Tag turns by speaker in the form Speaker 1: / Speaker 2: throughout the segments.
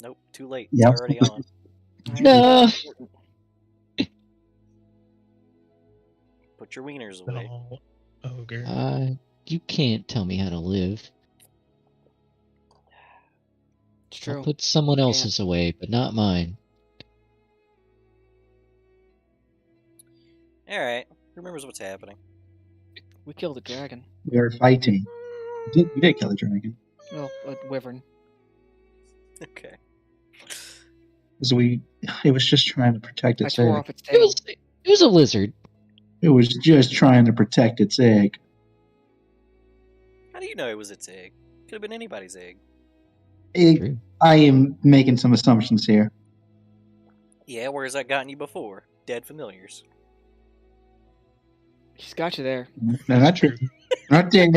Speaker 1: Nope, too late.
Speaker 2: Yeah.
Speaker 1: It's already on.
Speaker 3: No.
Speaker 1: Put your wieners away.
Speaker 4: Oh, ogre.
Speaker 3: You can't tell me how to live.
Speaker 5: It's true.
Speaker 3: I'll put someone else's away, but not mine.
Speaker 1: Alright, who remembers what's happening?
Speaker 5: We killed the dragon.
Speaker 2: We are fighting. You did kill the dragon.
Speaker 5: Well, a wyvern.
Speaker 1: Okay.
Speaker 2: So it was just trying to protect
Speaker 5: I
Speaker 2: its
Speaker 5: tore
Speaker 2: egg.
Speaker 5: off its tail.
Speaker 3: It was a lizard.
Speaker 2: It was just trying to protect its egg.
Speaker 1: How do you know it was its egg? Could have been anybody's egg.
Speaker 3: True.
Speaker 2: I am making some assumptions here.
Speaker 1: Yeah, where's that gotten you before? Dead familiars.
Speaker 5: She's got you there.
Speaker 2: No, not true. Not dead.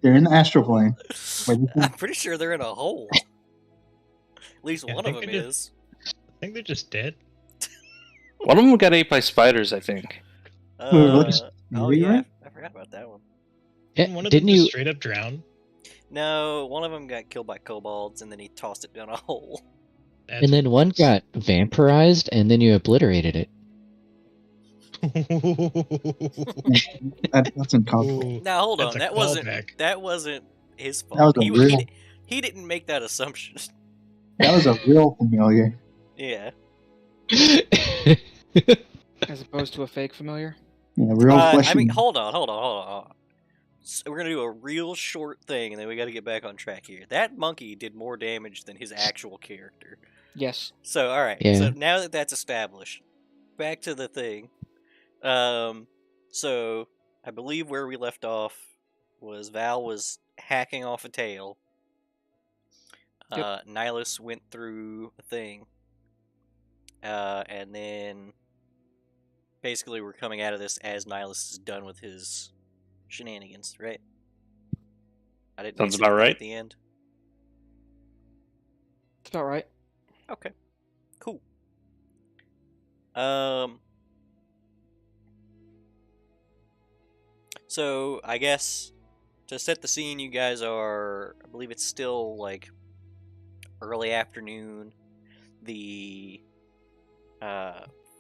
Speaker 2: They're in the astral plane.
Speaker 1: I'm pretty sure they're in a hole. At least
Speaker 4: Yeah,
Speaker 1: one
Speaker 4: I
Speaker 1: of
Speaker 4: think
Speaker 1: them
Speaker 4: they did.
Speaker 1: is.
Speaker 4: I think they're just dead.
Speaker 6: One of them got ate by spiders, I think.
Speaker 1: Oh
Speaker 2: Maybe,
Speaker 1: yeah,
Speaker 2: right?
Speaker 1: I forgot about that one.
Speaker 3: Yeah,
Speaker 4: One of
Speaker 3: didn't
Speaker 4: them just
Speaker 3: you?
Speaker 4: straight up drown.
Speaker 1: No, one of them got killed by kobolds, and then he tossed it down a hole.
Speaker 4: That's
Speaker 3: And then one got vampirized, and then you obliterated it.
Speaker 2: That's uncomfortable.
Speaker 4: Ooh,
Speaker 1: Now hold
Speaker 4: That's
Speaker 1: on,
Speaker 4: a
Speaker 1: that wasn't his
Speaker 2: That
Speaker 1: fault.
Speaker 2: was a real-
Speaker 1: He didn't make that assumption.
Speaker 2: That was a real familiar.
Speaker 1: Yeah.
Speaker 5: As opposed to a fake familiar.
Speaker 2: Yeah, real fleshy.
Speaker 1: I mean, hold on. So we're gonna do a real short thing, and then we got to get back on track here. That monkey did more damage than his actual character.
Speaker 5: Yes.
Speaker 1: So, all right.
Speaker 3: Yeah.
Speaker 1: So now that that's established, back to the thing. So I believe where we left off was Val was hacking off a tail.
Speaker 5: Yep.
Speaker 1: Nihilus went through a thing, and then basically we're coming out of this as Nihilus is done with his shenanigans, right? I didn't
Speaker 6: Sounds
Speaker 1: miss
Speaker 6: about
Speaker 1: anything
Speaker 6: right.
Speaker 1: at the end.
Speaker 5: It's about right.
Speaker 1: Okay, cool. So I guess to set the scene, you guys are, I believe it's still like early afternoon. The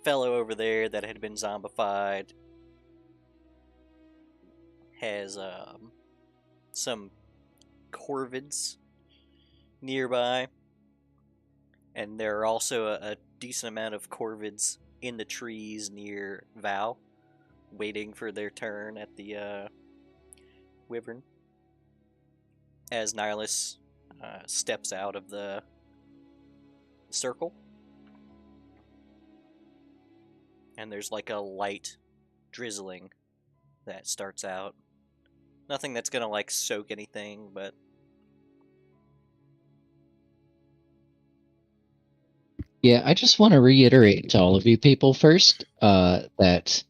Speaker 1: fellow over there that had been zombified has some corvids nearby, and there are also a decent amount of corvids in the trees near Val, waiting for their turn at the wyvern. As Nihilus steps out of the circle, and there's like a light drizzling that starts out. Nothing that's gonna like soak anything, but
Speaker 3: Yeah, I just want to reiterate to all of you people first that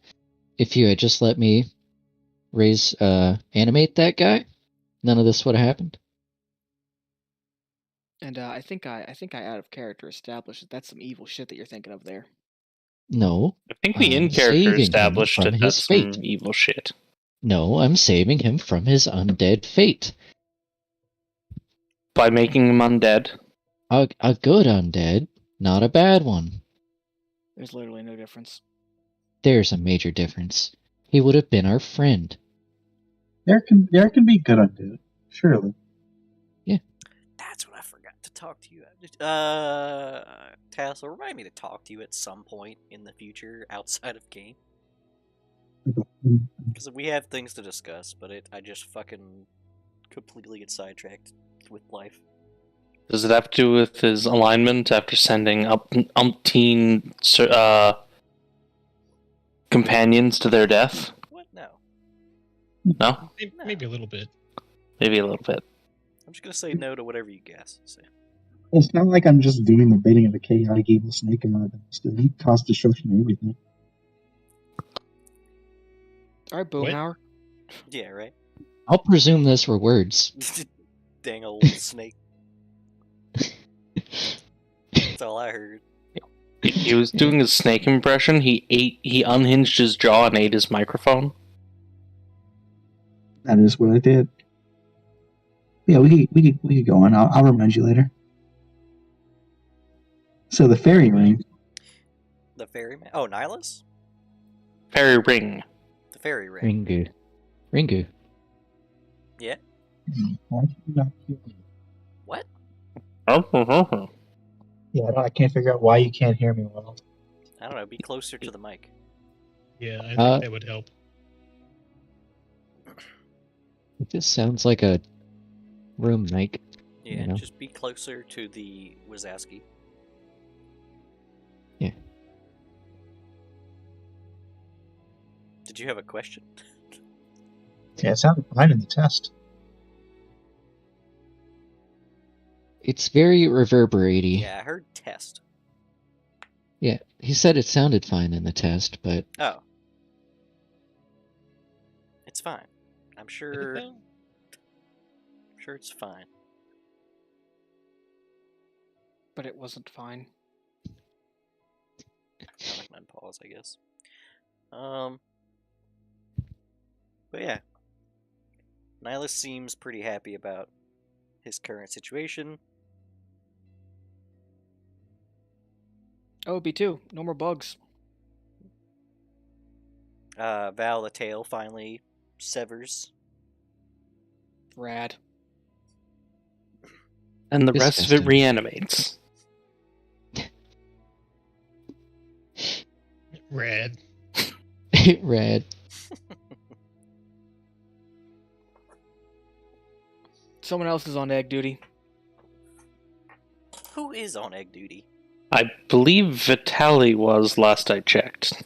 Speaker 3: if you had just let me animate that guy, none of this would have happened.
Speaker 5: And I think I out of character established that that's some evil shit that you're thinking of there.
Speaker 3: No.
Speaker 6: I think we
Speaker 3: I'm
Speaker 6: in character
Speaker 3: saving him
Speaker 6: established
Speaker 3: from
Speaker 6: that
Speaker 3: his
Speaker 6: that's some
Speaker 3: fate.
Speaker 6: evil shit.
Speaker 3: No, I'm saving him from his undead fate.
Speaker 6: By making him undead.
Speaker 3: A good undead, not a bad one.
Speaker 5: There's literally no difference.
Speaker 3: There's a major difference. He would have been our friend.
Speaker 2: There can be good undead, surely.
Speaker 1: that's what I forgot to talk to you about. Tassel, remind me to talk to you at some point in the future outside of game. Because we have things to discuss, but I just fucking completely get sidetracked with life.
Speaker 6: Does it have to do with his alignment after sending umpteen companions to their death?
Speaker 1: What? No.
Speaker 6: No?
Speaker 4: Maybe a little bit.
Speaker 6: Maybe a little bit.
Speaker 1: I'm just gonna say no to whatever you guess. Say.
Speaker 2: It's not like I'm just doing the bidding of a chaotic evil snake and all that. He caused destruction to everything.
Speaker 5: All right, Boomhauer.
Speaker 1: Yeah, right?
Speaker 3: I'll presume those were words.
Speaker 1: Dang old snake. That's all I heard.
Speaker 6: He was doing his snake impression. He unhinged his jaw and ate his microphone.
Speaker 2: That is what I did. Yeah, we could go on. I'll remind you later. So the fairy ring.
Speaker 1: The ferryman. Oh, Nihilus?
Speaker 6: Fairy ring.
Speaker 1: The fairy ring.
Speaker 3: Ringu. Ringu.
Speaker 1: Yeah.
Speaker 2: Why can you not hear me?
Speaker 1: What?
Speaker 2: Yeah, I can't figure out why you can't hear me well.
Speaker 1: I don't know. Be closer to the mic.
Speaker 4: Yeah, I think that would help.
Speaker 3: It just sounds like a room mic.
Speaker 1: Yeah,
Speaker 3: You know?
Speaker 1: just be closer to the Wazowski.
Speaker 3: Yeah.
Speaker 1: Did you have a question?
Speaker 2: Yeah, it sounded fine in the test.
Speaker 3: It's very reverberaty.
Speaker 1: Yeah, I heard test.
Speaker 3: Yeah, he said it sounded fine in the test, but
Speaker 1: Oh. It's fine. I'm
Speaker 4: Did it
Speaker 1: sure
Speaker 4: though?
Speaker 1: it's fine.
Speaker 5: But it wasn't fine.
Speaker 1: I like unpause, I guess. But yeah. Nihilus seems pretty happy about his current situation.
Speaker 5: Oh, B2. No more bugs.
Speaker 1: Val the tail finally severs.
Speaker 5: Rad.
Speaker 6: And the rest of it
Speaker 3: Disgusting.
Speaker 6: reanimates.
Speaker 4: Rad.
Speaker 3: Red.
Speaker 5: Someone else is on egg duty.
Speaker 1: Who is on egg duty?
Speaker 6: I believe Vitali was last I checked.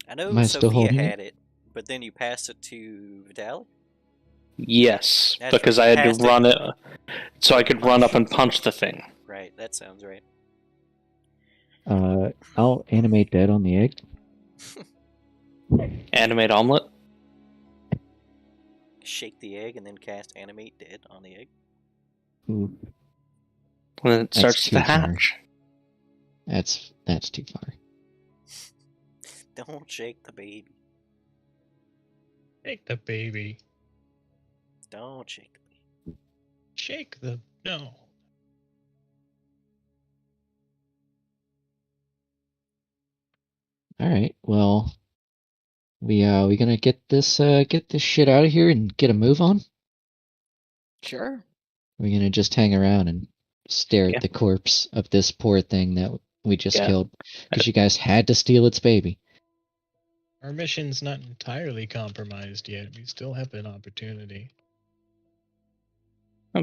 Speaker 1: I know
Speaker 3: Am I still
Speaker 1: Sophia
Speaker 3: holding
Speaker 1: had it, but then you passed it to Vitali?
Speaker 6: Yes,
Speaker 1: That's
Speaker 6: because
Speaker 1: right,
Speaker 6: I
Speaker 1: you
Speaker 6: had to
Speaker 1: passed it.
Speaker 6: run it so I could run
Speaker 1: Punch.
Speaker 6: up and punch the thing.
Speaker 1: Right, that sounds right.
Speaker 3: I'll animate dead on the egg.
Speaker 6: Animate omelet?
Speaker 1: Shake the egg and then cast animate dead on the egg.
Speaker 3: Ooh,
Speaker 6: When it
Speaker 3: That's
Speaker 6: starts
Speaker 3: too
Speaker 6: to
Speaker 3: far.
Speaker 6: hatch.
Speaker 3: that's too far.
Speaker 1: Don't shake the baby.
Speaker 4: Shake the baby.
Speaker 1: Don't shake the baby.
Speaker 4: Shake the no.
Speaker 3: All right. Well, we gonna get this shit out of here and get a move on.
Speaker 5: Sure.
Speaker 3: We're gonna just hang around and stare
Speaker 6: Yeah.
Speaker 3: at the corpse of this poor thing that we just
Speaker 6: Yeah.
Speaker 3: killed because you guys had to steal its baby.
Speaker 4: Our mission's not entirely compromised yet. We still have an opportunity.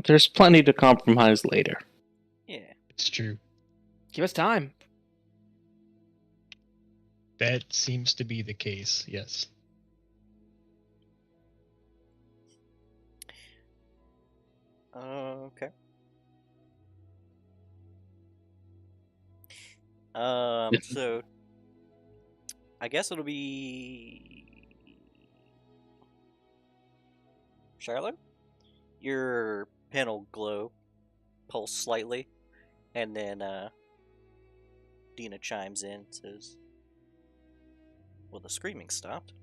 Speaker 6: There's plenty to compromise later.
Speaker 1: Yeah.
Speaker 4: It's true.
Speaker 5: Give us time.
Speaker 4: That seems to be the case, yes.
Speaker 1: Okay. So I guess it'll be Charlotte. Your pen will glow, pulse slightly, and then Dina chimes in, says, "Well, the screaming stopped."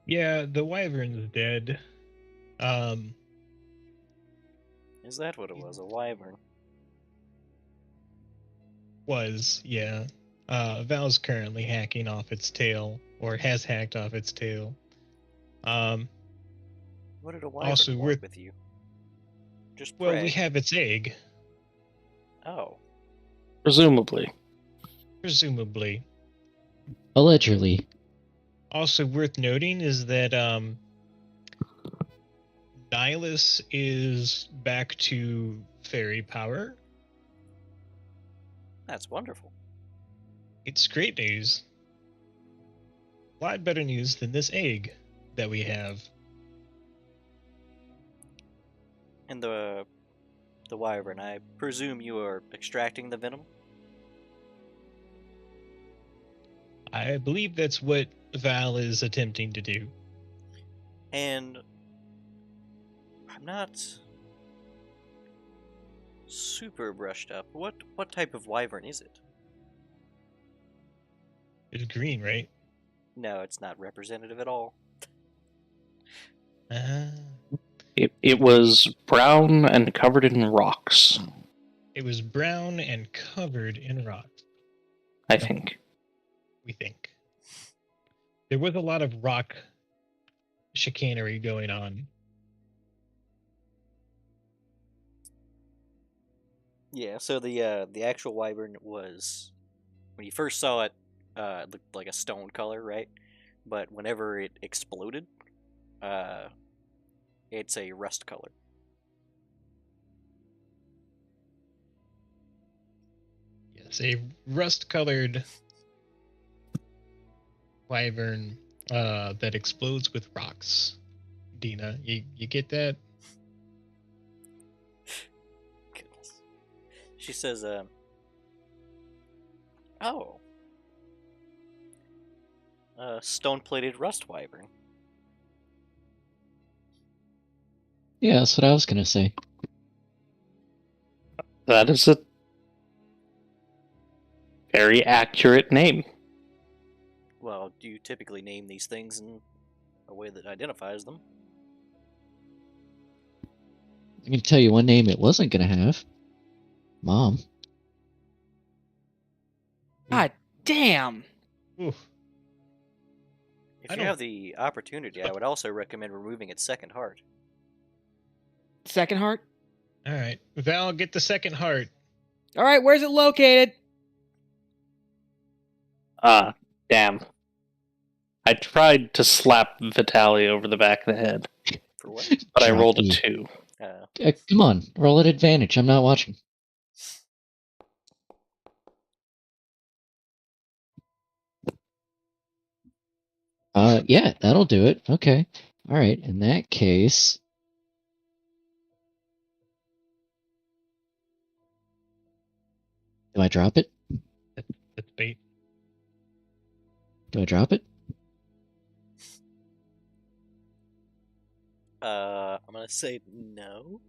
Speaker 4: Yeah, the wyvern's dead.
Speaker 1: Is that what it was? A wyvern?
Speaker 4: Yeah. Val's currently hacking off its tail, or has hacked off its tail.
Speaker 1: What did a wyvern
Speaker 4: Also,
Speaker 1: want with you? Just
Speaker 4: well,
Speaker 1: pray.
Speaker 4: we have its egg,
Speaker 1: Oh,
Speaker 6: Presumably.
Speaker 4: presumably.
Speaker 3: Allegedly.
Speaker 4: Also worth noting is that Nihilus is back to fairy power.
Speaker 1: that's wonderful.
Speaker 4: It's great news. A lot better news than this egg that we have.
Speaker 1: And the wyvern, I presume you are extracting the venom?
Speaker 4: I believe that's what Val is attempting to do.
Speaker 1: And I'm not super brushed up. What type of wyvern is it?
Speaker 4: It's green, right?
Speaker 1: No, it's not representative at all.
Speaker 4: Uh,
Speaker 6: It was brown and covered in rocks,
Speaker 4: It was brown and covered in rocks,
Speaker 6: I think.
Speaker 4: we think. There was a lot of rock chicanery going on.
Speaker 1: Yeah, so the actual wyvern was, when you first saw it, it looked like a stone color, right? But whenever it exploded, it's a rust color.
Speaker 4: Yes, a rust-colored wyvern that explodes with rocks. Dina, you get that?
Speaker 1: Goodness. She says, oh, stone-plated rust wyvern.
Speaker 3: Yeah, that's what I was gonna say.
Speaker 6: That is a very accurate name.
Speaker 1: Well, do you typically name these things in a way that identifies them?
Speaker 3: I can tell you one name it wasn't gonna have. Mom.
Speaker 5: God damn.
Speaker 4: Oof.
Speaker 1: If
Speaker 4: I
Speaker 1: you
Speaker 4: don't-
Speaker 1: have the opportunity, I would also recommend removing its second heart.
Speaker 5: Second heart?
Speaker 4: All right. Val, get the second heart.
Speaker 5: All right, where's it located?
Speaker 6: Ah, damn. I tried to slap Vitaly over the back of the head,
Speaker 1: For what?
Speaker 6: but I rolled a
Speaker 3: Jockey.
Speaker 6: 2.
Speaker 3: Come on, roll at advantage. I'm not watching. Yeah, that'll do it. Okay. All right. In that case, do I drop it?
Speaker 4: That's bait.
Speaker 3: Do I drop it?
Speaker 1: I'm gonna say no.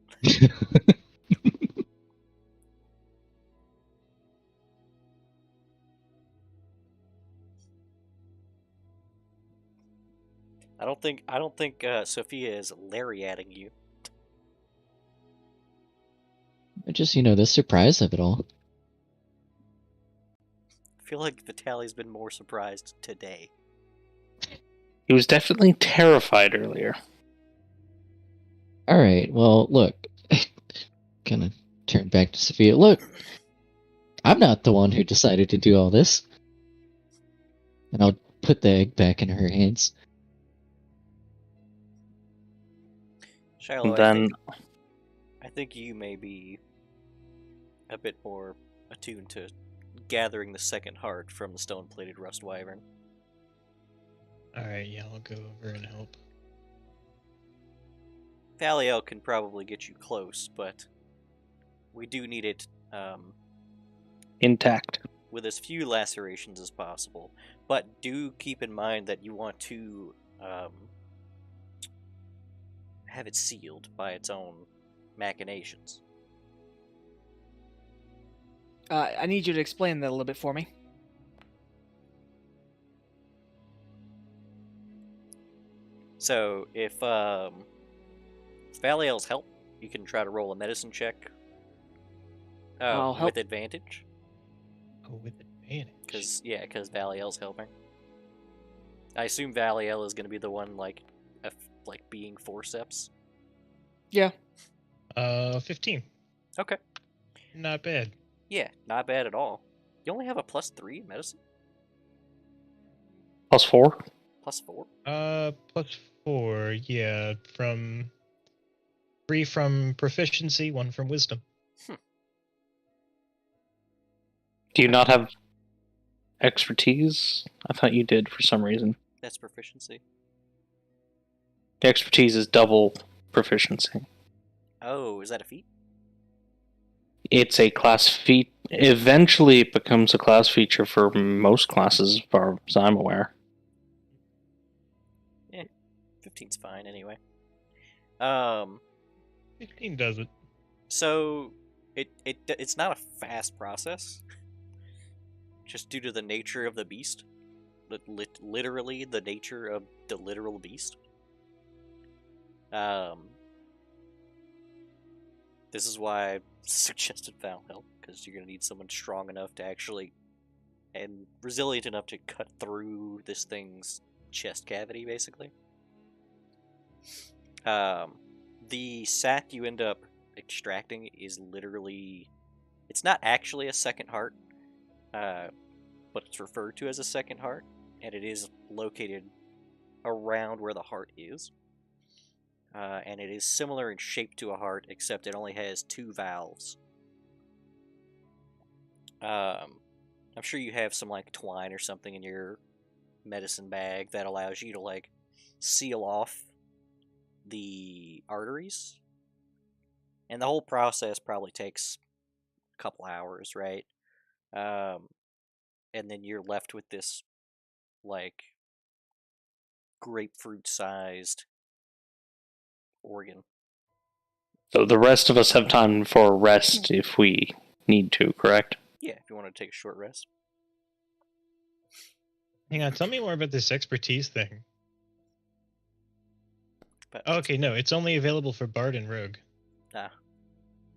Speaker 1: I don't think Sophia is lariating you.
Speaker 3: Just, the surprise of it all.
Speaker 1: I feel like Vitaly's been more surprised today.
Speaker 6: He was definitely terrified earlier.
Speaker 3: All right. Well, look. Kind of turn back to Sophia. Look, I'm not the one who decided to do all this. And I'll put the egg back in her hands.
Speaker 1: Shiloh,
Speaker 6: Then
Speaker 1: I think you may be a bit more attuned to gathering the second heart from the stone-plated rust wyvern.
Speaker 4: All right, yeah, I'll go over and help.
Speaker 1: Valiel can probably get you close, but we do need it
Speaker 6: intact.
Speaker 1: with as few lacerations as possible. But do keep in mind that you want to have it sealed by its own machinations.
Speaker 5: I need you to explain that a little bit for me.
Speaker 1: So if Valiel's help, you can try to roll a medicine check
Speaker 5: I'll help.
Speaker 1: with advantage.
Speaker 4: Oh, with advantage.
Speaker 1: Because Valiel's helping. I assume Valiel is going to be the one like being forceps.
Speaker 5: Yeah.
Speaker 4: 15.
Speaker 1: Okay.
Speaker 4: Not bad.
Speaker 1: Yeah, not bad at all. You only have a +3 in medicine?
Speaker 6: +4?
Speaker 1: +4?
Speaker 4: +4, yeah, from 3 from proficiency, 1 from wisdom.
Speaker 6: Do you not have expertise? I thought you did for some reason.
Speaker 1: That's proficiency.
Speaker 6: Expertise is double proficiency.
Speaker 1: Oh, is that a feat?
Speaker 6: It's a class feat. Eventually, it becomes a class feature for most classes, as far as I'm aware.
Speaker 1: 15's fine anyway.
Speaker 4: 15 does it.
Speaker 1: So it's not a fast process, just due to the nature of the beast. Literally the nature of the literal beast. This is why I suggested Foul Help, because you're going to need someone strong enough to actually, and resilient enough to cut through this thing's chest cavity, basically. The sac you end up extracting is literally, it's not actually a second heart, but it's referred to as a second heart, and it is located around where the heart is. And it is similar in shape to a heart, except it only has 2 valves. I'm sure you have some like twine or something in your medicine bag that allows you to like seal off the arteries. And the whole process probably takes a couple hours, right? And then you're left with this like grapefruit-sized organ.
Speaker 6: So the rest of us have time for rest if we need to, correct?
Speaker 1: Yeah, if you want to take a short rest.
Speaker 4: Hang on, tell me more about this expertise thing.
Speaker 1: But,
Speaker 4: Okay, no, it's only available for Bard and Rogue.
Speaker 1: Ah.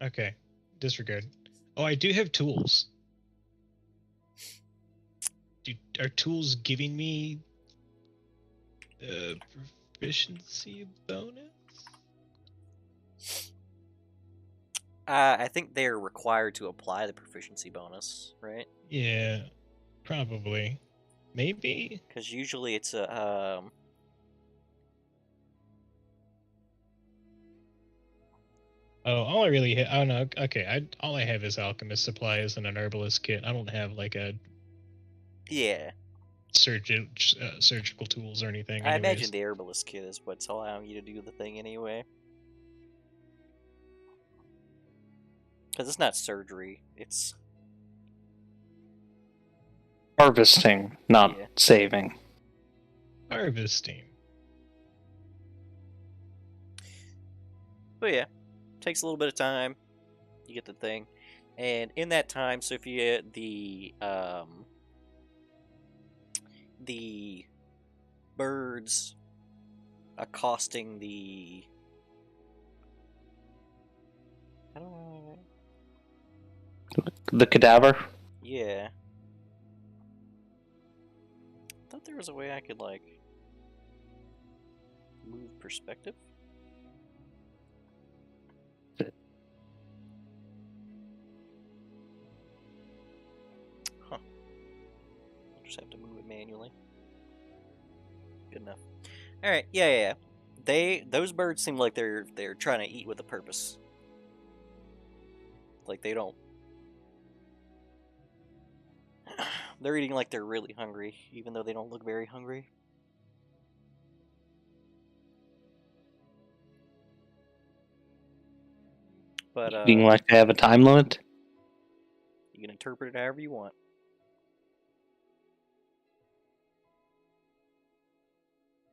Speaker 4: Okay, disregard. Oh, I do have tools. Are tools giving me a proficiency bonus?
Speaker 1: I think they're required to apply the proficiency bonus, right?
Speaker 4: Yeah, probably. Maybe?
Speaker 1: Because usually it's a
Speaker 4: Oh, all I really have... Oh, no, okay. All I have is alchemist supplies and an herbalist kit. I don't have, like, a
Speaker 1: yeah.
Speaker 4: surgical tools or anything.
Speaker 1: I
Speaker 4: anyways.
Speaker 1: imagine the herbalist kit is what's allowing you to do the thing anyway. Because it's not surgery, it's
Speaker 6: Harvesting, not
Speaker 1: Yeah.
Speaker 6: saving.
Speaker 4: Harvesting.
Speaker 1: But yeah, takes a little bit of time. You get the thing, and in that time, Sophia, the birds accosting the I don't know.
Speaker 6: The cadaver?
Speaker 1: Yeah. I thought there was a way I could like move perspective. Huh. I'll just have to move it manually. Good enough. Alright, yeah. Those birds seem like they're trying to eat with a purpose. Like they don't they're eating like they're really hungry, even though they don't look very hungry. But
Speaker 6: Being like they have a time limit?
Speaker 1: you can interpret it however you want.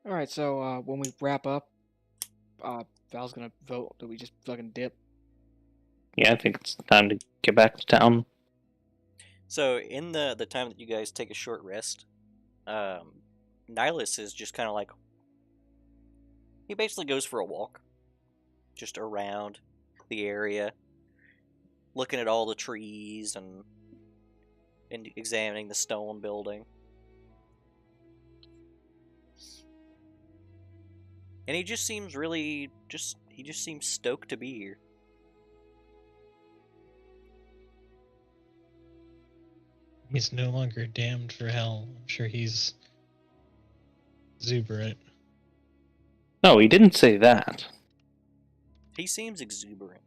Speaker 5: All right, so when we wrap up, Val's gonna vote that we just fucking dip.
Speaker 6: Yeah, I think it's time to get back to town.
Speaker 1: So in the time that you guys take a short rest, Nihilus is just kind of like he basically goes for a walk, just around the area, looking at all the trees and examining the stone building. And he just seems really he just seems stoked to be here.
Speaker 4: He's no longer damned for hell. I'm sure he's exuberant.
Speaker 6: No, he didn't say that.
Speaker 1: He seems exuberant.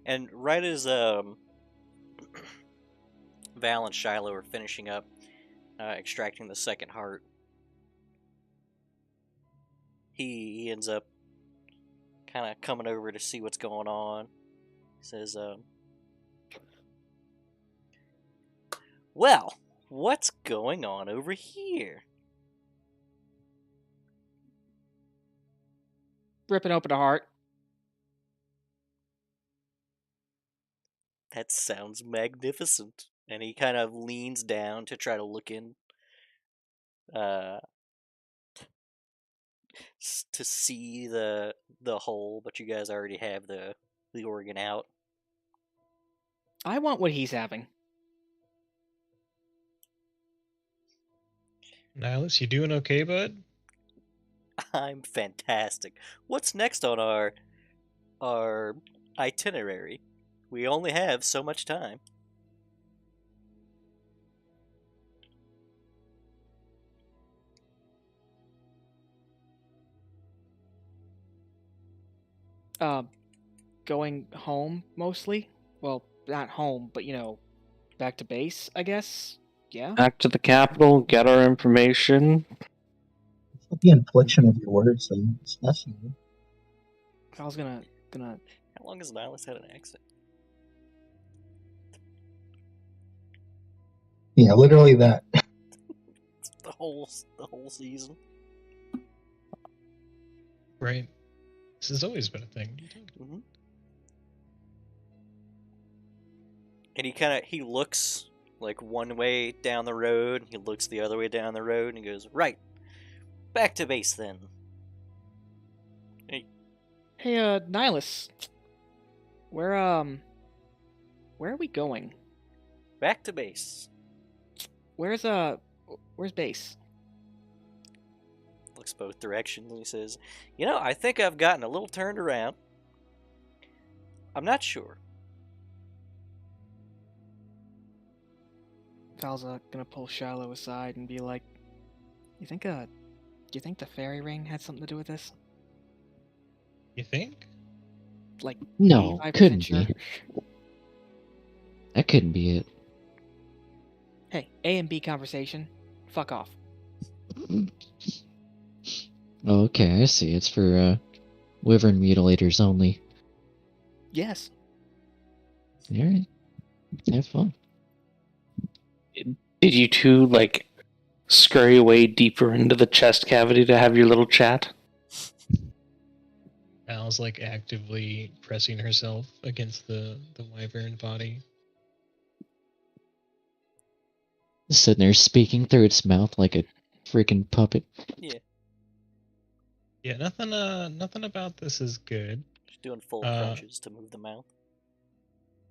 Speaker 1: And right as Val and Shiloh are finishing up extracting the second heart, he ends up kind of coming over to see what's going on. He says, well, what's going on over here?
Speaker 5: Ripping open a heart.
Speaker 1: That sounds magnificent. and he kind of leans down to try to look in, uh, to see the hole, but you guys already have the organ out.
Speaker 5: I want what he's having.
Speaker 4: Nihilus, you doing okay, bud?
Speaker 1: I'm fantastic. What's next on our itinerary? We only have so much time.
Speaker 5: Going home mostly. Well, not home, but back to base, I guess. Yeah.
Speaker 6: Back to the capital, get our information.
Speaker 2: It's not the inflection of your words, so it's fascinating.
Speaker 5: I was gonna.
Speaker 1: How long has Nihilus had an accent?
Speaker 2: Yeah, literally that.
Speaker 1: It's the whole season.
Speaker 4: Right. This has always been a thing.
Speaker 1: Mm-hmm. And he looks like one way down the road. He looks the other way down the road, and he goes, "Right, back to base then."
Speaker 5: Hey, Nihilus. Where are we going?
Speaker 1: Back to base.
Speaker 5: Where's base?
Speaker 1: Looks both directions, and he says, I think I've gotten a little turned around. I'm not sure."
Speaker 5: Val's gonna pull Shiloh aside and be like, do you think the fairy ring had something to do with this?
Speaker 4: You think?
Speaker 5: Like,
Speaker 3: No,
Speaker 5: 85%
Speaker 3: couldn't
Speaker 5: sure?
Speaker 3: be. That couldn't be it.
Speaker 5: Hey, A and B conversation. Fuck off.
Speaker 3: Okay, I see. It's for wyvern mutilators only.
Speaker 5: Yes.
Speaker 3: Alright. Have fun.
Speaker 6: Did you two, scurry away deeper into the chest cavity to have your little chat?
Speaker 4: Al's actively pressing herself against the wyvern body.
Speaker 3: Just sitting there speaking through its mouth like a freaking puppet.
Speaker 1: Yeah,
Speaker 4: Yeah, nothing about this is good.
Speaker 1: just doing full crunches to move the mouth.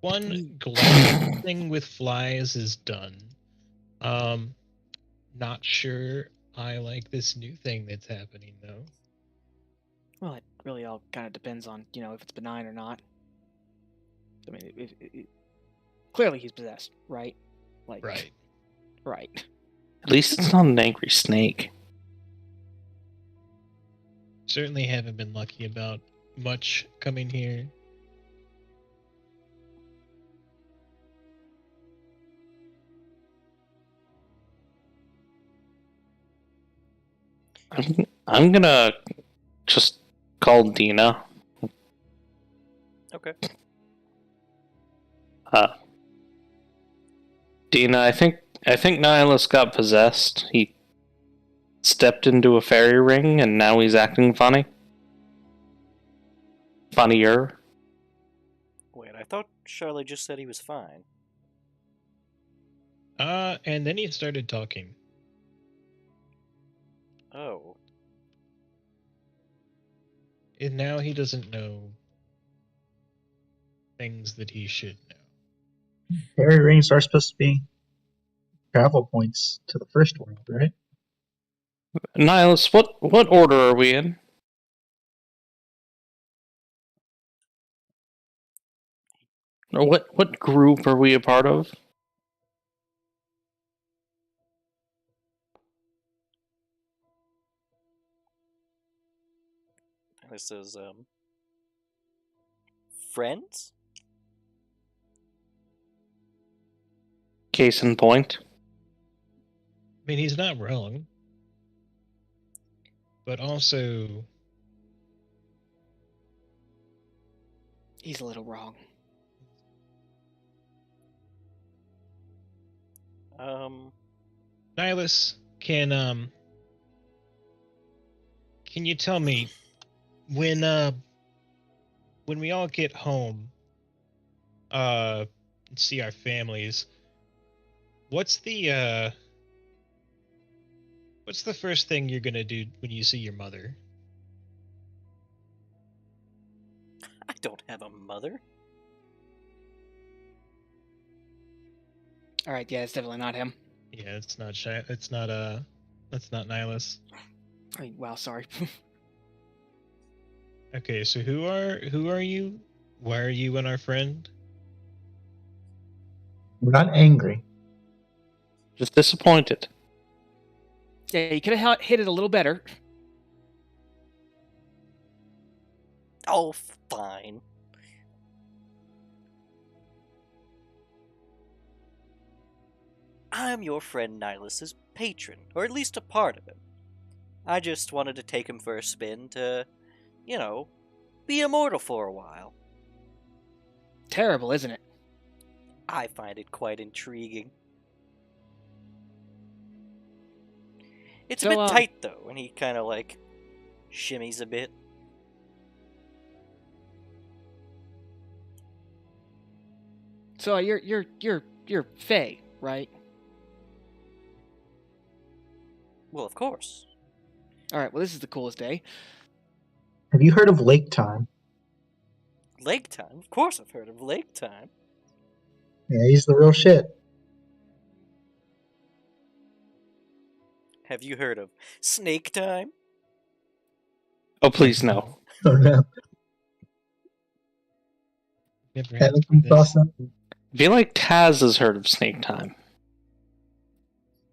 Speaker 4: One glass thing with flies is done. Not sure I like this new thing that's happening though.
Speaker 5: Well, it really all kind of depends on if it's benign or not. I mean, clearly he's possessed, right?
Speaker 4: Right.
Speaker 5: Right.
Speaker 6: At least it's not an angry snake.
Speaker 4: Certainly haven't been lucky about much coming here.
Speaker 6: I'm gonna just call Dina.
Speaker 1: Okay.
Speaker 6: Dina, I think Nihilus got possessed. He stepped into a fairy ring and now he's acting funny. Funnier.
Speaker 1: Wait, I thought Charlotte just said he was fine.
Speaker 4: And then he started talking.
Speaker 1: Oh.
Speaker 4: And now he doesn't know things that he should know.
Speaker 2: Fairy rings are supposed to be travel points to the first world, right?
Speaker 6: Nihilus, what order are we in? Or what group are we a part of?
Speaker 1: This is friends?
Speaker 6: Case in point.
Speaker 4: I mean, he's not wrong. But also,
Speaker 5: He's a little wrong.
Speaker 4: Nihilus, can you tell me when we all get home, and see our families, What's the first thing you're gonna do when you see your mother?
Speaker 1: I don't have a mother.
Speaker 5: All right, yeah, it's definitely not him.
Speaker 4: Yeah, it's not that's not Nihilus.
Speaker 5: I mean, wow, sorry.
Speaker 4: Okay, so who are you? Why are you and our friend?
Speaker 2: We're not angry.
Speaker 6: Just disappointed.
Speaker 5: Yeah, you could have hit it a little better.
Speaker 1: Oh, fine. I'm your friend Nihilus's patron, or at least a part of him. I just wanted to take him for a spin to, you know, be immortal for a while.
Speaker 5: Terrible, isn't it?
Speaker 1: I find it quite intriguing. It's a
Speaker 5: So,
Speaker 1: bit tight though, and he kind of like shimmies a bit.
Speaker 5: So you're Faye, right?
Speaker 1: Well, of course.
Speaker 5: All right. Well, this is the coolest day.
Speaker 2: Have you heard of Lake Time?
Speaker 1: Lake Time? Of course I've heard of Lake Time.
Speaker 2: Yeah, he's the real shit.
Speaker 1: Have you heard of Snake Time?
Speaker 6: Oh, please no.
Speaker 2: Oh no,
Speaker 4: Never had
Speaker 2: haven't come
Speaker 4: this.
Speaker 2: across that.
Speaker 6: I feel like Taz has heard of Snake Time.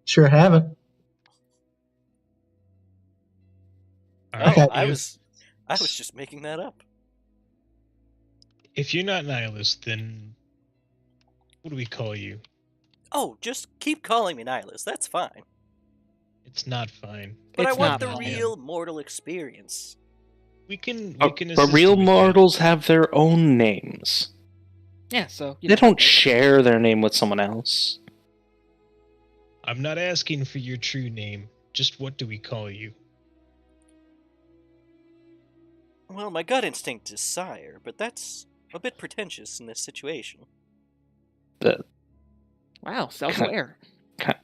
Speaker 2: Sure haven't.
Speaker 4: All
Speaker 1: Oh,
Speaker 4: right,
Speaker 1: I was just making that up.
Speaker 4: If you're not Nihilus, then what do we call you?
Speaker 1: Oh, just keep calling me Nihilus. That's fine.
Speaker 4: It's not fine.
Speaker 1: But
Speaker 5: It's
Speaker 1: I want
Speaker 5: not
Speaker 1: the
Speaker 5: fine.
Speaker 1: real mortal experience.
Speaker 4: We can
Speaker 6: But
Speaker 4: assist
Speaker 6: real
Speaker 4: you with that.
Speaker 6: mortals have their own names.
Speaker 5: Yeah. So
Speaker 6: They don't share their name with someone else.
Speaker 4: I'm not asking for your true name. Just what do we call you?
Speaker 1: Well, my gut instinct is sire, but that's a bit pretentious in this situation.
Speaker 5: Wow, self-aware.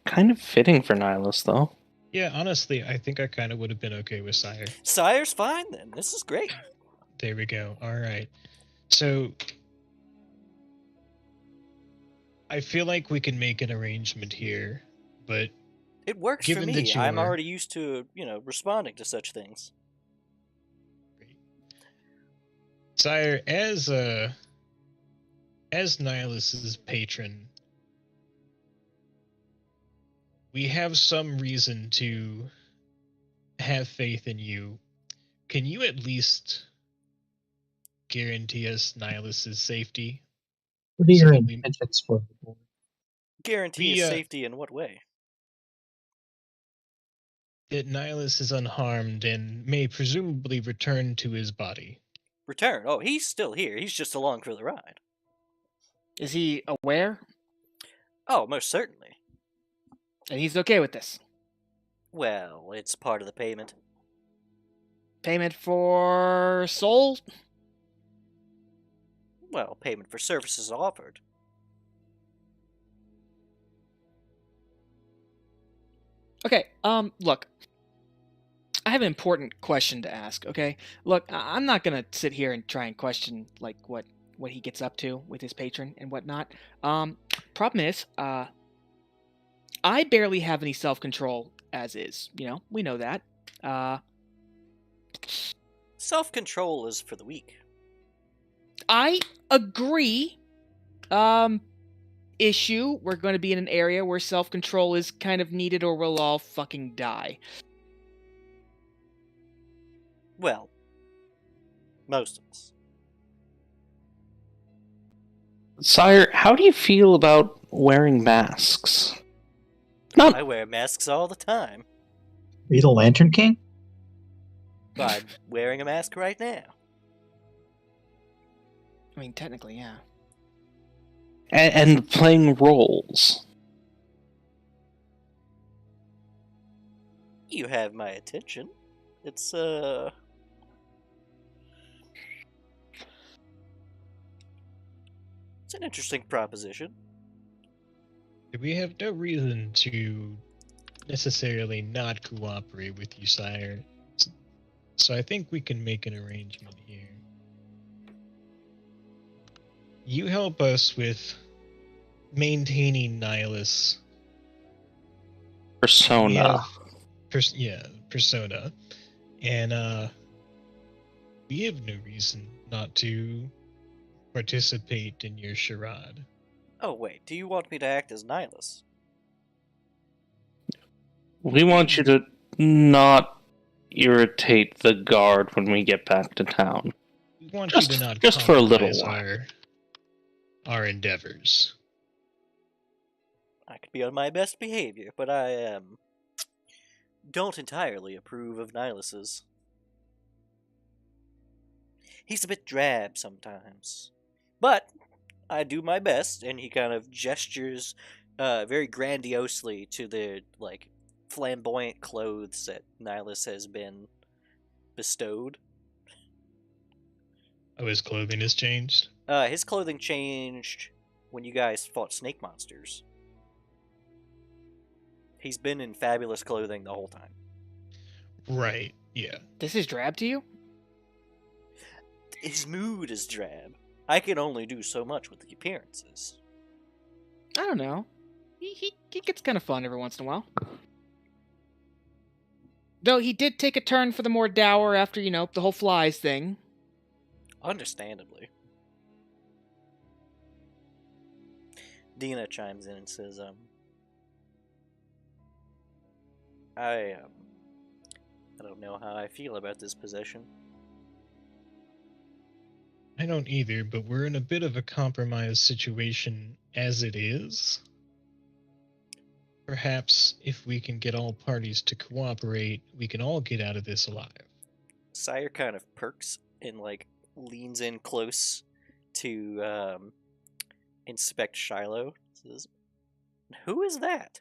Speaker 6: Kind of fitting for Nihilus, though.
Speaker 4: Yeah, honestly, I think I kind of would have been okay with Sire.
Speaker 1: Sire's fine then. This is great.
Speaker 4: There we go. All right. So I feel like we can make an arrangement here, but
Speaker 1: It works for
Speaker 4: Given
Speaker 1: me.
Speaker 4: that
Speaker 1: I'm
Speaker 4: you're-
Speaker 1: already used to, responding to such things.
Speaker 4: Sire, as Nihilus's patron, we have some reason to have faith in you. Can you at least guarantee us Nihilus's safety?
Speaker 2: What are your
Speaker 4: So we-
Speaker 2: intentions for the board?
Speaker 1: Guarantee
Speaker 4: We,
Speaker 1: his safety in what way?
Speaker 4: That Nihilus is unharmed and may presumably return to his body.
Speaker 1: Return. Oh, he's still here. He's just along for the ride.
Speaker 5: Is he aware?
Speaker 1: Oh, most certainly.
Speaker 5: And he's okay with this.
Speaker 1: Well, it's part of the payment.
Speaker 5: Payment for soul?
Speaker 1: Well, payment for services offered.
Speaker 5: Okay, look. I have an important question to ask, okay? Look, I'm not gonna sit here and try and question, like, what he gets up to with his patron and whatnot. Problem is, I barely have any self-control as is, we know that.
Speaker 1: Self-control is for the weak.
Speaker 5: I agree. Issue, we're going to be in an area where self-control is kind of needed or we'll all fucking die.
Speaker 1: Well, most of us.
Speaker 6: Sire, how do you feel about wearing masks? Not
Speaker 1: I wear masks all the time.
Speaker 2: Are you the Lantern King?
Speaker 1: I'm wearing a mask right now.
Speaker 5: I mean, technically, yeah.
Speaker 6: and playing roles.
Speaker 1: You have my attention. It's It's an interesting proposition.
Speaker 4: We have no reason to necessarily not cooperate with you, sire. So I think we can make an arrangement here. You help us with maintaining Nihilus
Speaker 6: Persona.
Speaker 4: persona, and we have no reason not to participate in your charade.
Speaker 1: Oh wait, do you want me to act as Nihilus?
Speaker 6: We want you to not irritate the guard when we get back to town.
Speaker 4: We want
Speaker 6: Just-
Speaker 4: you to not
Speaker 6: just for a little
Speaker 4: compromise
Speaker 6: while.
Speaker 4: our endeavors.
Speaker 1: I could be on my best behavior, but I don't entirely approve of Nihilus's. He's a bit drab sometimes, but I do my best, and he kind of gestures very grandiosely to the flamboyant clothes that Nihilus has been bestowed.
Speaker 4: Oh, his clothing has changed?
Speaker 1: His clothing changed when you guys fought snake monsters. He's been in fabulous clothing the whole time.
Speaker 4: Right, yeah.
Speaker 5: This is drab to you?
Speaker 1: His mood is drab. I can only do so much with the appearances.
Speaker 5: I don't know. He gets kind of fun every once in a while. Though he did take a turn for the more dour after, the whole flies thing.
Speaker 1: Understandably. Dina chimes in and says, I don't know how I feel about this position.
Speaker 4: I don't either, but we're in a bit of a compromised situation as it is. Perhaps if we can get all parties to cooperate, we can all get out of this alive.
Speaker 1: Sire kind of perks and leans in close to inspect Shiloh. Says, "Who is that?"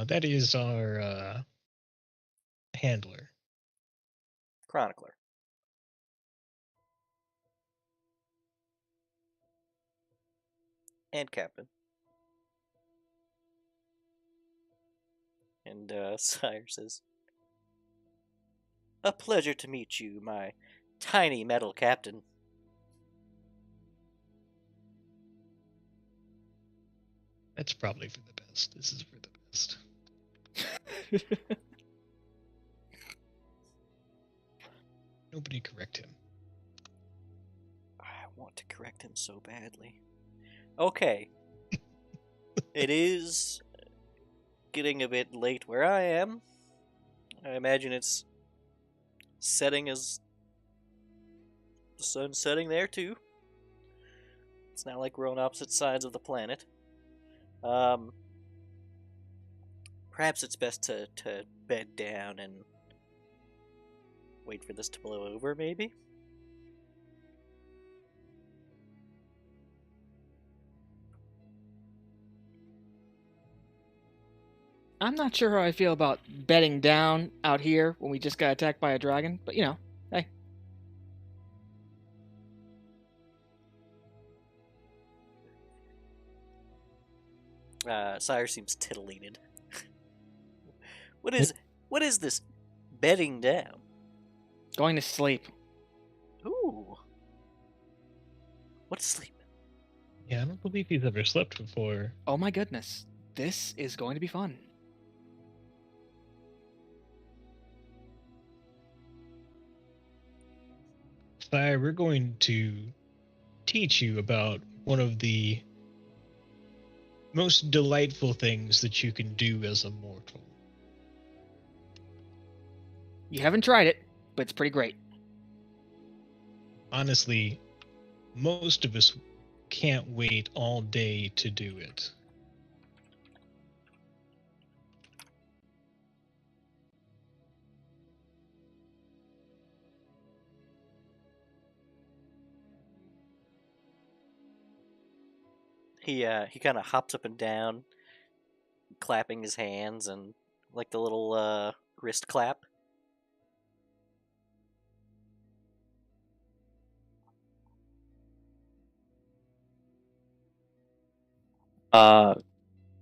Speaker 4: That is our handler.
Speaker 1: Chronicler. And Captain. And Sire says, "A pleasure to meet you, my tiny metal captain."
Speaker 4: That's probably for the best. This is for the best. Nobody correct him.
Speaker 1: I want to correct him so badly. Okay. It is getting a bit late where I am. I imagine it's setting as the sun's setting there too. It's not like we're on opposite sides of the planet. Perhaps it's best to bed down and wait for this to blow over, maybe?
Speaker 5: I'm not sure how I feel about bedding down out here when we just got attacked by a dragon, but hey.
Speaker 1: Sire seems titillated. What is this bedding down?
Speaker 5: Going to sleep.
Speaker 1: Ooh. What's sleep?
Speaker 4: Yeah, I don't believe he's ever slept before.
Speaker 5: Oh my goodness. This is going to be fun.
Speaker 4: Sire, we're going to teach you about one of the most delightful things that you can do as a mortal.
Speaker 5: You haven't tried it, but it's pretty great.
Speaker 4: Honestly, most of us can't wait all day to do it.
Speaker 1: He kind of hops up and down, clapping his hands and like the little wrist clap.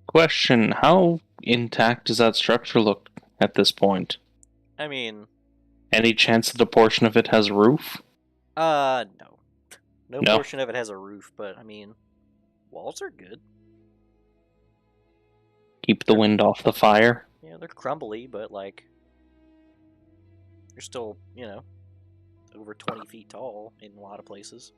Speaker 6: Question: how intact does that structure look at this point?
Speaker 1: I mean,
Speaker 6: Any chance that a portion of it has a roof?
Speaker 1: no. No
Speaker 6: No.
Speaker 1: portion of it has a roof, but I mean, walls are good.
Speaker 6: Keep the wind off the fire.
Speaker 1: Yeah, they're crumbly, but like, they're still, over 20 feet tall in a lot of places.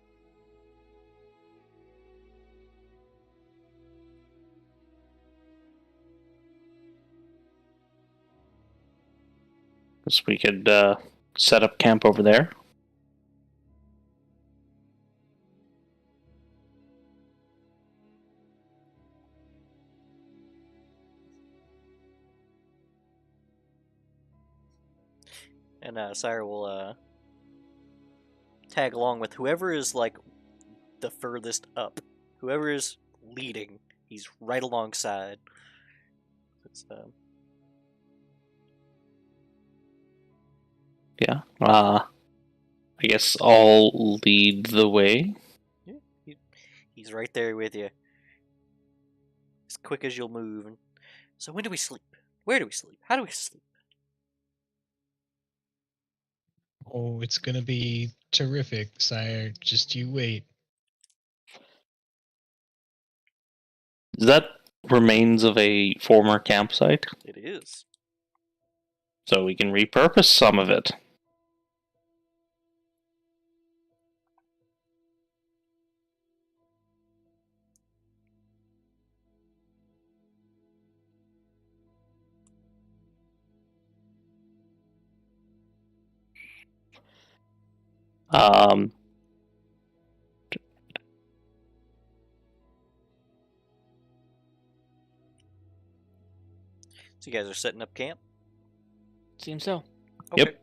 Speaker 6: So we could set up camp over there.
Speaker 1: And Sire will tag along with whoever is like the furthest up. Whoever is leading, he's right alongside. It's,
Speaker 6: Yeah. I guess I'll lead the way.
Speaker 1: he's right there with you. As quick as you'll move. So when do we sleep? Where do we sleep? How do we sleep?
Speaker 4: Oh, it's gonna be terrific, sire. Just you wait.
Speaker 6: Is that remains of a former campsite?
Speaker 1: It is.
Speaker 6: So we can repurpose some of it. Um,
Speaker 1: So you guys are setting up camp?
Speaker 5: Seems so.
Speaker 6: Yep.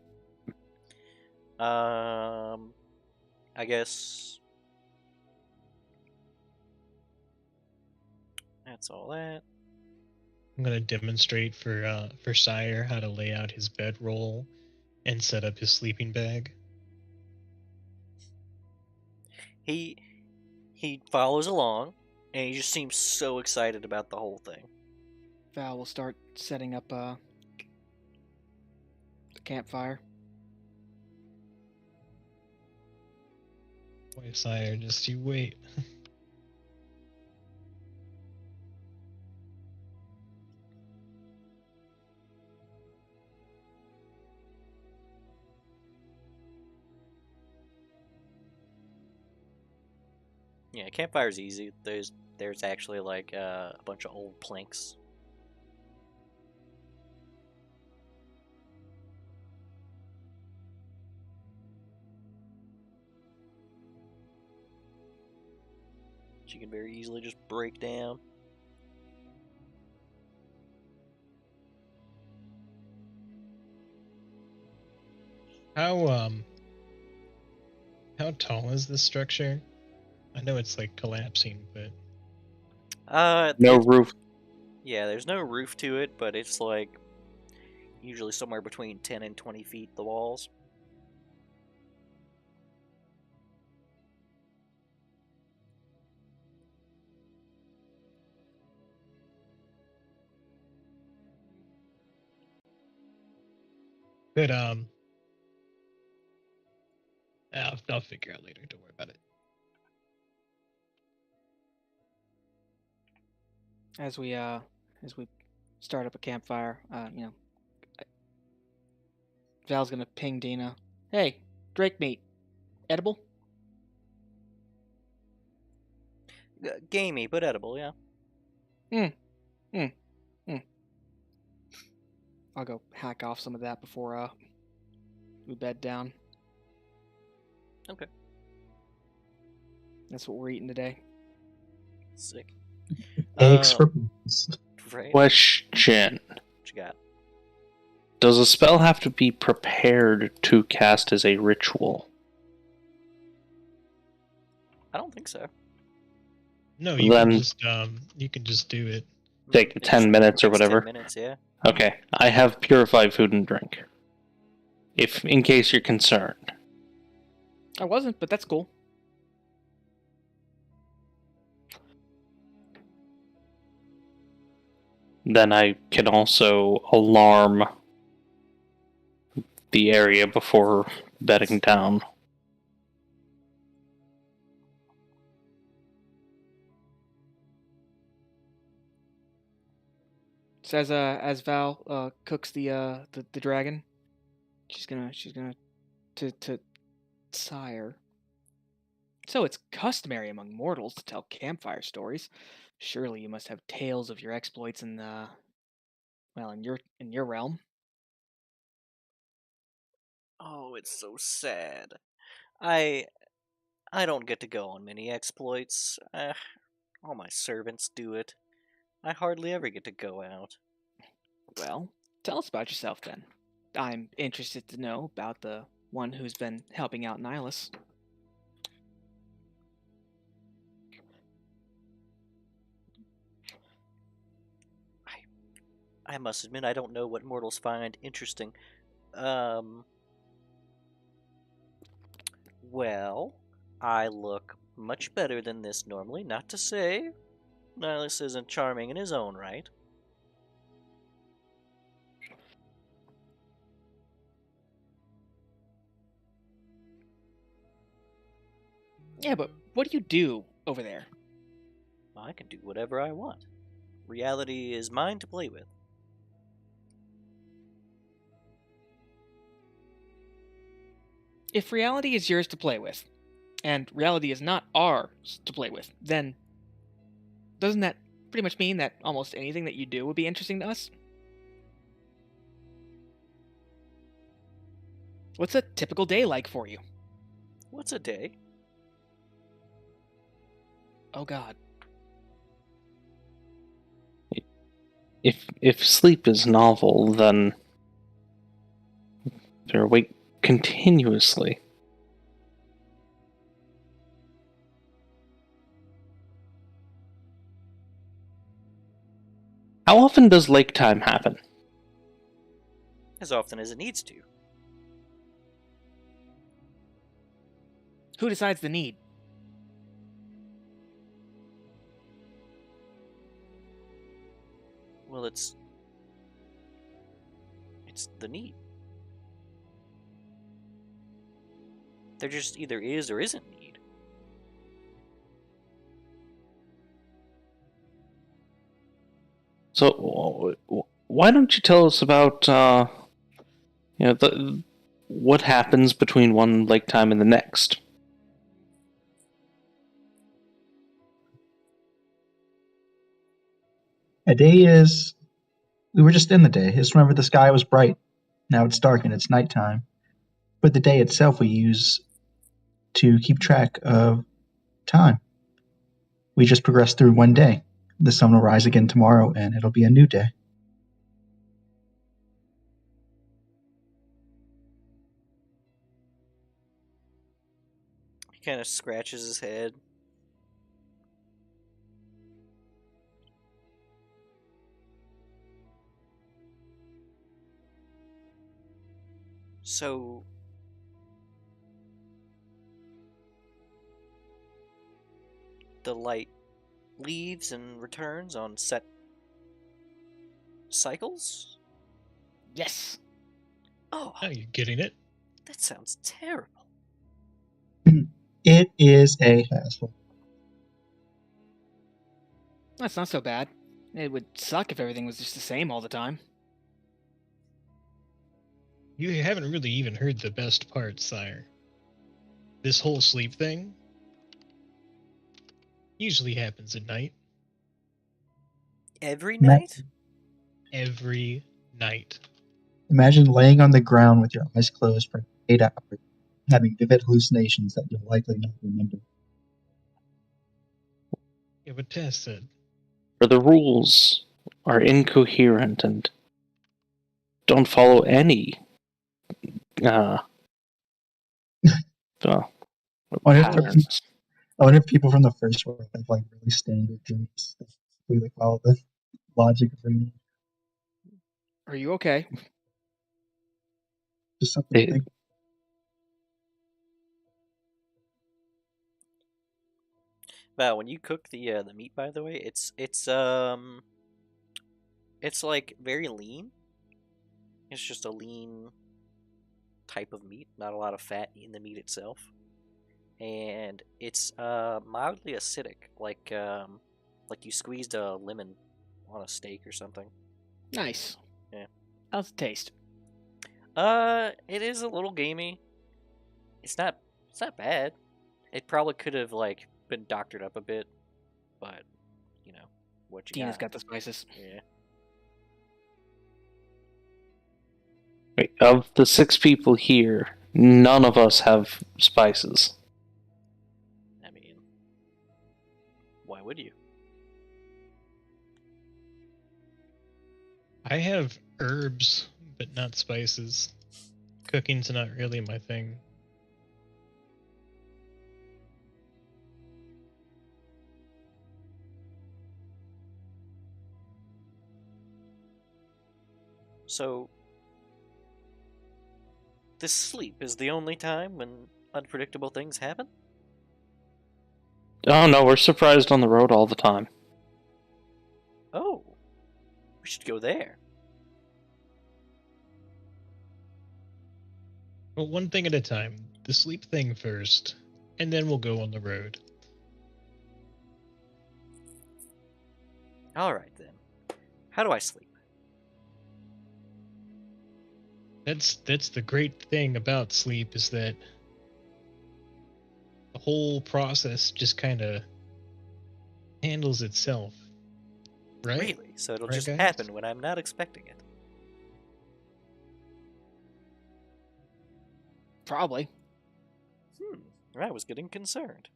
Speaker 1: I guess that's all that.
Speaker 4: I'm gonna demonstrate for Sire how to lay out his bedroll and set up his sleeping bag.
Speaker 1: He follows along, and he just seems so excited about the whole thing.
Speaker 5: Val will start setting up the campfire.
Speaker 4: Boy, sire, just you wait.
Speaker 1: Yeah, campfire's easy. There's actually like a bunch of old planks. Which you can very easily just break down.
Speaker 4: How tall is this structure? I know it's like collapsing, but
Speaker 6: no roof.
Speaker 1: Yeah, there's no roof to it, but it's like usually somewhere between 10 and 20 feet, the walls.
Speaker 4: but I'll figure out later. Don't worry about it.
Speaker 5: As we start up a campfire, Val's gonna ping Dina. Hey, drake meat, edible?
Speaker 1: Gamey, but edible, yeah.
Speaker 5: I'll go hack off some of that before we bed down.
Speaker 1: Okay.
Speaker 5: That's what we're eating today.
Speaker 1: Sick.
Speaker 2: Eggs for breakfast.
Speaker 1: Right.
Speaker 6: Question:
Speaker 1: What you got?
Speaker 6: does a spell have to be prepared to cast as a ritual?
Speaker 1: I don't think so.
Speaker 4: No, you
Speaker 6: Then-
Speaker 4: can just do it.
Speaker 6: Take
Speaker 1: It
Speaker 6: 10
Speaker 1: just
Speaker 6: minutes or
Speaker 1: takes
Speaker 6: whatever.
Speaker 1: 10 minutes, yeah.
Speaker 6: Okay, I have purified food and drink. In case you're concerned.
Speaker 5: I wasn't, but that's cool.
Speaker 6: then I can also alarm the area before bedding down.
Speaker 5: So as Val cooks the dragon, she's gonna to sire. So it's customary among mortals to tell campfire stories. Surely you must have tales of your exploits in well, in your realm.
Speaker 1: Oh, it's so sad. I I don't get to go on many exploits. All my servants do it. I hardly ever get to go out.
Speaker 5: Well, tell us about yourself then. I'm interested to know about the one who's been helping out Nihilus.
Speaker 1: I must admit I don't know what mortals find interesting. Um well, I look much better than this normally, not to say Nihilus isn't charming in his own right.
Speaker 5: Yeah, but what do you do over there?
Speaker 1: I can do whatever I want. Reality is mine to play with.
Speaker 5: If reality is yours to play with, and reality is not ours to play with, then doesn't that pretty much mean that almost anything that you do would be interesting to us? What's a typical day like for you?
Speaker 1: What's a day?
Speaker 5: Oh god.
Speaker 6: If sleep is novel, then they're awake continuously. How often does lake time happen?
Speaker 1: As often as it needs to.
Speaker 5: Who decides the need?
Speaker 1: Well, it's the need. There just either is or isn't need.
Speaker 6: So why don't you tell us about what happens between one lake time and the next?
Speaker 2: A day is. We were just in the day. Just remember the sky was bright. Now it's dark and it's nighttime. But the day itself we use to keep track of time. We just progress through one day. The sun will rise again tomorrow and it'll be a new day.
Speaker 1: He kind of scratches his head. So, the light leaves and returns on set cycles?
Speaker 5: Yes.
Speaker 1: Oh,
Speaker 4: Oh, you're getting it.
Speaker 1: that sounds terrible.
Speaker 2: It is a hassle.
Speaker 5: That's not so bad. It would suck if everything was just the same all the time.
Speaker 4: You haven't really even heard the best part, sire. This whole sleep thing usually happens at night.
Speaker 1: Every night?
Speaker 4: Every night.
Speaker 2: Imagine laying on the ground with your eyes closed for 8 hours, having vivid hallucinations that you'll likely not remember.
Speaker 4: Yeah, but Tess said,
Speaker 6: Where the rules are incoherent and don't follow any
Speaker 2: Wonder if,
Speaker 6: patterns.
Speaker 2: I wonder if people from the first world have like really standard dreams that we like follow the logic of reading.
Speaker 5: Are you okay?
Speaker 2: Just something to
Speaker 6: They-
Speaker 2: think.
Speaker 1: Wow, when you cook the meat, by the way, it's It's like very lean. It's just a lean type of meat, not a lot of fat in the meat itself. And it's mildly acidic, like you squeezed a lemon on a steak or something.
Speaker 5: Nice.
Speaker 1: Yeah.
Speaker 5: How's it taste?
Speaker 1: It is a little gamey. It's not bad. It probably could have like been doctored up a bit, but you know what you
Speaker 5: Tina's
Speaker 1: got.
Speaker 5: got the spices.
Speaker 1: Yeah.
Speaker 6: Wait, of the 6 people here, none of us have spices.
Speaker 1: I mean, why would you?
Speaker 4: I have herbs, but not spices. Cooking's not really my thing.
Speaker 1: So, this sleep is the only time when unpredictable things happen?
Speaker 6: Oh no, we're surprised on the road all the time.
Speaker 1: Oh, we should go there.
Speaker 4: Well, one thing at a time. The sleep thing first, and then we'll go on the road.
Speaker 1: Alright then. How do I sleep?
Speaker 4: That's the great thing about sleep, is that the whole process just kind of handles itself. Right?
Speaker 1: Really? So it'll
Speaker 4: Right,
Speaker 1: just
Speaker 4: guys?
Speaker 1: happen when I'm not expecting it.
Speaker 5: Probably.
Speaker 1: I was getting concerned.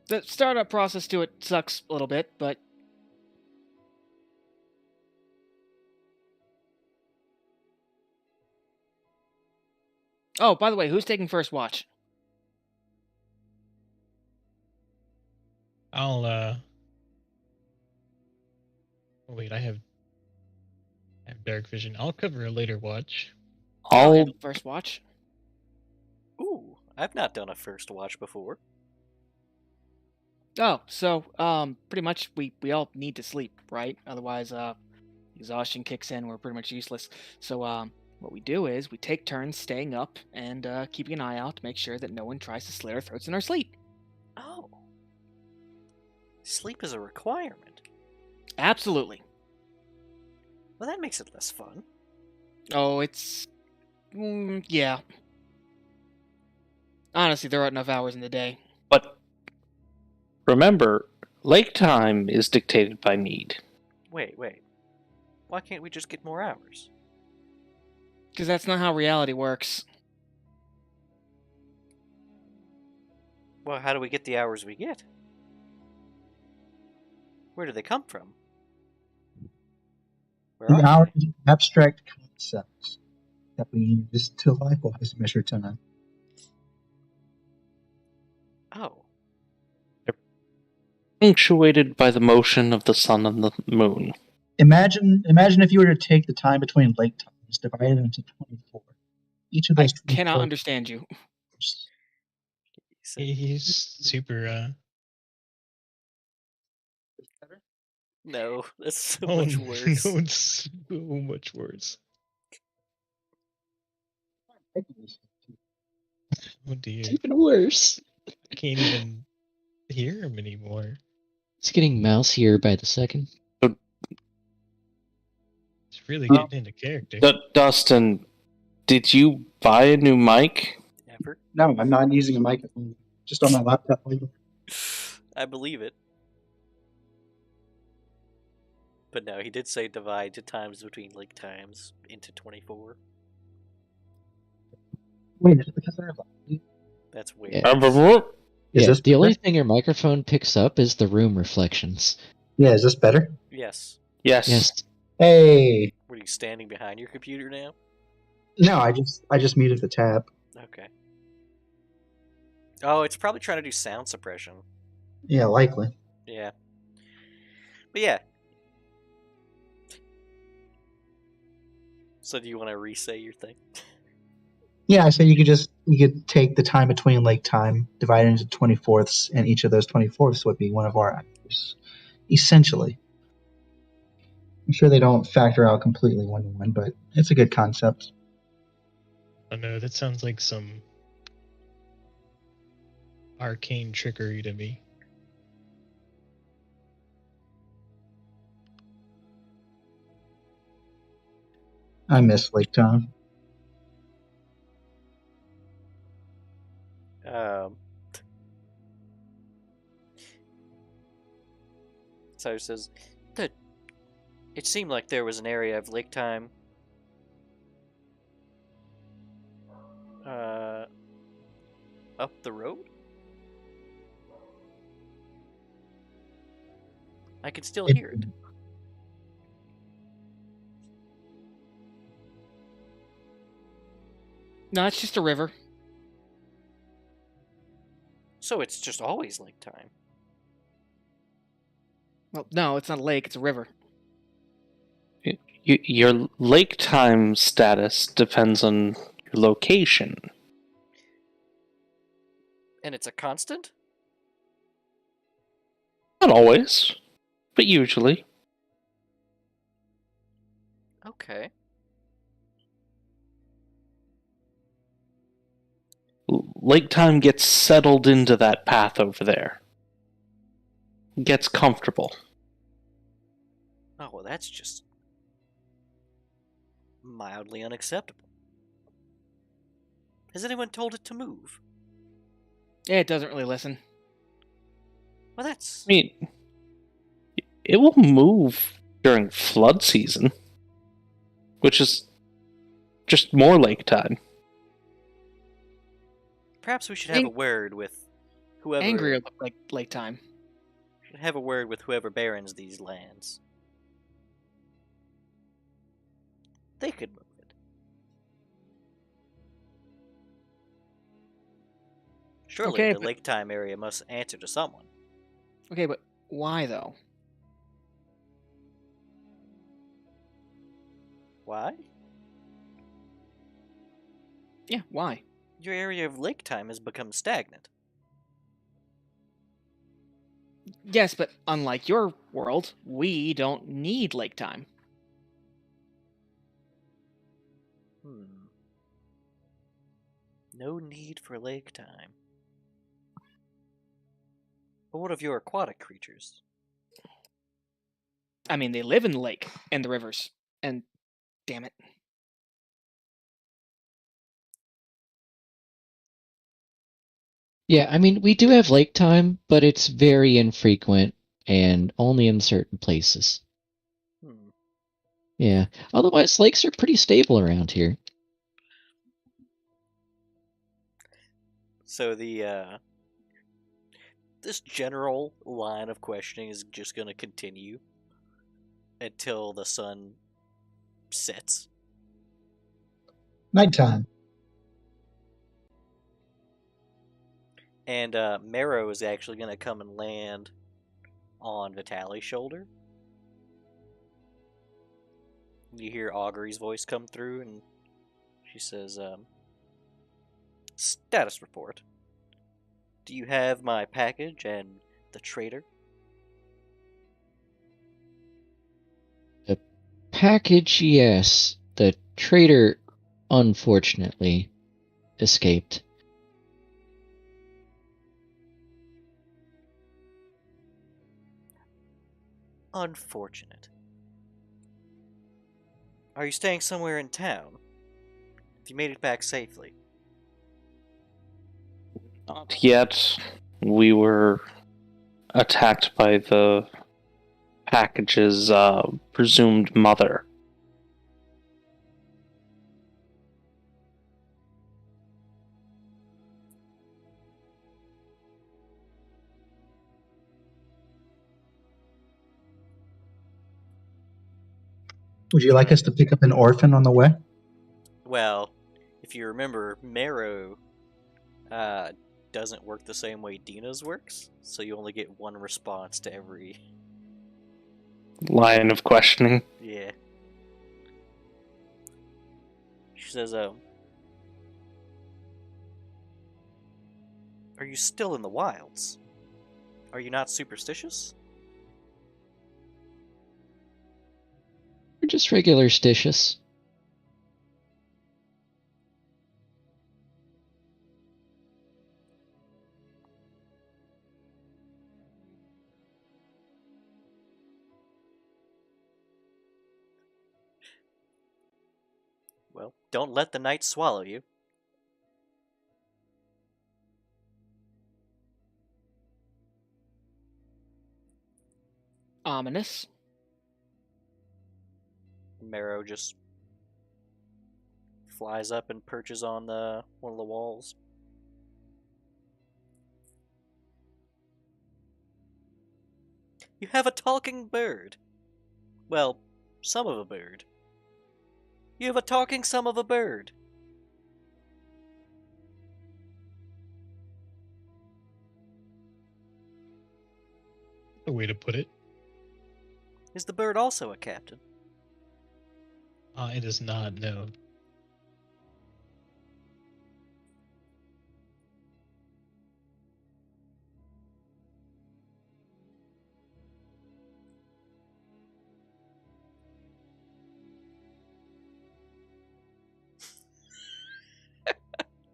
Speaker 5: The startup process to it sucks a little bit, but oh, by the way, who's taking first watch?
Speaker 4: I'll oh, wait, I have dark vision. I'll cover a later watch.
Speaker 5: I'll
Speaker 6: I'll
Speaker 5: handle first watch.
Speaker 1: Ooh, I've not done a first watch before.
Speaker 5: Oh, so pretty much we all need to sleep, right? Otherwise, exhaustion kicks in. We're pretty much useless. So what we do is we take turns staying up and keeping an eye out to make sure that no one tries to slit our throats in our sleep.
Speaker 1: Oh. Sleep is a requirement.
Speaker 5: Absolutely.
Speaker 1: Well, that makes it less fun.
Speaker 5: Oh, it's yeah. Honestly, there aren't enough hours in the day.
Speaker 6: But remember, lake time is dictated by need.
Speaker 1: Wait. Why can't we just get more hours?
Speaker 5: Because that's not how reality works.
Speaker 1: Well, how do we get the hours we get? Where do they come from? Where
Speaker 2: The
Speaker 1: are
Speaker 2: hours
Speaker 1: they?
Speaker 2: are abstract concepts that we use to likewise measure time.
Speaker 1: Oh.
Speaker 6: Punctuated by the motion of the sun and the moon.
Speaker 2: Imagine if you were to take the time between lake times, divide it into 24. Each of
Speaker 5: I
Speaker 2: those
Speaker 5: cannot
Speaker 2: 24
Speaker 5: understand you.
Speaker 2: hours.
Speaker 4: He's super
Speaker 1: No, that's so
Speaker 4: oh,
Speaker 1: much worse.
Speaker 4: No, it's so much worse. Oh dear.
Speaker 3: It's even worse.
Speaker 4: I can't even hear him anymore.
Speaker 3: It's getting mouseier by the second.
Speaker 4: It's really getting into character.
Speaker 6: Dustin, did you buy a new mic?
Speaker 1: Effort?
Speaker 2: No, I'm not using a microphone. Just on my laptop.
Speaker 1: I believe it. But no, he did say divide the times between lake times into 24.
Speaker 2: Wait, is it because they're live?
Speaker 1: That's weird.
Speaker 3: Yeah.
Speaker 2: Is
Speaker 3: Yeah,
Speaker 2: this
Speaker 3: the only
Speaker 2: better?
Speaker 3: thing your microphone picks up is the room reflections.
Speaker 2: Yeah, is this better?
Speaker 1: Yes.
Speaker 6: Yes.
Speaker 3: Yes.
Speaker 2: Hey.
Speaker 1: Were you standing behind your computer now?
Speaker 2: No, I just muted the tab.
Speaker 1: Okay. Oh, it's probably trying to do sound suppression.
Speaker 2: Yeah, likely.
Speaker 1: Yeah. But yeah. So do you want to re-say your thing?
Speaker 2: Yeah, so you could take the time between lake time, divide it into 24ths, and each of those 24ths would be one of our hours, essentially. I'm sure they don't factor out completely 1-to-1, but it's a good concept.
Speaker 4: Oh no, that sounds like some arcane trickery to me.
Speaker 2: I miss lake time.
Speaker 1: So it says that it seemed like there was an area of lake time up the road. I can still hear it.
Speaker 5: No, it's just a river.
Speaker 1: So it's just always lake time.
Speaker 5: Well, no, it's not a lake, it's a river.
Speaker 6: Your lake time status depends on your location.
Speaker 1: And it's a constant?
Speaker 6: Not always, but usually.
Speaker 1: Okay.
Speaker 6: Lake time gets settled into that path over there. Gets comfortable.
Speaker 1: Oh, well, that's just mildly unacceptable. Has anyone told it to move?
Speaker 5: Yeah, it doesn't really listen.
Speaker 1: Well, that's...
Speaker 6: I mean, it will move during flood season, which is just more lake time.
Speaker 1: Perhaps we should have a word with whoever...
Speaker 5: Angrier like lake time.
Speaker 1: Should have a word with whoever barons these lands. They could move it. Surely
Speaker 5: Okay,
Speaker 1: the lake time area must answer to someone.
Speaker 5: Okay, but why though?
Speaker 1: Why?
Speaker 5: Yeah, why?
Speaker 1: Your area of lake time has become stagnant.
Speaker 5: Yes, but unlike your world, we don't need lake time.
Speaker 1: No need for lake time. But what of your aquatic creatures?
Speaker 5: I mean, they live in the lake and the rivers. And damn it.
Speaker 3: Yeah, I mean, we do have lake time, but it's very infrequent and only in certain places. Yeah. Otherwise, lakes are pretty stable around here.
Speaker 1: So this general line of questioning is just going to continue until the sun sets.
Speaker 2: Nighttime.
Speaker 1: And Marrow is actually going to come and land on Vitaly's shoulder. You hear Augury's voice come through, and she says, status report. Do you have my package and the traitor?
Speaker 3: The package, yes. The traitor, unfortunately, escaped.
Speaker 1: Unfortunate. Are you staying somewhere in town? Have you made it back safely?
Speaker 6: Not yet. We were attacked by the package's presumed mother.
Speaker 2: Would you like us to pick up an orphan on the way?
Speaker 1: Well, if you remember, Marrow doesn't work the same way Dina's works, so you only get one response to every
Speaker 6: Line of questioning.
Speaker 1: Yeah. She says, are you still in the wilds? Are you not superstitious?
Speaker 3: We're just regular stitious.
Speaker 1: Well, don't let the night swallow you.
Speaker 5: Ominous.
Speaker 1: Marrow just flies up and perches on one of the walls. You have a talking bird. Well, some of a bird. You have a talking some of a bird.
Speaker 4: A way to put it.
Speaker 1: Is the bird also a captain?
Speaker 4: It is not, no.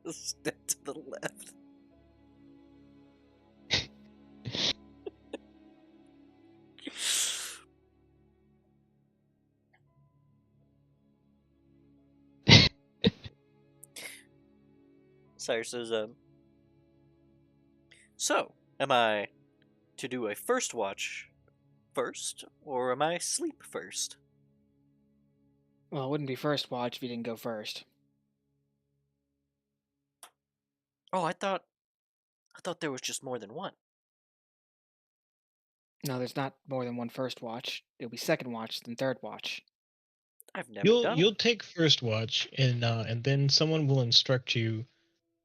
Speaker 1: Step to the left. Sire says, so, am I to do a first watch first, or am I sleep first?
Speaker 5: Well, it wouldn't be first watch if you didn't go first.
Speaker 1: Oh, I thought there was just more than one.
Speaker 5: No, there's not more than one first watch. It'll be second watch, then third watch.
Speaker 1: I've never done
Speaker 4: You'll
Speaker 1: it.
Speaker 4: take first watch, and then someone will instruct you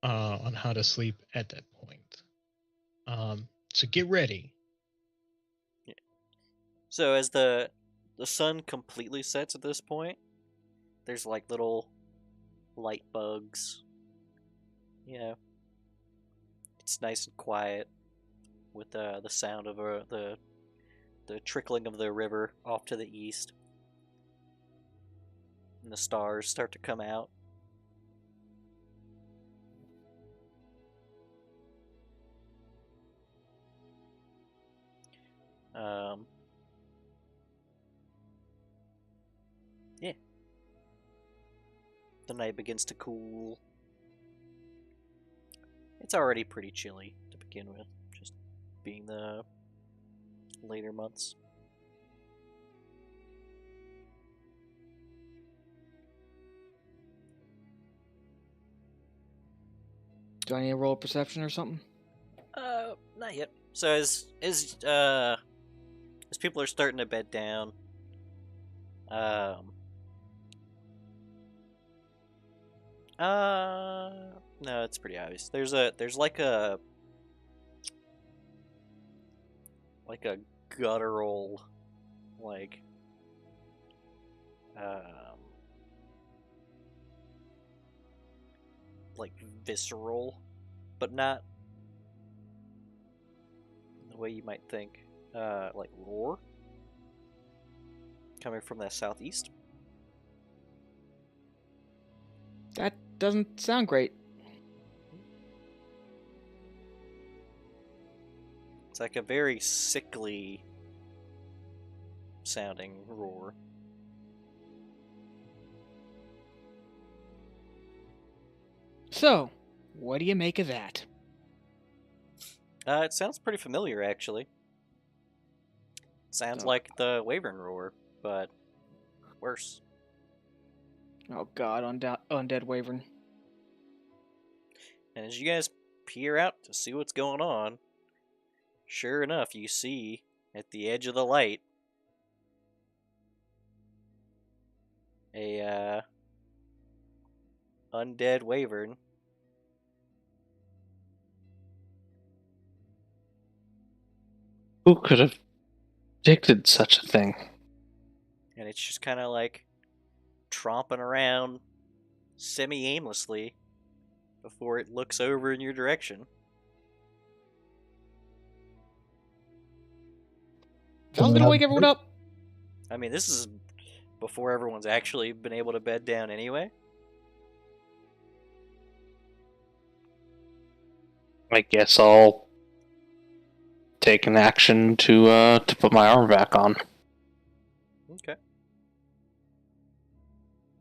Speaker 4: on how to sleep at that point. So get ready.
Speaker 1: Yeah. So as the sun completely sets at this point, there's like little light bugs. You know, it's nice and quiet with the sound of the trickling of the river off to the east, and the stars start to come out. Yeah. The night begins to cool. It's already pretty chilly to begin with, just being the later months.
Speaker 5: Do I need to roll perception or something?
Speaker 1: Not yet. So as people are starting to bed down, no, it's pretty obvious. There's like a guttural, like, like visceral, but not the way you might think, like roar coming from the southeast.
Speaker 5: That doesn't sound great.
Speaker 1: It's like a very sickly sounding roar.
Speaker 5: So, what do you make of that?
Speaker 1: It sounds pretty familiar, actually. Sounds
Speaker 5: Oh.
Speaker 1: like the Wyvern roar, but worse.
Speaker 5: Oh god, undead wyvern.
Speaker 1: And as you guys peer out to see what's going on, sure enough, you see at the edge of the light a undead wyvern.
Speaker 6: Who could have predicted such a thing?
Speaker 1: And it's just kind of like tromping around semi-aimlessly before it looks over in your direction.
Speaker 5: I was gonna wake everyone up.
Speaker 1: I mean, this is before everyone's actually been able to bed down anyway.
Speaker 6: I guess I'll take an action to put my armor back on.
Speaker 1: Okay.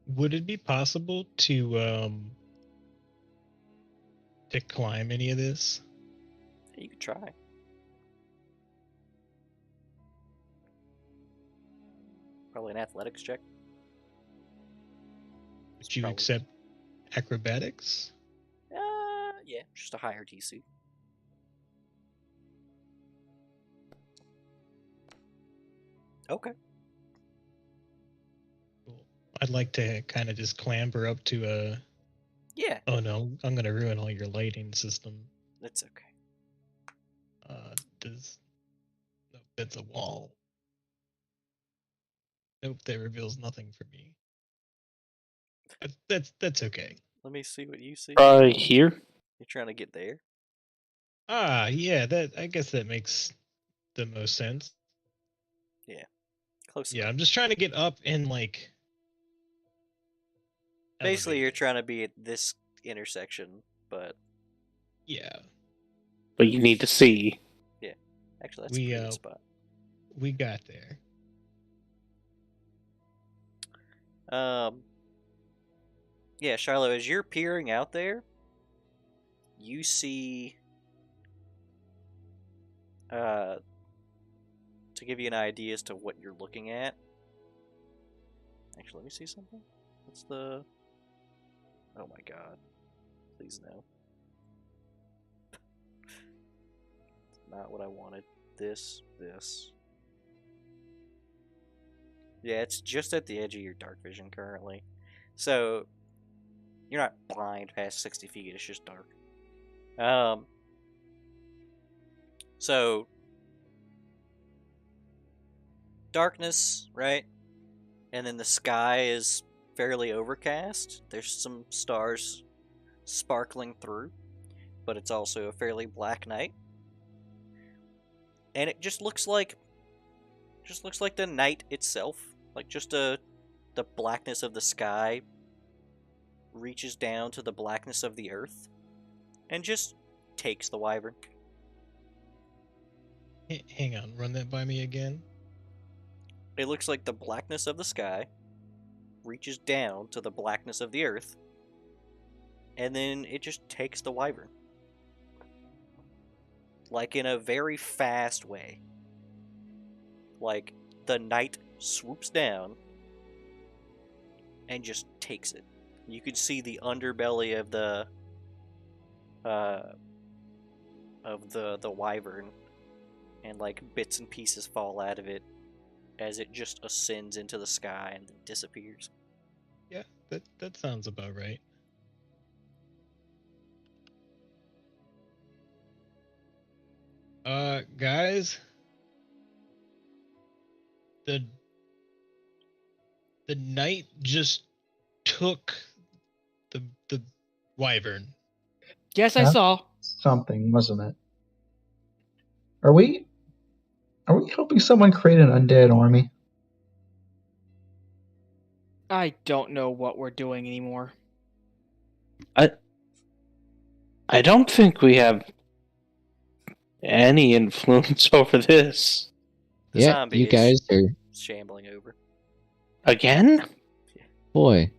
Speaker 4: Would it be possible to climb any of this?
Speaker 1: You could try. Probably an athletics check.
Speaker 4: Would you
Speaker 1: Probably.
Speaker 4: accept acrobatics?
Speaker 1: Yeah, just a higher DC. Okay.
Speaker 4: Cool. I'd like to kind of just clamber up to a...
Speaker 1: Yeah.
Speaker 4: Oh no, I'm gonna ruin all your lighting system.
Speaker 1: That's okay.
Speaker 4: Nope, that's a wall. Nope, that reveals nothing for me. That's okay.
Speaker 1: Let me see what you see.
Speaker 6: Here?
Speaker 1: You're trying to get there?
Speaker 4: Ah, yeah, I guess that makes the most sense.
Speaker 1: Close
Speaker 4: Yeah,
Speaker 1: enough.
Speaker 4: I'm just trying to get up and like...
Speaker 1: Basically, you're
Speaker 4: elevated.
Speaker 1: trying to be at this intersection, but
Speaker 4: Yeah,
Speaker 6: But you need to see.
Speaker 1: actually, that's a pretty good spot.
Speaker 4: we got there.
Speaker 1: Yeah, Shiloh, as you're peering out there, you see, to give you an idea as to what you're looking at. Actually, let me see something. What's the... Oh my god. Please no. It's not what I wanted. This. Yeah, it's just at the edge of your dark vision currently. So, you're not blind past 60 feet, it's just dark. So, darkness, right? And then the sky is fairly overcast. There's some stars sparkling through, but it's also a fairly black night. And it just looks like the night itself, like just the blackness of the sky reaches down to the blackness of the earth and just takes the wyvern.
Speaker 4: Hang on, run that by me again.
Speaker 1: It looks like the blackness of the sky reaches down to the blackness of the earth, and then it just takes the wyvern. Like in a very fast way. Like the night swoops down and just takes it. You could see the underbelly of the wyvern, and like bits and pieces fall out of it as it just ascends into the sky and disappears.
Speaker 4: Yeah, that sounds about right. Guys, the night just took the wyvern.
Speaker 5: Yes, I
Speaker 2: Yeah.
Speaker 5: saw.
Speaker 2: Something, wasn't it? Are we helping someone create an undead army?
Speaker 5: I don't know what we're doing anymore.
Speaker 6: I don't think we have any influence over this.
Speaker 1: The
Speaker 3: Yeah,
Speaker 1: zombie
Speaker 3: you
Speaker 1: is
Speaker 3: guys are...
Speaker 1: shambling over.
Speaker 6: Again?
Speaker 3: Boy,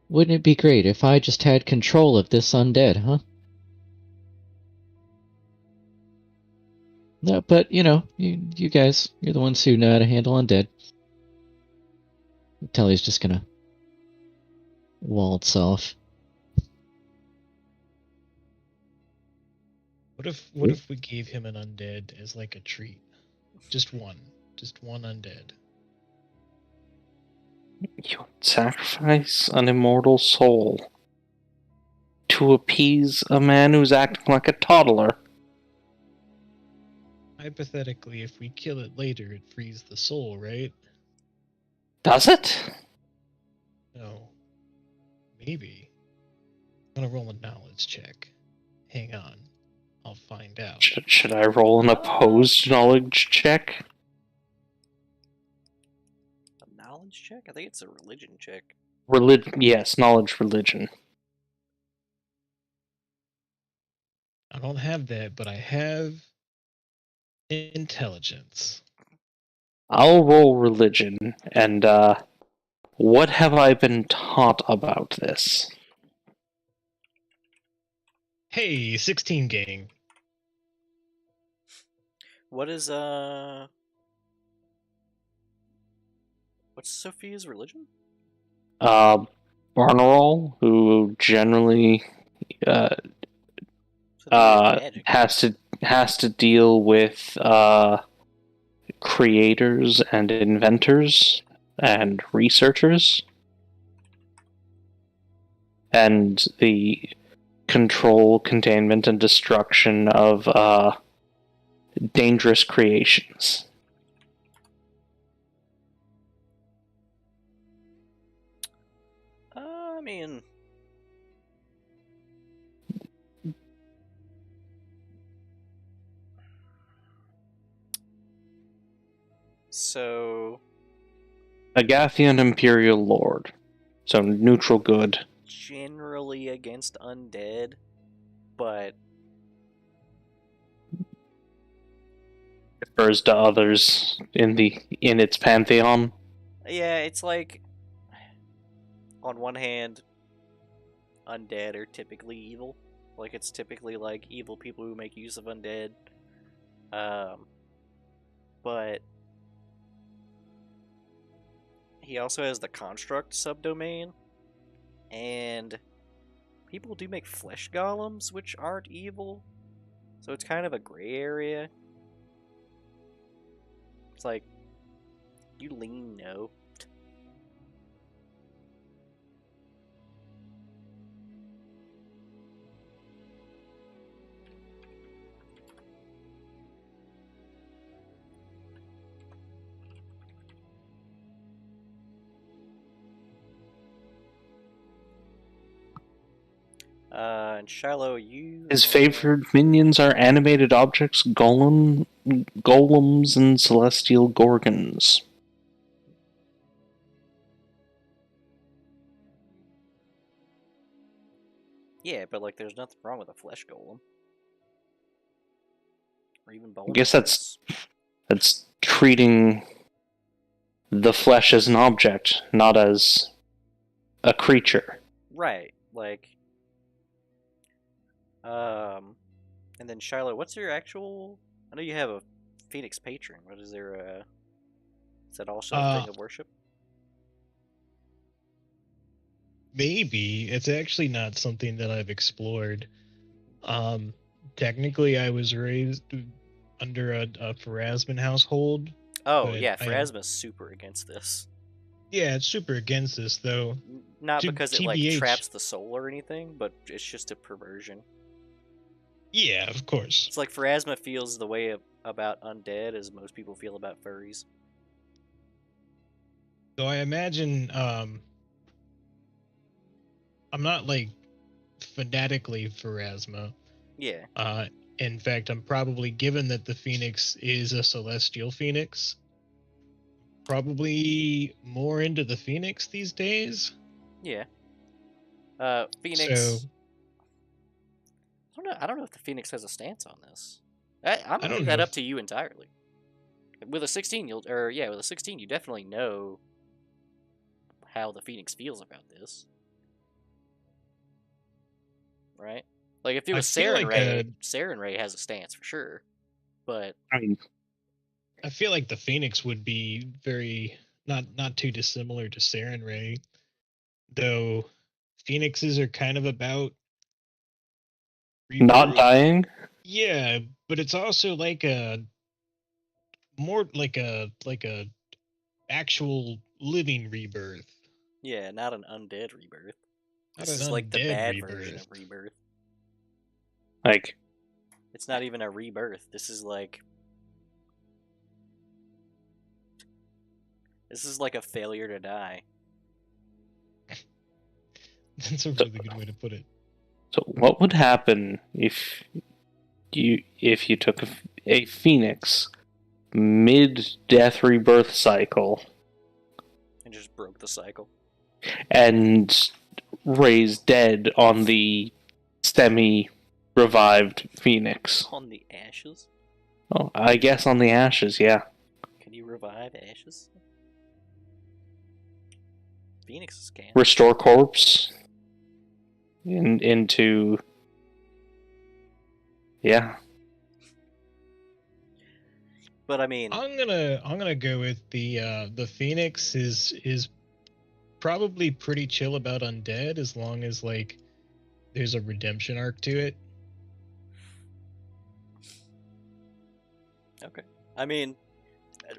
Speaker 3: wouldn't it be great if I just had control of this undead, huh? No, but, you guys, you're the ones who know how to handle undead. Telly's just gonna waltz off.
Speaker 4: What if we gave him an undead as like a treat? Just one undead.
Speaker 6: You would sacrifice an immortal soul to appease a man who's acting like a toddler.
Speaker 4: Hypothetically, if we kill it later, it frees the soul, right?
Speaker 6: Does it?
Speaker 4: No. Maybe. I'm gonna roll a knowledge check. Hang on. I'll find out.
Speaker 6: Should I roll an opposed knowledge check?
Speaker 1: knowledge check? I think it's a religion check.
Speaker 6: Yes, knowledge religion.
Speaker 4: I don't have that, but I have intelligence.
Speaker 6: I'll roll religion, and what have I been taught about this?
Speaker 4: Hey, 16 gang.
Speaker 1: What is what's Sophia's religion?
Speaker 6: Barnaral, who generally
Speaker 1: Something to do with magic.
Speaker 6: has to deal with creators and inventors and researchers, and the control, containment, and destruction of dangerous creations.
Speaker 1: I mean, so
Speaker 6: Agathian Imperial Lord, so neutral good.
Speaker 1: generally against undead, but
Speaker 6: Refers to others in its pantheon.
Speaker 1: yeah, it's like on one hand, undead are typically evil. Like it's typically like evil people who make use of undead. But he also has the construct subdomain, and people do make flesh golems, which aren't evil. So it's kind of a gray area. It's like you lean no. And Shiloh, you
Speaker 6: His favored minions are animated objects, golems, and celestial gorgons.
Speaker 1: Yeah, but like there's nothing wrong with a flesh golem. Or even bone.
Speaker 6: I guess that's treating the flesh as an object, not as a creature.
Speaker 1: Right, like and then Shiloh, what's your actual I know you have a Phoenix patron. What is there is that also a thing of worship?
Speaker 4: Maybe. It's actually not something that I've explored. Technically I was raised under a Pharasman household.
Speaker 1: Oh
Speaker 4: but
Speaker 1: yeah, Pharasma's super against this.
Speaker 4: Yeah, it's super against this though.
Speaker 1: Not because it like
Speaker 4: TBH.
Speaker 1: traps the soul or anything, but it's just a perversion.
Speaker 4: Yeah, of course.
Speaker 1: It's like Pharasma feels the way about undead as most people feel about furries.
Speaker 4: So I imagine I'm not like fanatically Pharasma.
Speaker 1: Yeah.
Speaker 4: In fact, I'm probably, given that the Phoenix is a celestial Phoenix, probably more into the Phoenix these days.
Speaker 1: Yeah. Phoenix.
Speaker 4: So
Speaker 1: I don't know if the Phoenix has a stance on this. I'm gonna
Speaker 4: don't
Speaker 1: leave that
Speaker 4: know
Speaker 1: up to you entirely. With a 16, with a 16, you definitely know how the Phoenix feels about this, right? Like if it was Saren Ray, Saren Ray has a stance for sure, but
Speaker 6: I mean,
Speaker 4: I feel like the Phoenix would be very not too dissimilar to Saren Ray, though. Phoenixes are kind of about rebirth.
Speaker 6: Not dying.
Speaker 4: Yeah, but it's also like a more like a actual living rebirth.
Speaker 1: Yeah, not an undead rebirth.
Speaker 4: Not
Speaker 1: This
Speaker 4: an
Speaker 1: is like the
Speaker 4: undead
Speaker 1: bad
Speaker 4: rebirth.
Speaker 1: version of rebirth.
Speaker 6: Like,
Speaker 1: it's not even a rebirth. This is like a failure to die.
Speaker 4: That's a really good way to put it.
Speaker 6: So what would happen if you took a Phoenix mid-death rebirth cycle
Speaker 1: And just broke the cycle.
Speaker 6: And Ray's dead on the semi-revived Phoenix.
Speaker 1: On the ashes?
Speaker 6: Oh, I guess on the ashes, yeah.
Speaker 1: Can you revive ashes? Phoenixes can.
Speaker 6: Restore corpse into... Yeah.
Speaker 1: But I mean,
Speaker 4: I'm gonna go with the Phoenix is probably pretty chill about undead as long as like there's a redemption arc to it.
Speaker 1: okay. I mean,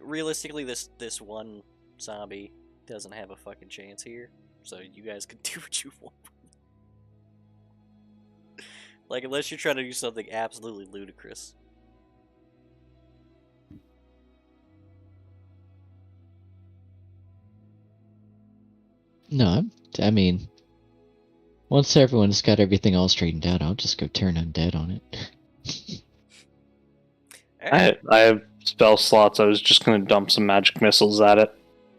Speaker 1: realistically, this one zombie doesn't have a fucking chance here, so you guys can do what you want. Like, unless you're trying to do something absolutely ludicrous.
Speaker 3: No, I mean, once everyone's got everything all straightened out, I'll just go turn undead on it.
Speaker 6: I have spell slots. I was just going to dump some magic missiles at it.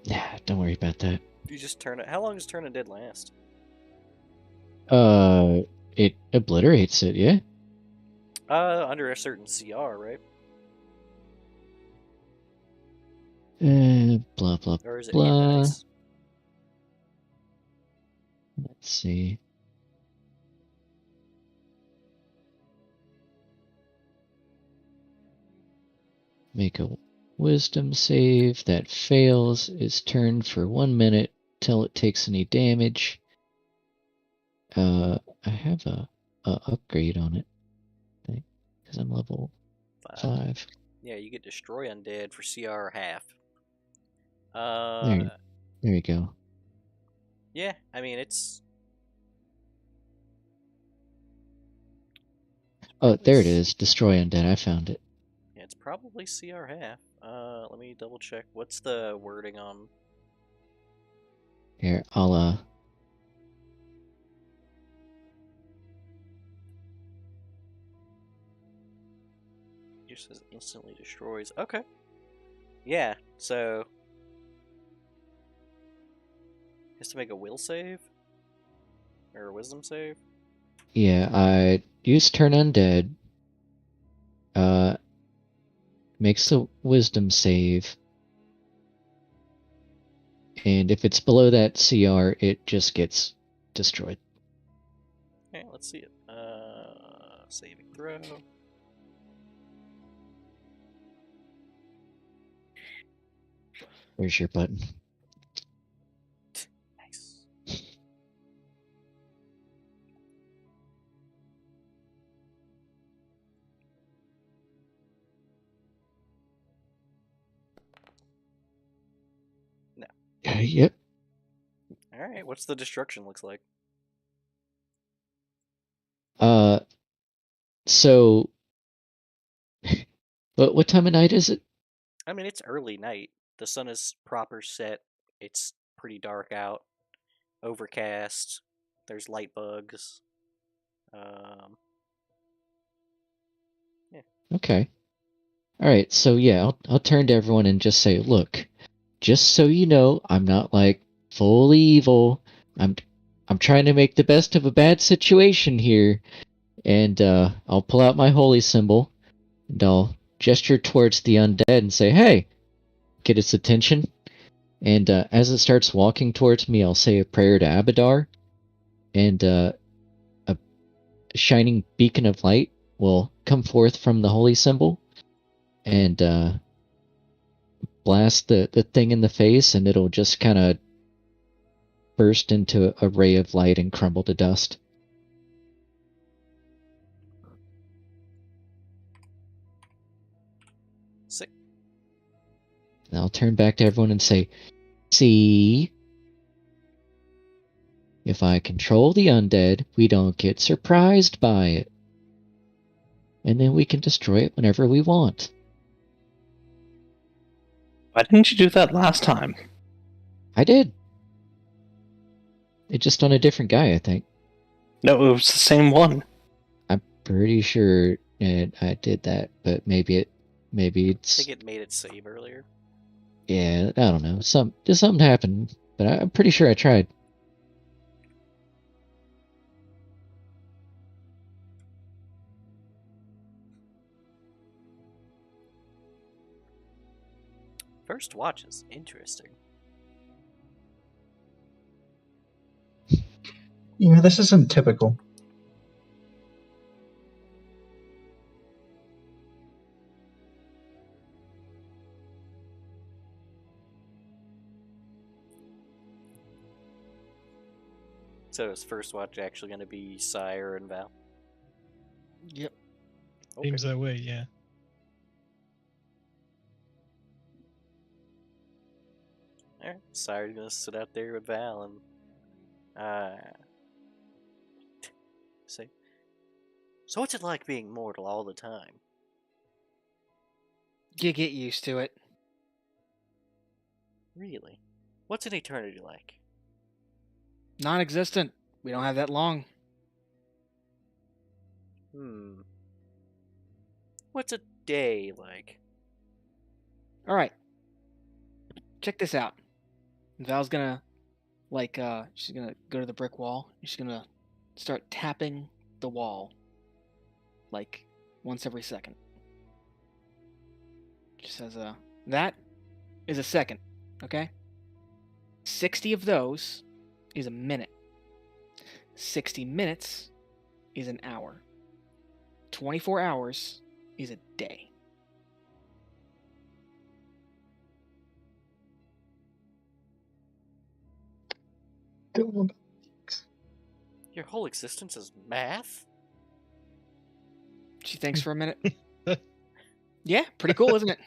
Speaker 3: Nah, don't worry about that.
Speaker 1: You just turn it. How long does turn undead last?
Speaker 3: It obliterates it, yeah?
Speaker 1: Under a certain CR, right?
Speaker 3: Blah, blah,
Speaker 1: Or is it
Speaker 3: blah.
Speaker 1: dice?
Speaker 3: Let's see. Make a wisdom save. That fails. Is turned for 1 minute till it takes any damage. I have a upgrade on it, I think, because I'm level 5.
Speaker 1: Yeah, you get destroy undead for CR half.
Speaker 3: There you go.
Speaker 1: Yeah, I mean it's.
Speaker 3: Oh, there it is. Destroy undead. I found it.
Speaker 1: Yeah, it's probably CR half. Let me double check. What's the wording on?
Speaker 3: Here, I'll
Speaker 1: It just says instantly destroys. Okay. Yeah, so has to make a will save or a wisdom save.
Speaker 3: Yeah, I use turn undead. Makes a wisdom save. And if it's below that CR, it just gets destroyed.
Speaker 1: Okay, let's see it. Saving throw.
Speaker 3: Where's your button?
Speaker 1: Nice. No.
Speaker 3: Yep.
Speaker 1: All right. What's the destruction looks like?
Speaker 3: So, what time of night is it?
Speaker 1: I mean, it's early night. The sun is proper set. It's pretty dark out. Overcast. There's light bugs. Yeah.
Speaker 3: Okay. All right. So yeah, I'll turn to everyone and just say, look, just so you know, I'm not like fully evil. I'm trying to make the best of a bad situation here, and I'll pull out my holy symbol, and I'll gesture towards the undead and say, hey, get its attention. And as it starts walking towards me, I'll say a prayer to Abadar, and a shining beacon of light will come forth from the holy symbol and blast the thing in the face, and it'll just kind of burst into a ray of light and crumble to dust.
Speaker 1: Sick.
Speaker 3: And I'll turn back to everyone and say, see? If I control the undead, we don't get surprised by it. And then we can destroy it whenever we want.
Speaker 6: Why didn't you do that last time?
Speaker 3: I did. It's just on a different guy, I think.
Speaker 6: No, it was the same one.
Speaker 3: I'm pretty sure I did that, but maybe
Speaker 1: I
Speaker 3: it's...
Speaker 1: think it made it save earlier.
Speaker 3: Yeah, I don't know. Something happened, but I'm pretty sure I tried.
Speaker 1: First watch is interesting.
Speaker 2: This isn't typical.
Speaker 1: So is first watch actually going to be Sire and Val?
Speaker 5: Yep.
Speaker 1: Okay.
Speaker 4: Seems that way, yeah.
Speaker 1: All right. Sire's going to sit out there with Val and say, "So what's it like being mortal all the time?"
Speaker 5: You get used to it.
Speaker 1: Really? What's an eternity like?
Speaker 5: Non-existent. We don't have that long.
Speaker 1: What's a day like?
Speaker 5: All right. Check this out. Val's gonna she's gonna go to the brick wall and she's gonna start tapping the wall like once every second. She says, that is a second, okay? 60 of those is a minute. 60 minutes is an hour. 24 hours is a day.
Speaker 1: Your whole existence is math?
Speaker 5: She thinks for a minute. Yeah, pretty cool, isn't it?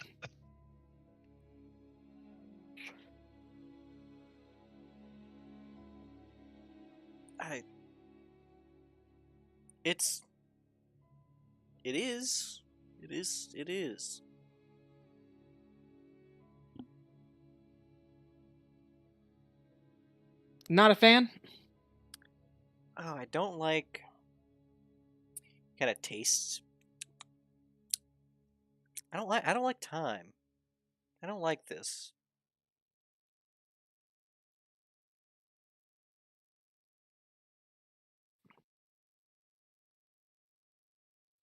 Speaker 1: It is. It is.
Speaker 5: Not a fan?
Speaker 1: Oh, I don't like kind of tastes. I don't like time. I don't like this.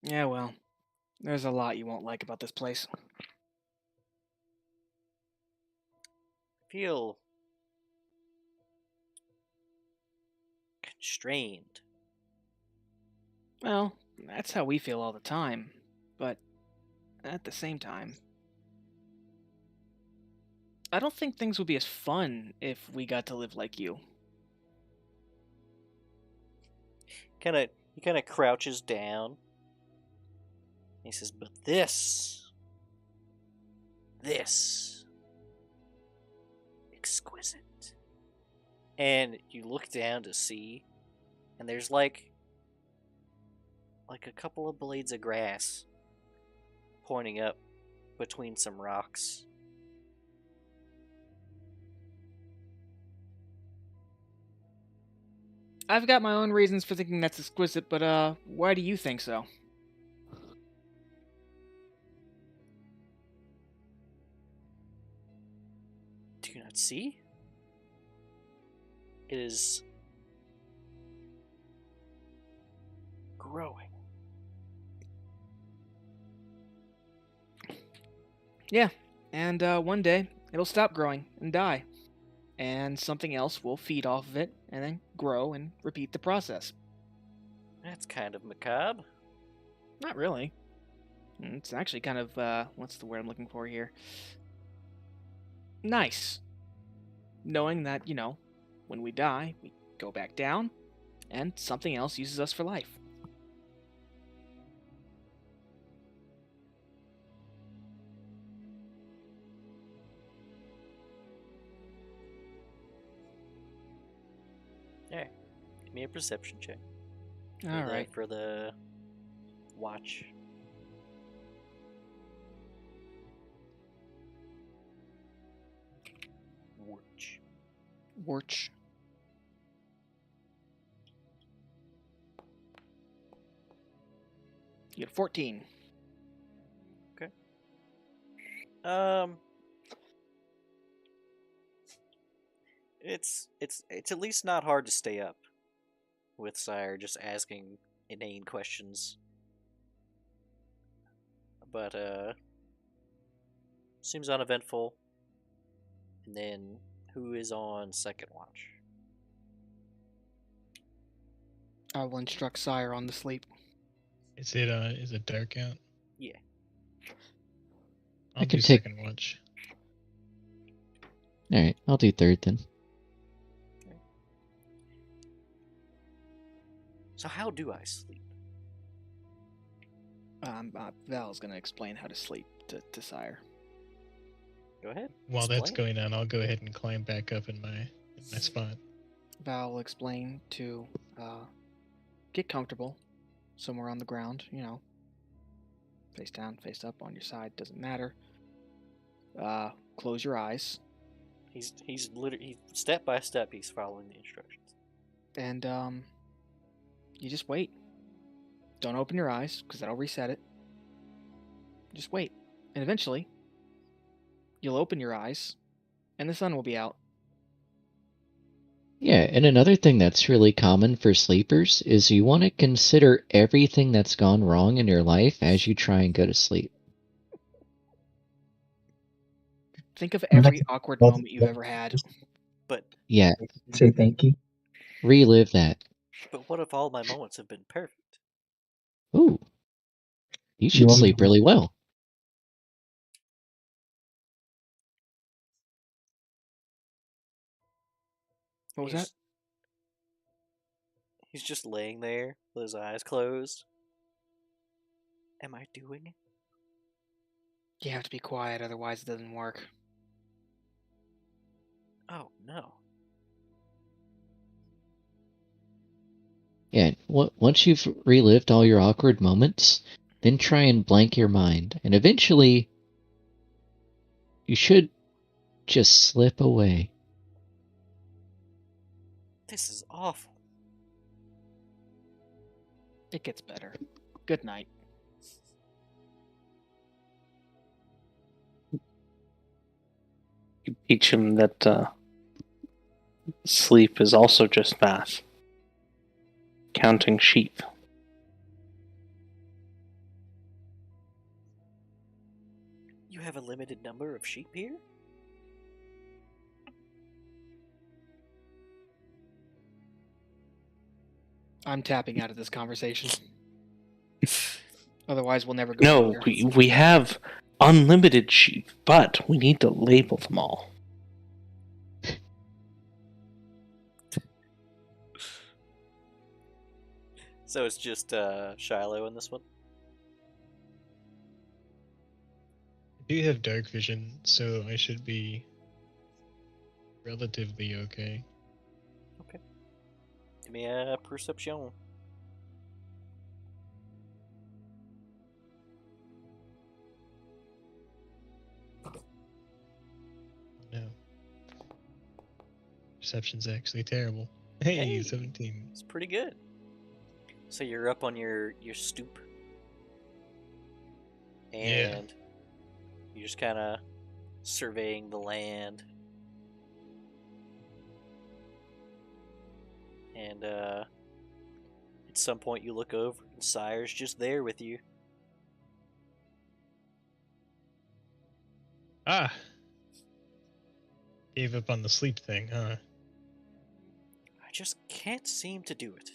Speaker 5: Yeah, well, there's a lot you won't like about this place.
Speaker 1: I feel constrained.
Speaker 5: Well, that's how we feel all the time. But at the same time, I don't think things would be as fun if we got to live like you.
Speaker 1: He kind of crouches down. He says, "But this, exquisite." And you look down to see, and there's like a couple of blades of grass pointing up between some rocks.
Speaker 5: I've got my own reasons for thinking that's exquisite, but why do you think so?
Speaker 1: Do you not see? It is growing.
Speaker 5: Yeah, and one day it'll stop growing and die, and something else will feed off of it and then grow and repeat the process.
Speaker 1: That's kind of macabre.
Speaker 5: Not really. It's actually kind of, what's the word I'm looking for here? Nice. Knowing that, when we die, we go back down, and something else uses us for life.
Speaker 1: There. Give me a perception check.
Speaker 5: All right.
Speaker 1: For the watch.
Speaker 5: Warch. You get 14.
Speaker 1: Okay. It's at least not hard to stay up with Sire just asking inane questions. But seems uneventful. And then who is on second watch?
Speaker 5: I will instruct Sire on the sleep.
Speaker 4: Is it dark out?
Speaker 1: Yeah.
Speaker 4: I'll
Speaker 3: I can
Speaker 4: do
Speaker 3: take-
Speaker 4: second watch.
Speaker 3: Alright, I'll do third then.
Speaker 1: So how do I sleep?
Speaker 5: Val's gonna explain how to sleep to Sire.
Speaker 1: Go ahead.
Speaker 4: While that's
Speaker 1: explain.
Speaker 4: going on, I'll go ahead and climb back up in my spot.
Speaker 5: Val will explain to get comfortable somewhere on the ground, face down, face up, on your side, doesn't matter. Close your eyes,
Speaker 1: He's literally step by step. He's following the instructions.
Speaker 5: and you just wait. Don't open your eyes, because that'll reset it. Just wait, and eventually, you'll open your eyes, and the sun will be out.
Speaker 3: Yeah, and another thing that's really common for sleepers is you want to consider everything that's gone wrong in your life as you try and go to sleep.
Speaker 5: Think of
Speaker 2: And
Speaker 5: every
Speaker 2: that's-
Speaker 5: awkward
Speaker 2: that's-
Speaker 5: moment you've ever had.
Speaker 1: But
Speaker 3: Yeah,
Speaker 2: Say thank you.
Speaker 3: relive that.
Speaker 1: what if all my moments have been perfect?
Speaker 3: Ooh. You should
Speaker 2: want me
Speaker 3: sleep
Speaker 2: to-
Speaker 3: really well.
Speaker 5: What was that?
Speaker 1: He's just laying there with his eyes closed. Am I doing it?
Speaker 5: You have to be quiet, otherwise it doesn't work.
Speaker 1: Oh no.
Speaker 3: Yeah, once you've relived all your awkward moments, then try and blank your mind, and eventually you should just slip away.
Speaker 1: This is awful.
Speaker 5: It gets better. Good night.
Speaker 6: You teach him that sleep is also just math. Counting sheep.
Speaker 1: You have a limited number of sheep here?
Speaker 5: I'm tapping out of this conversation. Otherwise, we'll never go
Speaker 6: No,
Speaker 5: anywhere.
Speaker 6: we have unlimited sheep, but we need to label them all.
Speaker 1: So it's just Shiloh in this one?
Speaker 4: I do have dark vision, so I should be relatively okay.
Speaker 1: Give me a perception.
Speaker 4: No. Perception's actually terrible. Hey,
Speaker 1: Hey.
Speaker 4: 17.
Speaker 1: It's pretty good. So you're up on your stoop.
Speaker 4: Yeah.
Speaker 1: And you're just kind of surveying the land. And at some point you look over and Sire's just there with you.
Speaker 4: Ah! Gave up on the sleep thing, huh?
Speaker 1: I just can't seem to do it.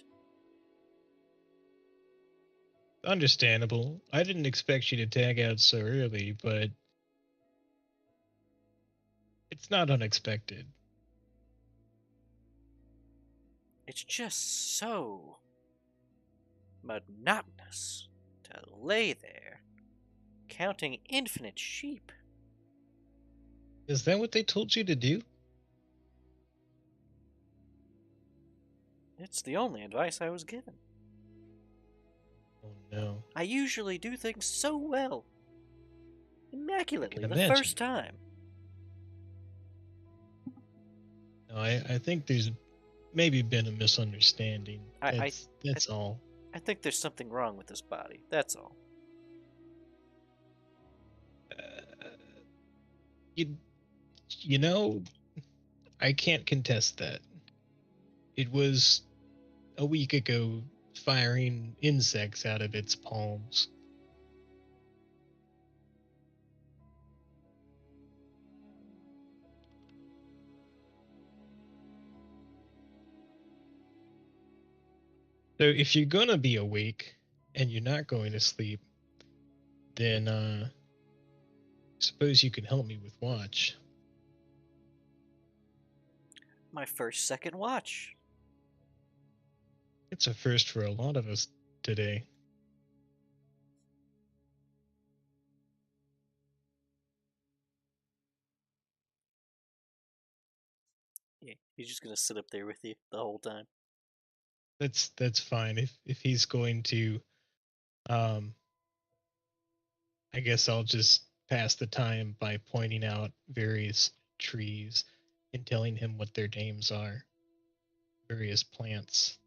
Speaker 4: Understandable. I didn't expect you to tag out so early, but it's not unexpected.
Speaker 1: It's just so monotonous to lay there counting infinite sheep.
Speaker 4: Is that what they told you to do?
Speaker 1: It's the only advice I was given.
Speaker 4: Oh no.
Speaker 1: I usually do things so well. Immaculately
Speaker 4: can
Speaker 1: the
Speaker 4: imagine.
Speaker 1: first time.
Speaker 4: No, I think there's maybe been a misunderstanding. That's all.
Speaker 1: I think there's something wrong with this body. That's all.
Speaker 4: You know, I can't contest that. It was a week ago firing insects out of its palms. So if you're gonna be awake and you're not going to sleep, then suppose you can help me with watch.
Speaker 1: My second watch.
Speaker 4: It's a first for a lot of us today.
Speaker 1: Yeah, he's just gonna sit up there with you the whole time.
Speaker 4: That's fine. If he's going to, I guess I'll just pass the time by pointing out various trees and telling him what their names are. Various plants.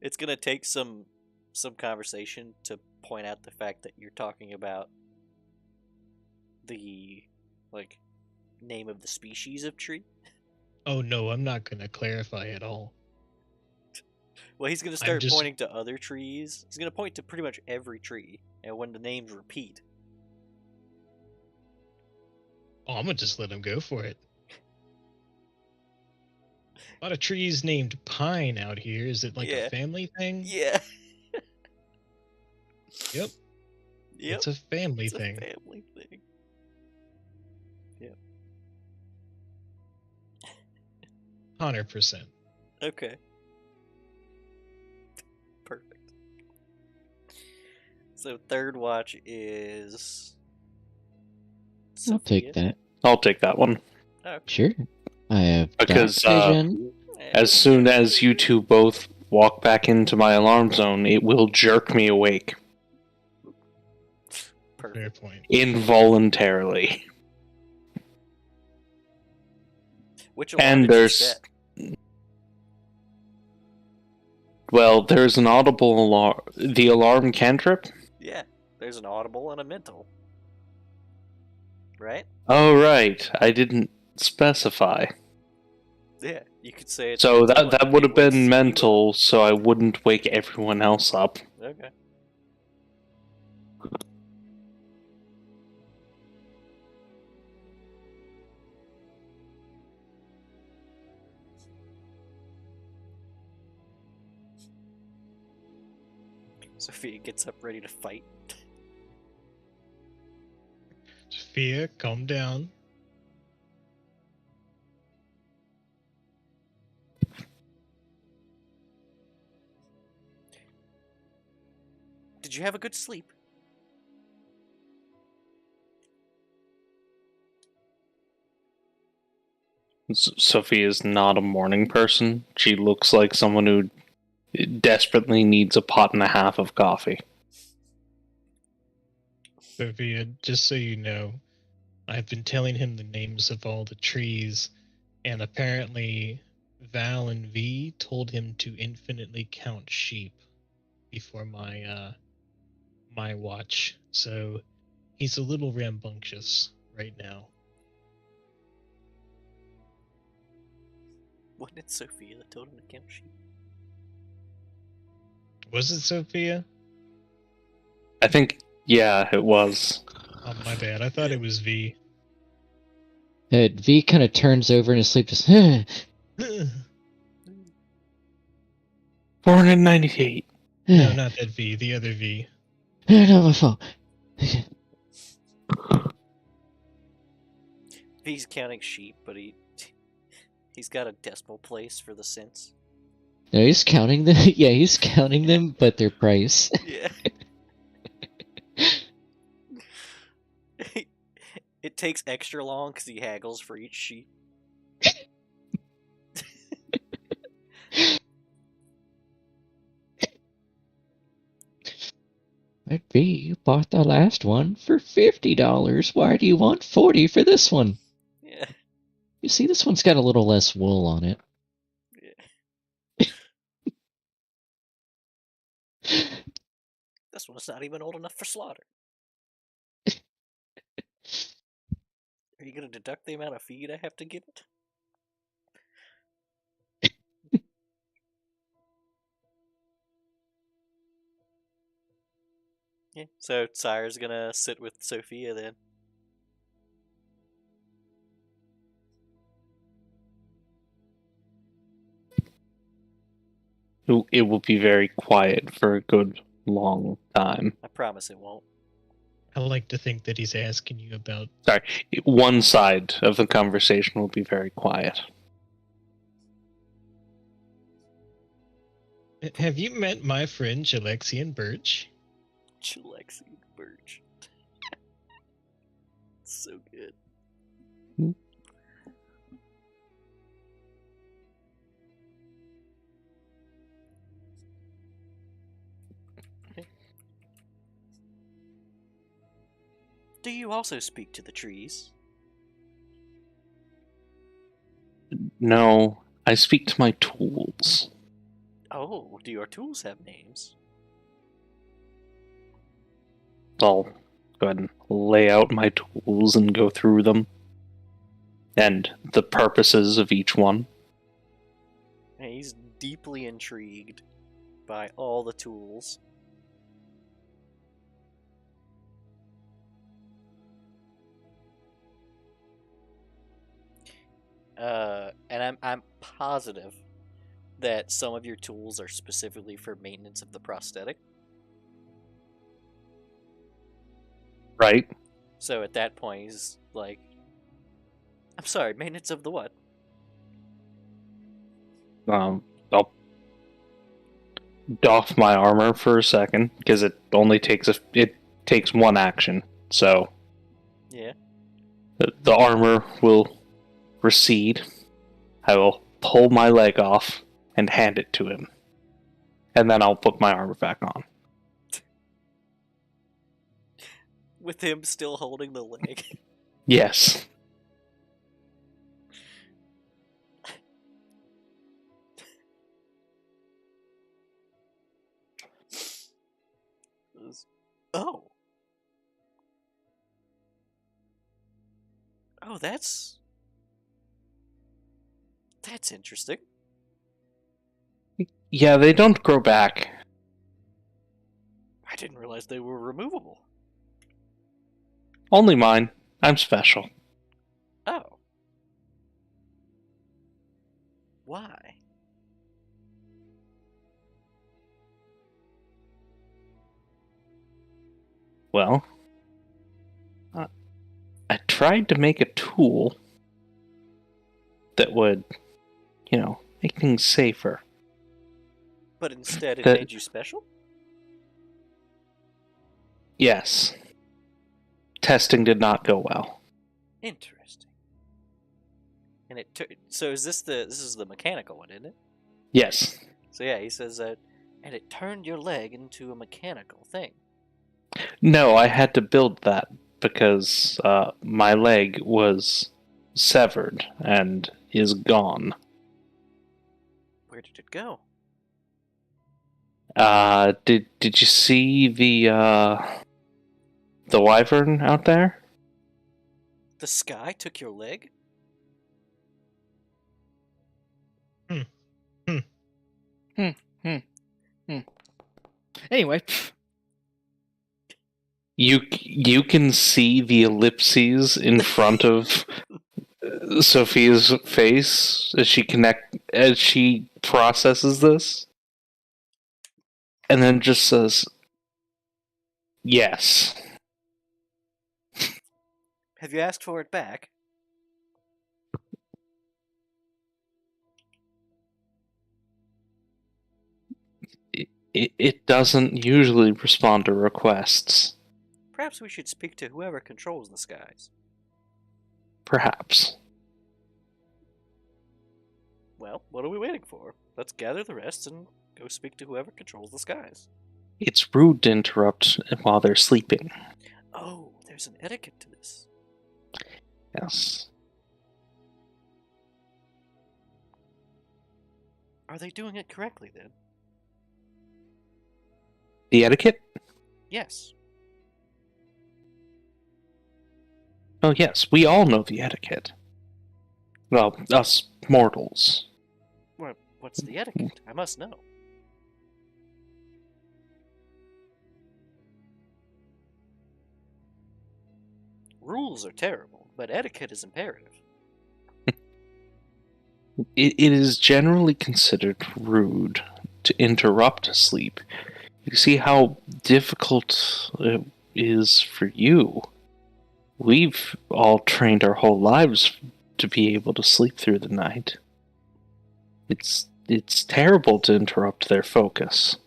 Speaker 1: It's gonna take some conversation to point out the fact that you're talking about the name of the species of tree.
Speaker 4: Oh no, I'm not gonna clarify at all.
Speaker 1: Well, he's gonna start pointing to other trees. He's gonna point to pretty much every tree, and when the names repeat.
Speaker 4: Oh, I'm gonna just let him go for it. A lot of trees named Pine out here. Is it like a family thing?
Speaker 1: Yeah.
Speaker 4: Yep. It's a family thing.
Speaker 1: A family thing. Yep.
Speaker 4: 100%.
Speaker 1: Okay. Perfect. So third watch is.
Speaker 3: I'll take that.
Speaker 6: I'll take that one.
Speaker 1: Okay.
Speaker 3: Sure. I have
Speaker 6: because
Speaker 3: vision.
Speaker 6: As soon as you two both walk back into my alarm zone, it will jerk me awake.
Speaker 4: Fair point.
Speaker 6: Involuntarily.
Speaker 1: Which alarm did you set?
Speaker 6: Well, there's an audible alarm. The alarm cantrip?
Speaker 1: Yeah, there's an audible and a mental. Right?
Speaker 6: Oh, right. I didn't specify.
Speaker 1: Yeah, you could say it's
Speaker 6: so
Speaker 1: mental
Speaker 6: that
Speaker 1: and
Speaker 6: would
Speaker 1: it
Speaker 6: have been
Speaker 1: wakes
Speaker 6: mental, so I wouldn't wake everyone else up.
Speaker 1: Okay. Sophia gets up ready to fight.
Speaker 4: Sophia, calm down.
Speaker 1: Did you have a good sleep?
Speaker 6: Sophia's not a morning person. She looks like someone who desperately needs a pot and a half of coffee.
Speaker 4: Sophia, just so you know, I've been telling him the names of all the trees, and apparently Val and V told him to infinitely count sheep before my my watch. So he's a little rambunctious right now.
Speaker 1: Wasn't it Sophia that told him to count sheep?
Speaker 4: Was it Sophia?
Speaker 6: I think, yeah, it was.
Speaker 4: Oh, my bad. I thought it was V.
Speaker 3: V kind of turns over in his sleep, just.
Speaker 6: 498.
Speaker 4: No, not that V. The other V.
Speaker 3: No, my phone.
Speaker 1: He's counting sheep, but he's got a decimal place for the cents.
Speaker 3: No, he's counting them. Yeah, he's counting them, but their price.
Speaker 1: Yeah. It takes extra long because he haggles for each sheep.
Speaker 3: But V, you bought the last one for $50. Why do you want $40 for this one?
Speaker 1: Yeah.
Speaker 3: You see, this one's got a little less wool on it.
Speaker 1: Yeah. This one's not even old enough for slaughter. Are you going to deduct the amount of feed I have to give it? Yeah, so Sire's gonna sit with Sophia then.
Speaker 6: It will be very quiet for a good long time.
Speaker 1: I promise it won't.
Speaker 4: I like to think that he's asking you about.
Speaker 6: Sorry, one side of the conversation will be very quiet.
Speaker 4: Have you met my friend Jalexian Birch?
Speaker 1: Chilexian Birch. So good. Do you also speak to the trees?
Speaker 6: No, I speak to my tools.
Speaker 1: Oh, do your tools have names?
Speaker 6: I'll go ahead and lay out my tools and go through them. And the purposes of each one.
Speaker 1: And he's deeply intrigued by all the tools. And I'm positive that some of your tools are specifically for maintenance of the prosthetic.
Speaker 6: Right?
Speaker 1: So at that point, he's like, I'm sorry, maintenance of the what?
Speaker 6: I'll doff my armor for a second, because it only takes one action. So
Speaker 1: Yeah.
Speaker 6: the armor will recede. I will pull my leg off and hand it to him. And then I'll put my armor back on.
Speaker 1: With him still holding the leg.
Speaker 6: Yes.
Speaker 1: Oh. Oh, that's interesting.
Speaker 6: Yeah, they don't grow back.
Speaker 1: I didn't realize they were removable.
Speaker 6: Only mine. I'm special.
Speaker 1: Oh. Why?
Speaker 6: Well, I tried to make a tool that would, make things safer.
Speaker 1: But instead it
Speaker 6: That-
Speaker 1: made you special?
Speaker 6: Yes. Testing did not go well.
Speaker 1: Interesting. And so is this is the mechanical one, isn't it?
Speaker 6: Yes.
Speaker 1: So yeah, he says that, and it turned your leg into a mechanical thing.
Speaker 6: No, I had to build that because my leg was severed and is gone.
Speaker 1: Where did it go?
Speaker 6: Did you see the wyvern out there?
Speaker 1: The sky took your leg?
Speaker 5: Anyway,
Speaker 6: You can see the ellipses in front of Sophia's face as she processes this, and then just says, "Yes."
Speaker 1: Have you asked for it back?
Speaker 6: It doesn't usually respond to requests.
Speaker 1: Perhaps we should speak to whoever controls the skies.
Speaker 6: Perhaps.
Speaker 1: Well, what are we waiting for? Let's gather the rest and go speak to whoever controls the skies.
Speaker 6: It's rude to interrupt while they're sleeping.
Speaker 1: Oh, there's an etiquette to this.
Speaker 6: Yes.
Speaker 1: Are they doing it correctly then?
Speaker 6: The etiquette?
Speaker 1: Yes.
Speaker 6: Oh, yes, we all know the etiquette. Well, us mortals.
Speaker 1: What's the etiquette? I must know. Rules are terrible, but etiquette is imperative.
Speaker 6: It is generally considered rude to interrupt sleep. You see how difficult it is for you. We've all trained our whole lives to be able to sleep through the night. It's terrible to interrupt their focus.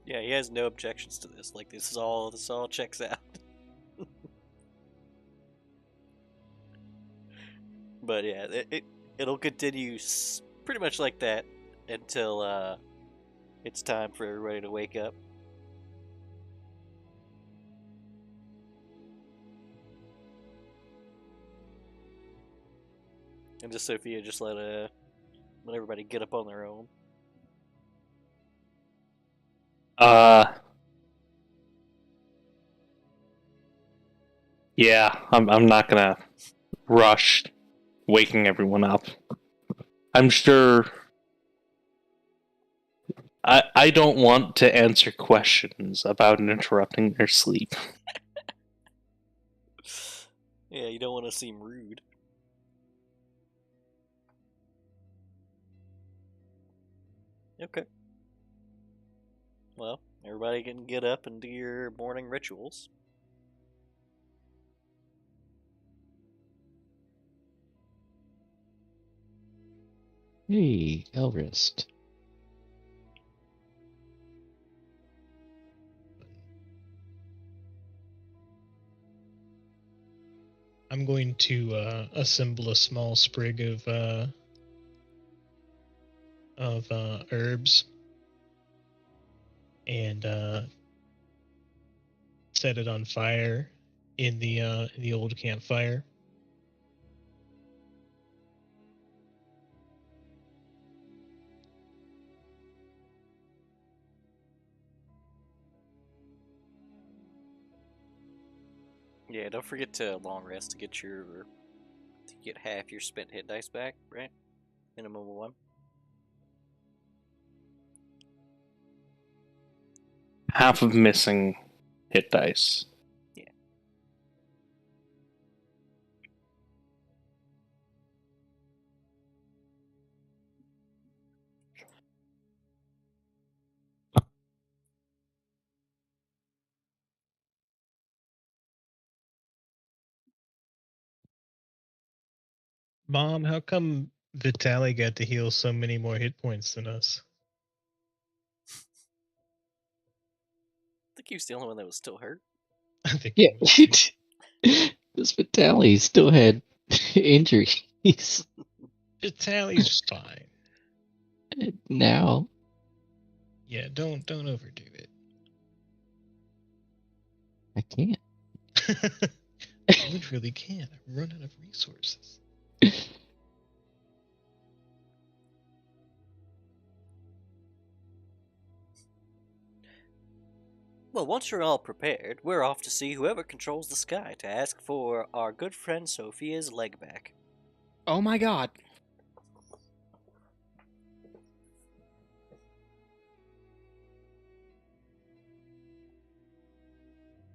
Speaker 1: Yeah, he has no objections to this. Like this all checks out. But yeah, it'll continue pretty much like that until it's time for everybody to wake up. And just Sophia just let everybody get up on their own.
Speaker 6: Yeah, I'm not gonna rush waking everyone up. I'm sure I don't want to answer questions about interrupting their sleep.
Speaker 1: Yeah, you don't want to seem rude. Okay. Well, everybody can get up and do your morning rituals.
Speaker 3: Hey, Elrist.
Speaker 4: I'm going to assemble a small sprig of herbs and set it on fire in the old campfire.
Speaker 1: Yeah, don't forget to long rest to get half your spent hit dice back, right? Minimum of 1.
Speaker 6: Half of missing hit dice.
Speaker 1: Yeah.
Speaker 4: Mom, how come Vitaly got to heal so many more hit points than us?
Speaker 1: I think he was the only one that was still hurt.
Speaker 4: I think
Speaker 3: Yeah,
Speaker 4: he was.
Speaker 3: this Vitaly still had injuries
Speaker 4: Vitaly's fine.
Speaker 3: now.
Speaker 4: Yeah, don't overdo it.
Speaker 3: I can't.
Speaker 4: I literally can't. I'm running out of resources.
Speaker 1: Well, once you're all prepared, we're off to see whoever controls the sky to ask for our good friend Sophia's leg back.
Speaker 5: Oh my god.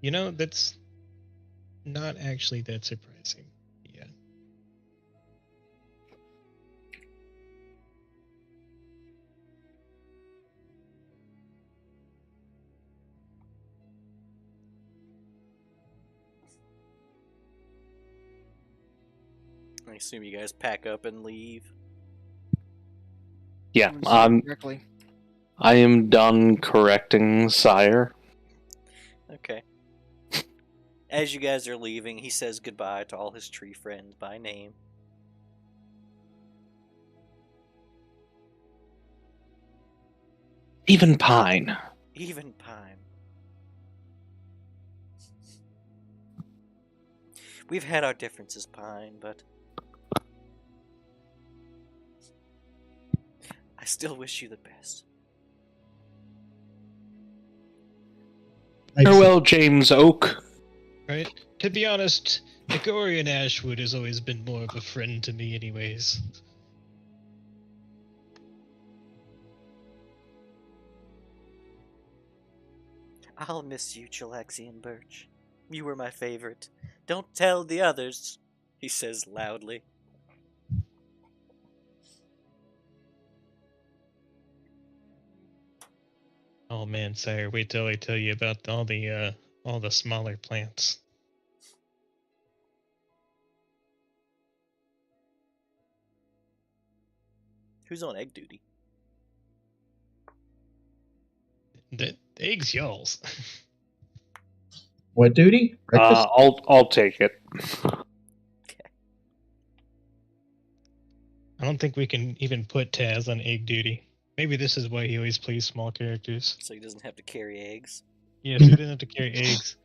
Speaker 4: You know, that's not actually that surprising. Yeah.
Speaker 1: I assume you guys pack up and leave.
Speaker 6: Yeah,
Speaker 5: Correctly.
Speaker 6: I am done correcting Sire.
Speaker 1: Okay. As you guys are leaving, he says goodbye to all his tree friends by name.
Speaker 6: Even Pine.
Speaker 1: Even Pine. We've had our differences, Pine, but still wish you the best.
Speaker 6: Farewell, James Oak.
Speaker 4: Right? To be honest, Egorian Ashwood has always been more of a friend to me anyways.
Speaker 1: I'll miss you, Chilaxian Birch. You were my favorite. Don't tell the others, he says loudly.
Speaker 4: Oh man, sire, wait till I tell you about all the smaller plants.
Speaker 1: Who's on egg duty?
Speaker 4: The eggs, y'all's.
Speaker 2: What duty? Breakfast?
Speaker 6: I'll take it.
Speaker 4: I don't think we can even put Taz on egg duty. Maybe this is why he always plays small characters.
Speaker 1: So he doesn't have to carry eggs.
Speaker 4: Yes, he didn't have to carry eggs.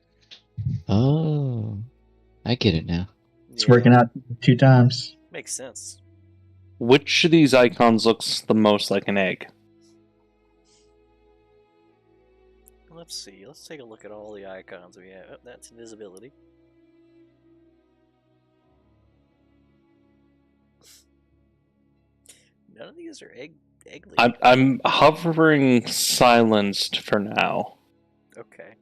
Speaker 3: Oh, I get it now.
Speaker 2: It's working out 2 times.
Speaker 1: Makes sense.
Speaker 6: Which of these icons looks the most like an egg?
Speaker 1: Let's see. Let's take a look at all the icons we have. Oh, that's invisibility. None of these are egg
Speaker 6: I'm hovering silenced for now.
Speaker 1: Okay.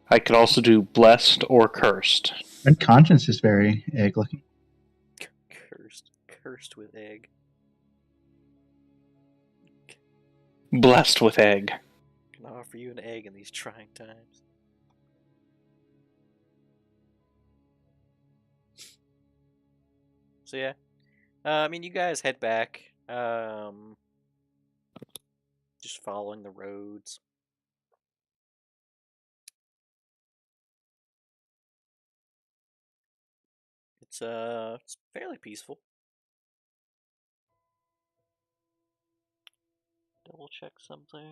Speaker 6: I could also do blessed or cursed.
Speaker 2: And conscience is very egg looking.
Speaker 1: Cursed with egg.
Speaker 6: Blessed with egg.
Speaker 1: Can offer you an egg in these trying times. So yeah, I mean, you guys head back. Just following the roads. It's fairly peaceful. Double check something.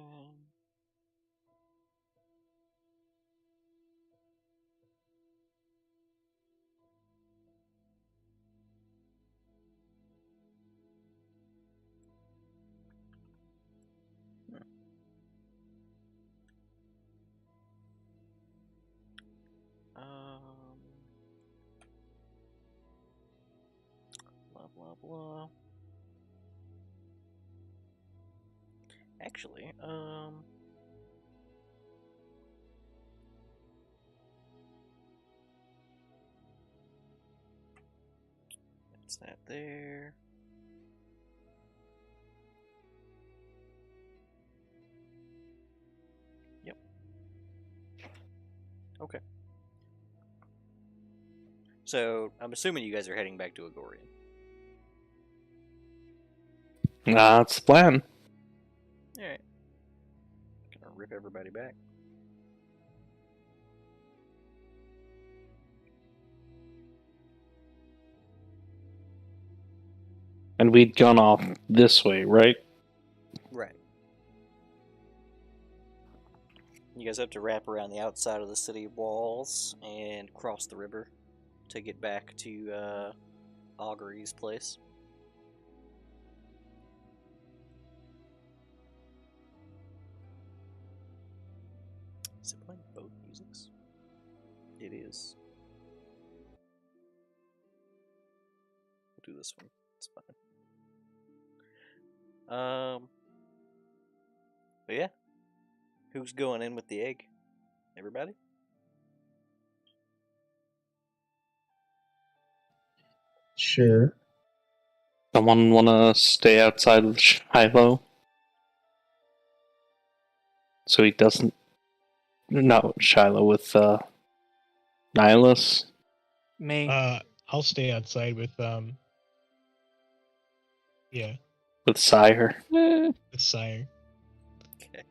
Speaker 1: Blah blah blah. Actually, that's that there. Yep. Okay. So, I'm assuming you guys are heading back to Agorian.
Speaker 6: That's the plan.
Speaker 1: Alright. Gonna rip everybody back.
Speaker 6: And we'd gone off this way, right?
Speaker 1: Right. You guys have to wrap around the outside of the city walls and cross the river to get back to Augury's place. Is it playing both musics? It is. We'll do this one. It's fine. But yeah. Who's going in with the egg? Everybody?
Speaker 2: Sure.
Speaker 6: Someone want to stay outside of Shiloh? So he doesn't... Not Shiloh, with Nihilus?
Speaker 5: Me.
Speaker 4: I'll stay outside with yeah,
Speaker 6: With Sire?
Speaker 4: with Sire.
Speaker 1: Okay.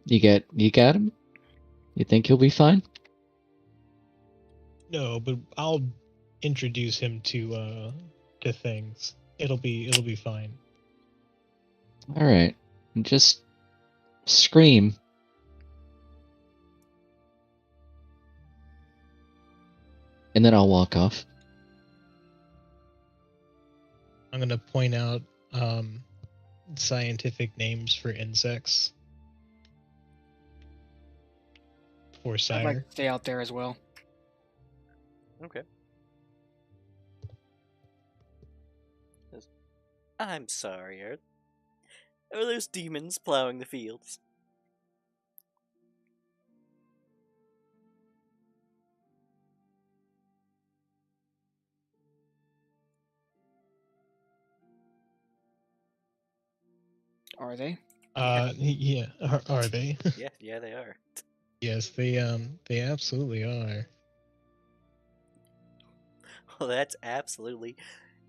Speaker 3: You got him? You think he'll be fine?
Speaker 4: No, but I'll introduce him to things. It'll be fine.
Speaker 3: All right. Just scream And then I'll walk off.
Speaker 4: I'm gonna point out scientific names for insects for
Speaker 5: I'd
Speaker 4: Sire.
Speaker 5: like to stay out there as well.
Speaker 1: Okay. I'm sorry, Earth. Are those demons plowing the fields?
Speaker 5: Are they?
Speaker 4: Yeah, are they?
Speaker 1: Yeah, they are.
Speaker 4: Yes, they absolutely are.
Speaker 1: Well, that's absolutely,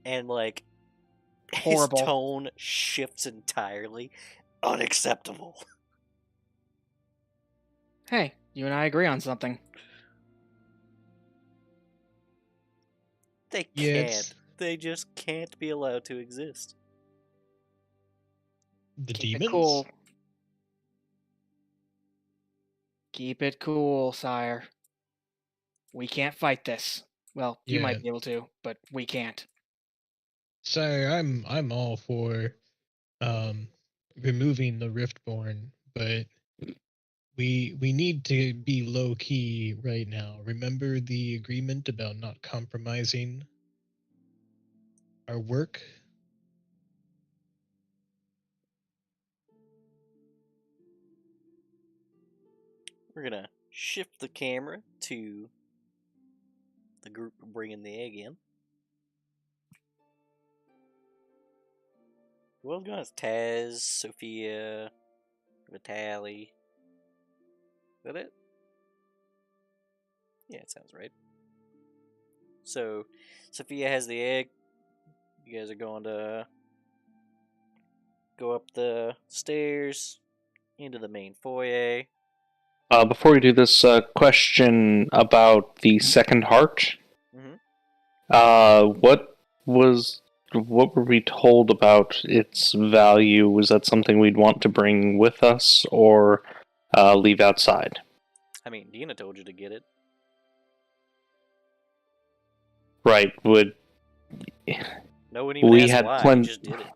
Speaker 1: and like,
Speaker 5: Horrible.
Speaker 1: his tone shifts entirely. Unacceptable.
Speaker 5: Hey, you and I agree on something.
Speaker 1: They
Speaker 4: Yeah,
Speaker 1: can't.
Speaker 4: it's
Speaker 1: They just can't be allowed to exist.
Speaker 4: the
Speaker 5: Keep
Speaker 4: demons.
Speaker 5: it cool. Keep it cool, sire. We can't fight this. Well, you
Speaker 4: Yeah.
Speaker 5: might be able to, but we can't.
Speaker 4: Sire, I'm all for removing the Riftborn, but we need to be low key right now. Remember the agreement about not compromising our work?
Speaker 1: We're gonna shift the camera to the group bringing the egg in. Who else going? Taz, Sophia, Vitaly. Is that it? Yeah, it sounds right. So, Sophia has the egg. You guys are going to go up the stairs into the main foyer.
Speaker 6: Before we do this, question about the second heart.
Speaker 1: Mhm.
Speaker 6: What were we told about its value? Was that something we'd want to bring with us or leave outside?
Speaker 1: I mean, Dina told you to get it.
Speaker 6: Right. Would
Speaker 1: No one even
Speaker 6: we
Speaker 1: asked
Speaker 6: had
Speaker 1: why. You
Speaker 6: plenty?
Speaker 1: just did it.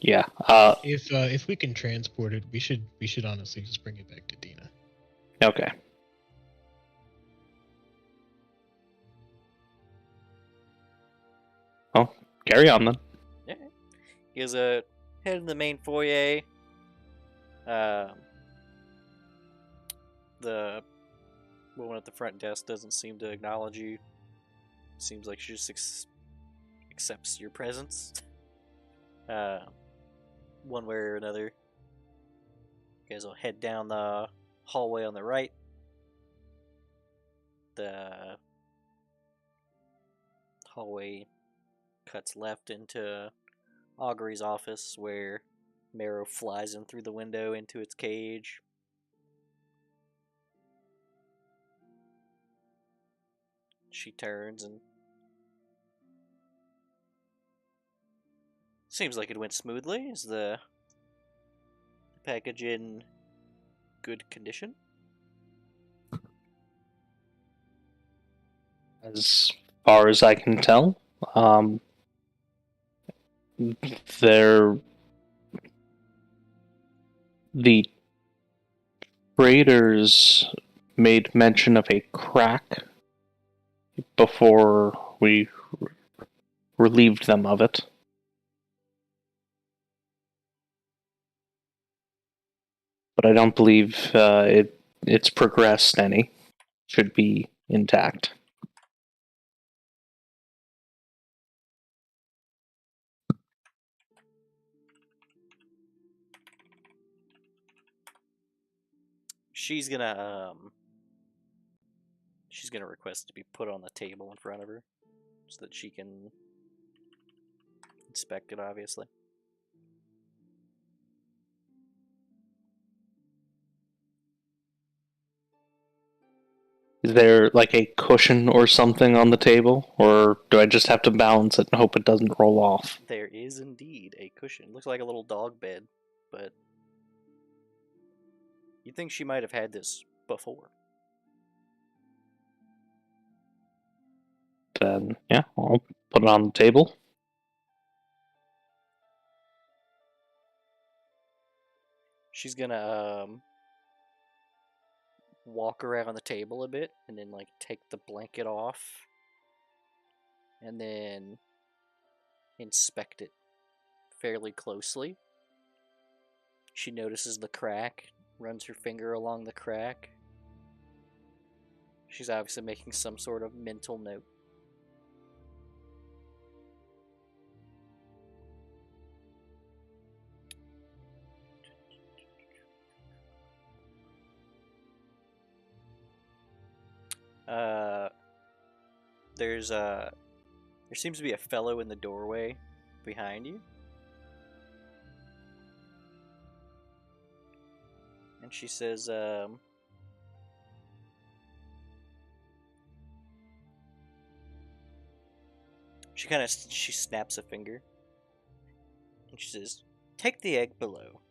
Speaker 6: Yeah.
Speaker 4: If we can transport it, we should honestly just bring it back to Dina.
Speaker 6: Okay. Well, carry on then.
Speaker 1: Yeah. You guys head in the main foyer. The woman at the front desk doesn't seem to acknowledge you. Seems like she just accepts your presence. One way or another. You guys will head down the hallway on the right. The hallway cuts left into Augury's office, where Marrow flies in through the window into its cage. She turns and seems like it went smoothly. Is the package in good condition?
Speaker 6: As far as I can tell, they're the traders made mention of a crack before we relieved them of it. But I don't believe it's progressed any. Should be intact.
Speaker 1: She's gonna request to be put on the table in front of her so that she can inspect it, obviously.
Speaker 6: Is there like a cushion or something on the table, or do I just have to balance it and hope it doesn't roll off?
Speaker 1: There is indeed a cushion. Looks like a little dog bed, but you'd think she might have had this before.
Speaker 6: Then, yeah, I'll put it on the table.
Speaker 1: She's gonna walk around the table a bit and then like take the blanket off and then inspect it fairly closely. She notices the crack, runs her finger along the crack. She's obviously making some sort of mental note. There seems to be a fellow in the doorway behind you. And she says, she snaps a finger. And she says, "Take the egg below.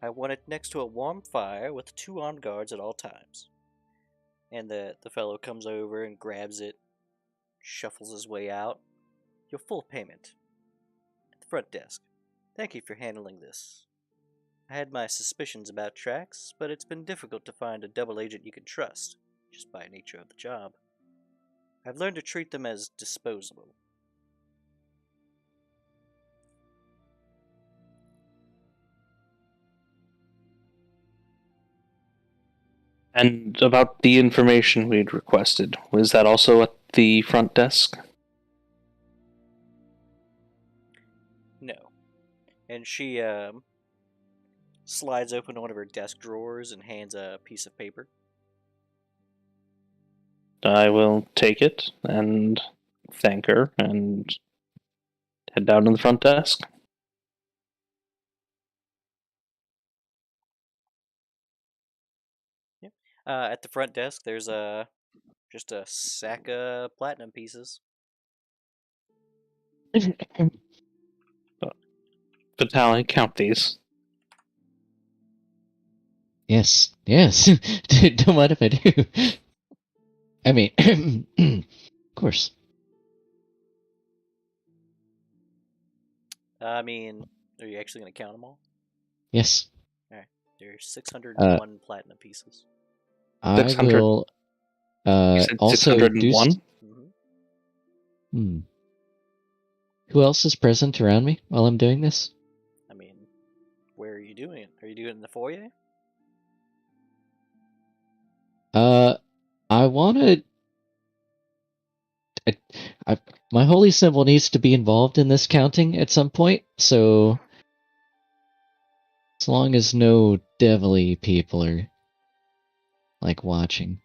Speaker 1: I want it next to a warm fire with 2 on guards at all times." And the fellow comes over and grabs it, shuffles his way out. "Your full payment. At the front desk. Thank you for handling this. I had my suspicions about tracks, but it's been difficult to find a double agent you can trust, just by nature of the job. I've learned to treat them as disposable."
Speaker 6: And about the information we'd requested, was that also at the front desk?
Speaker 1: No. And she slides open one of her desk drawers and hands a piece of paper.
Speaker 6: I will take it and thank her and head down to the front desk.
Speaker 1: At the front desk, there's just a sack of platinum pieces.
Speaker 6: Vitaly, count these.
Speaker 3: Yes, yes. Don't mind if I do. I mean, of course.
Speaker 1: I mean, are you actually going to count them all?
Speaker 3: Yes.
Speaker 1: There's 601 platinum pieces.
Speaker 3: I
Speaker 6: 600.
Speaker 3: will
Speaker 6: You said
Speaker 3: also do...
Speaker 6: 601?
Speaker 1: Mm-hmm.
Speaker 3: Who else is present around me while I'm doing this?
Speaker 1: I mean, where are you doing it? Are you doing it in the foyer?
Speaker 3: I want to... my holy symbol needs to be involved in this counting at some point, so as long as no devilly people are like watching.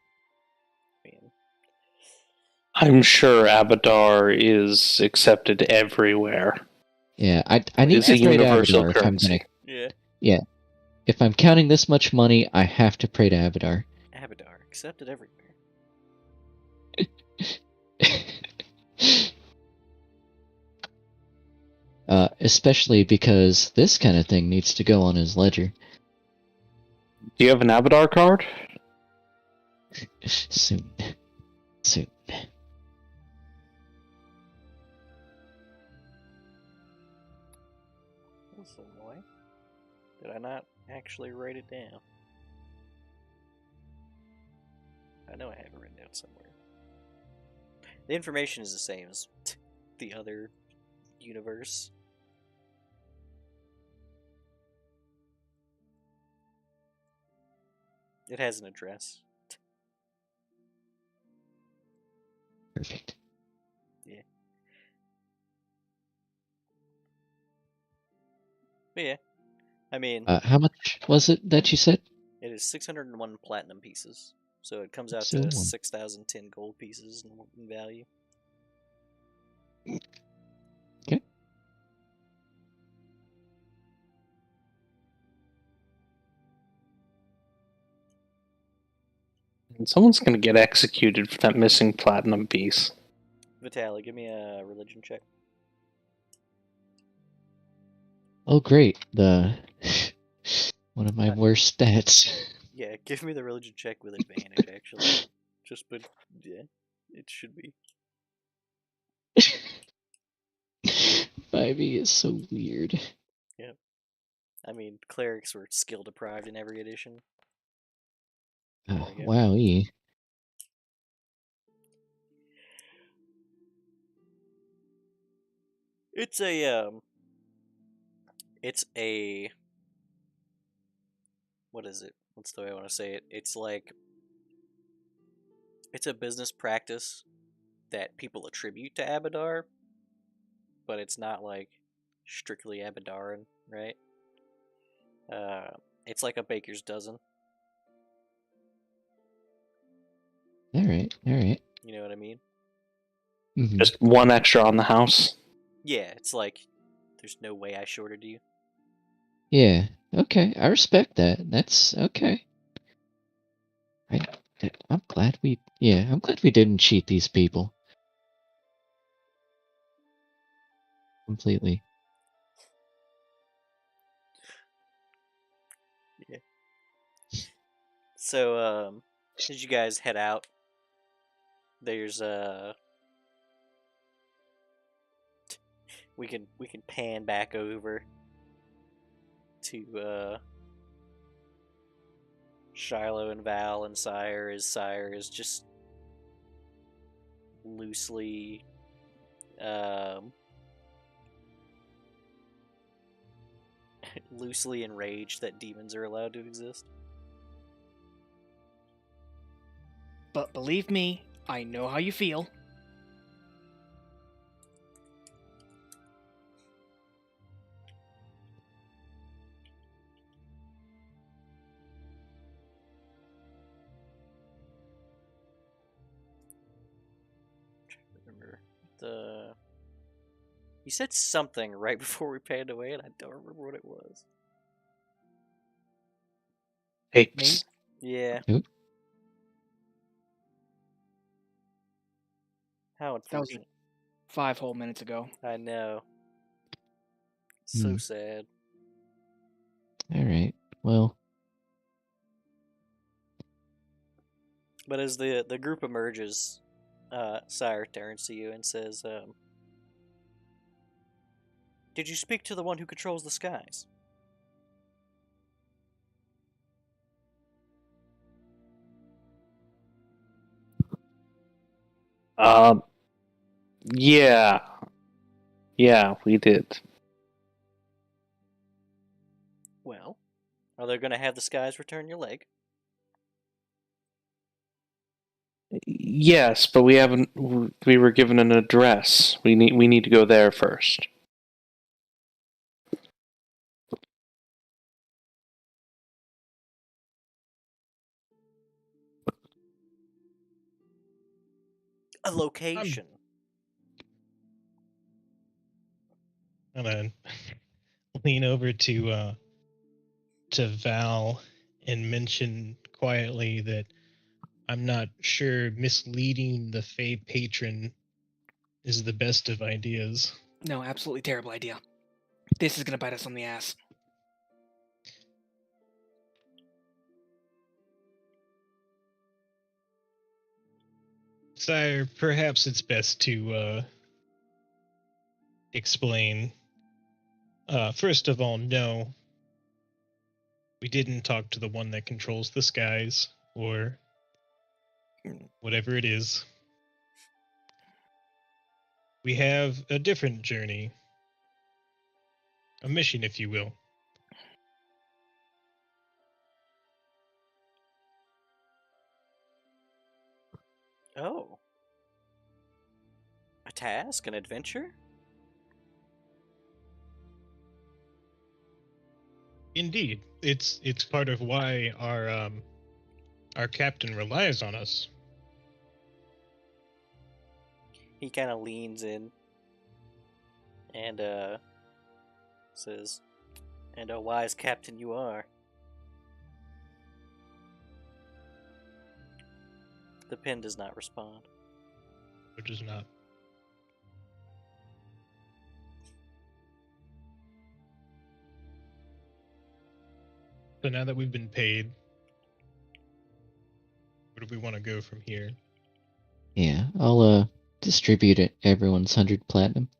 Speaker 6: I'm sure Abadar is accepted everywhere.
Speaker 3: Yeah, I need
Speaker 6: It's
Speaker 3: to
Speaker 6: a
Speaker 3: pray to
Speaker 6: universal
Speaker 3: Abadar if I'm
Speaker 6: currency.
Speaker 3: gonna. Yeah, if I'm counting this much money, I have to pray to Abadar.
Speaker 1: Abadar, accepted everywhere.
Speaker 3: Especially because this kind of thing needs to go on his ledger.
Speaker 6: Do you have an Abadar card?
Speaker 3: Soon. Soon.
Speaker 1: Listen, boy. Did I not actually write it down? I know I have it written down somewhere. The information is the same as the other universe. It has an address.
Speaker 3: Perfect.
Speaker 1: Yeah. But yeah. I mean,
Speaker 3: How much was it that you said?
Speaker 1: it is 601 platinum pieces. So it comes out
Speaker 3: So
Speaker 1: to 6,010 gold pieces in value.
Speaker 3: Okay.
Speaker 6: And someone's going to get executed for that missing platinum piece.
Speaker 1: Vitaly, give me a religion check.
Speaker 3: Oh, great. One of my worst stats.
Speaker 1: Yeah, give me the religion check with advantage, actually. But, yeah, it should be.
Speaker 3: 5e is so weird.
Speaker 1: Yep. I mean, clerics were skill deprived in every edition. There we go.
Speaker 3: Wow,
Speaker 1: It's a what is it? What's the way I want to say it? It's like it's a business practice that people attribute to Abadar, but it's not like strictly Abadaran, right? It's like a baker's dozen.
Speaker 3: All right.
Speaker 1: You know what I mean?
Speaker 3: Mhm.
Speaker 6: Just one extra on the house.
Speaker 1: Yeah, it's like there's no way I shorted you.
Speaker 3: Yeah. Okay, I respect that. That's okay. I'm glad we didn't cheat these people. Completely.
Speaker 1: Yeah. So, as you guys head out, there's we can pan back over to Shiloh and Val and Sire is just loosely loosely enraged that demons are allowed to exist.
Speaker 5: But believe me, I know how you feel.
Speaker 1: Remember you said something right before we panned away, and I don't remember what it was.
Speaker 6: Apes.
Speaker 1: Yeah.
Speaker 3: Oop.
Speaker 1: How
Speaker 5: That was
Speaker 1: unfortunate.
Speaker 5: 5 whole minutes ago.
Speaker 1: I know. So sad.
Speaker 3: All right. Well,
Speaker 1: But as the group emerges, Sire turns to you and says, "Did you speak to the one who controls the skies?"
Speaker 6: Yeah. Yeah, we did.
Speaker 1: Well, are they going to have the skies return your leg?
Speaker 6: Yes, but we haven't. We were given an address. We need to go there first.
Speaker 1: A location.
Speaker 4: I'm gonna lean over to Val and mention quietly that I'm not sure misleading the Fey patron is the best of ideas.
Speaker 5: No, absolutely terrible idea. This is gonna bite us on the ass.
Speaker 4: Sire, perhaps it's best to explain. First of all, no. We didn't talk to the one that controls the skies, or whatever it is. We have a different journey. A mission, if you will.
Speaker 1: Oh. A task? An adventure?
Speaker 4: Indeed. It's part of why our captain relies on us.
Speaker 1: He kind of leans in and says, "And a wise captain you are." The pen does not respond.
Speaker 4: Which is not. So now that we've been paid, Where do we want to go from here?
Speaker 3: Yeah, I'll distribute it everyone's 100 platinum.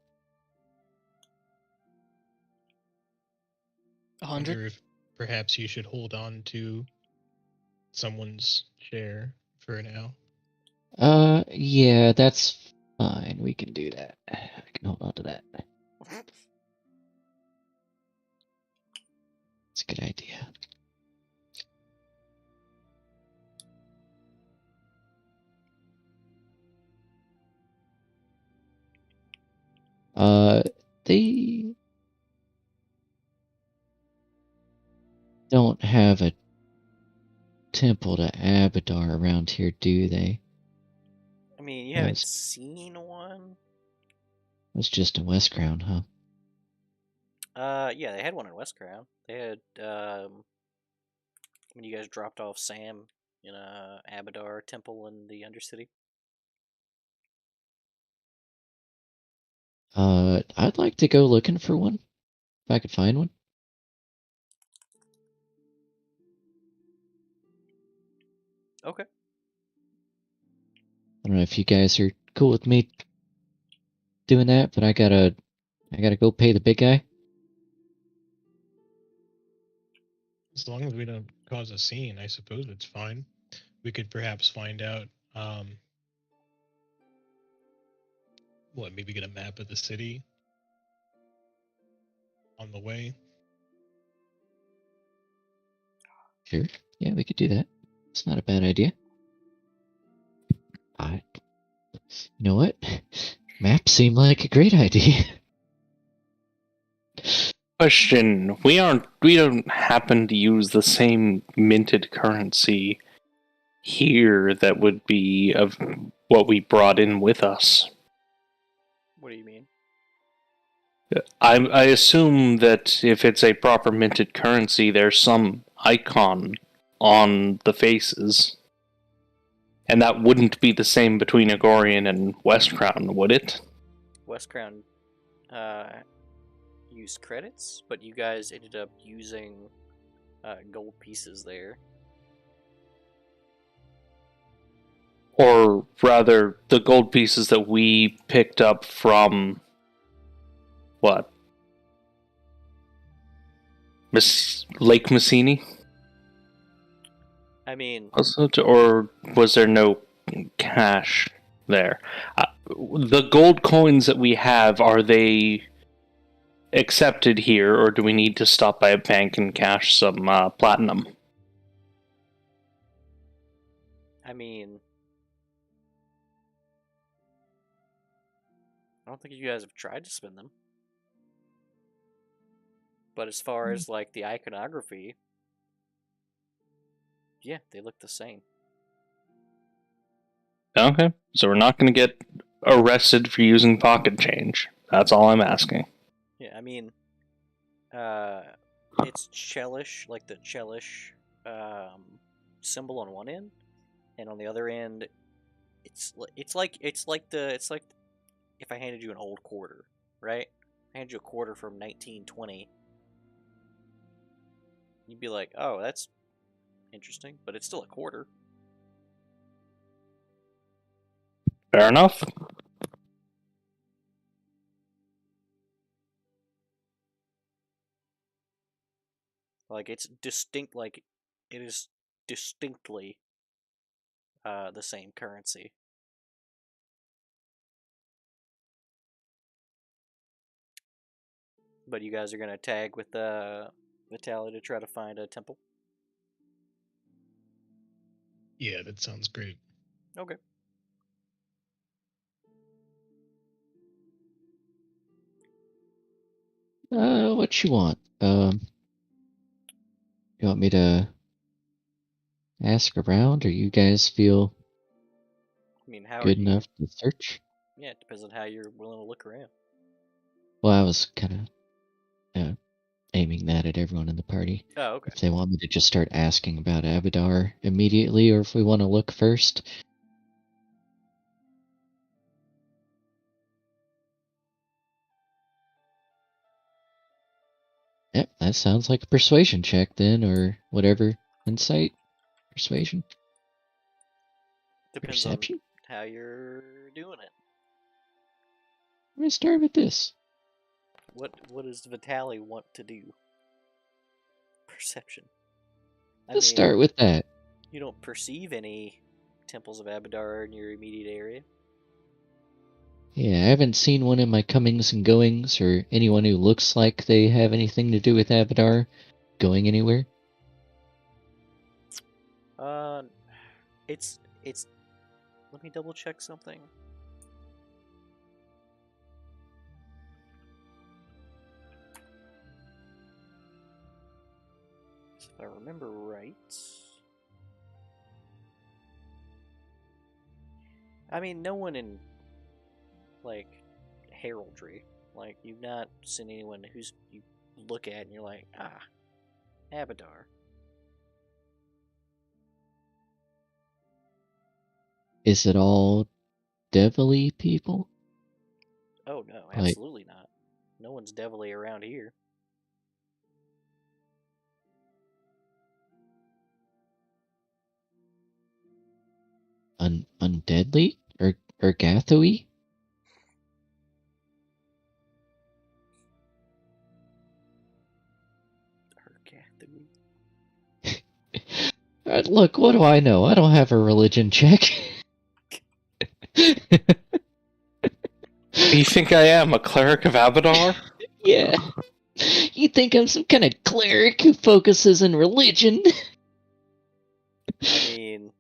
Speaker 5: 100.
Speaker 4: Wonder if perhaps you should hold on to someone's share for now.
Speaker 3: Yeah, that's fine. We can do that. I can hold on to that. It's a good idea. They don't have a temple to Abadar around here, do they?
Speaker 1: I mean, you
Speaker 3: Yeah,
Speaker 1: haven't
Speaker 3: it's-
Speaker 1: seen one?
Speaker 3: It's just in West Crown, huh?
Speaker 1: Yeah, they had one in West Crown. They had, when you guys dropped off Sam in a Abadar temple in the Undercity.
Speaker 3: I'd like to go looking for one, if I could find one.
Speaker 1: Okay.
Speaker 3: I don't know if you guys are cool with me doing that, but I gotta go pay the big guy.
Speaker 4: As long as we don't cause a scene, I suppose it's fine. We could perhaps find out, maybe get a map of the city on the way.
Speaker 3: Sure. Yeah, we could do that. It's not a bad idea. You know what? Maps seem like a great idea.
Speaker 6: Question: We don't happen to use the same minted currency here that would be of what we brought in with us.
Speaker 1: What do you mean?
Speaker 6: I assume that if it's a proper minted currency, there's some icon on the faces. And that wouldn't be the same between Agorian and West Crown, would it?
Speaker 1: West Crown used credits, but you guys ended up using gold pieces there.
Speaker 6: Or rather, the gold pieces that we picked up from... what? Lake Messini?
Speaker 1: I mean,
Speaker 6: Or was there no cash there? The gold coins that we have, are they accepted here, or do we need to stop by a bank and cash some platinum?
Speaker 1: I mean, I don't think you guys have tried to spend them. But as far as like the iconography, yeah, they look the same.
Speaker 6: Okay, so we're not going to get arrested for using pocket change. That's all I'm asking.
Speaker 1: Yeah, I mean, it's Chelish, like the Chelish symbol on one end, and on the other end, it's like if I handed you an old quarter, right? I handed you a quarter from 1920. You'd be like, oh, that's interesting, but it's still a quarter.
Speaker 6: Fair enough.
Speaker 1: Like, it's distinct, like, it is distinctly the same currency. But you guys are going to tag with Vitaly to try to find a temple?
Speaker 4: Yeah, that sounds great.
Speaker 1: Okay.
Speaker 3: What you want? You want me to ask around, or you guys feel
Speaker 1: I mean, how
Speaker 3: good
Speaker 1: are you?
Speaker 3: enough to search?
Speaker 1: Yeah, it depends on how you're willing to look around.
Speaker 3: Well, I was kind of aiming that at everyone in the party.
Speaker 1: Oh, okay.
Speaker 3: If they want me to just start asking about Abadar immediately, or if we want to look first. Yep, that sounds like a persuasion check then, or whatever. Insight? Persuasion?
Speaker 1: Depends
Speaker 3: Perception?
Speaker 1: on how you're doing it.
Speaker 3: I'm gonna start with this.
Speaker 1: What does Vitali want to do? Perception.
Speaker 3: Let's start with that.
Speaker 1: You don't perceive any temples of Abadar in your immediate area.
Speaker 3: Yeah, I haven't seen one in my comings and goings, or anyone who looks like they have anything to do with Abadar going anywhere.
Speaker 1: It's. Let me double check something. If I remember right. I mean, no one in, like, heraldry. Like, you've not seen anyone who's you look at and you're like, Abadar.
Speaker 3: Is it all devilly people?
Speaker 1: Oh no,
Speaker 3: Like-
Speaker 1: absolutely not. No one's devilly around here.
Speaker 3: Undeadly? Or Gathoey? Look, what do I know? I don't have a religion check.
Speaker 6: You think I am a cleric of Abadar?
Speaker 3: Yeah. You think I'm some kind of cleric who focuses in religion?
Speaker 1: I mean,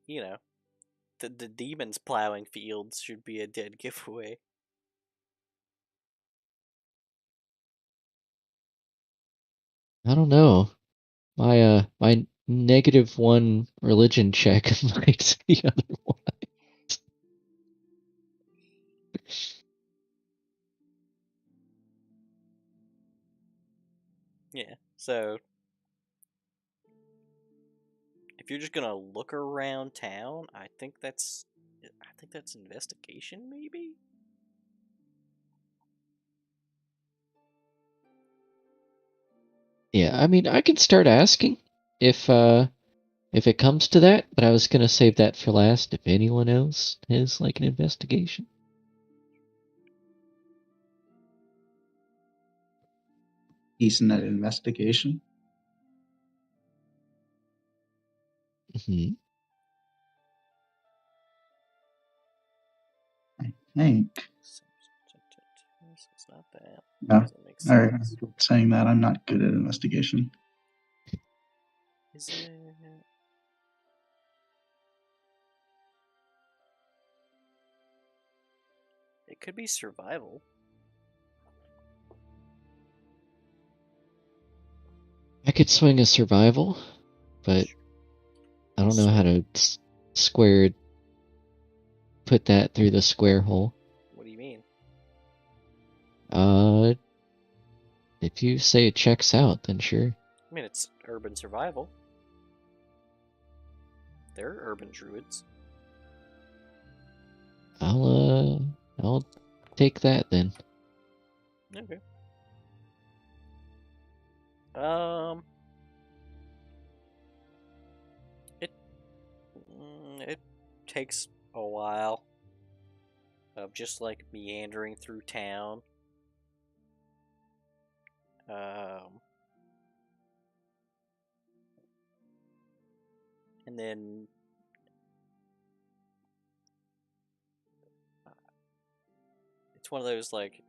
Speaker 1: you know, the demons plowing fields should be a dead giveaway.
Speaker 3: I don't know. My -1 religion check might be otherwise.
Speaker 1: Yeah, so if you're just gonna look around town, I think that's investigation, maybe?
Speaker 3: Yeah, I mean, I can start asking if it comes to that, but I was gonna save that for last if anyone else has like an investigation.
Speaker 2: Decent at investigation.
Speaker 3: Hmm.
Speaker 2: I think.
Speaker 1: It's not that.
Speaker 2: No.
Speaker 1: Doesn't make
Speaker 2: All right.
Speaker 1: sense.
Speaker 2: Saying that, I'm not good at investigation.
Speaker 1: Is it? It could be survival.
Speaker 3: I could swing a survival, but I don't know how to put that through the square hole.
Speaker 1: What do you mean?
Speaker 3: If you say it checks out, then sure.
Speaker 1: I mean, it's urban survival. They're urban druids.
Speaker 3: I'll take that then.
Speaker 1: Okay. It takes a while of just like meandering through town. And then it's one of those like,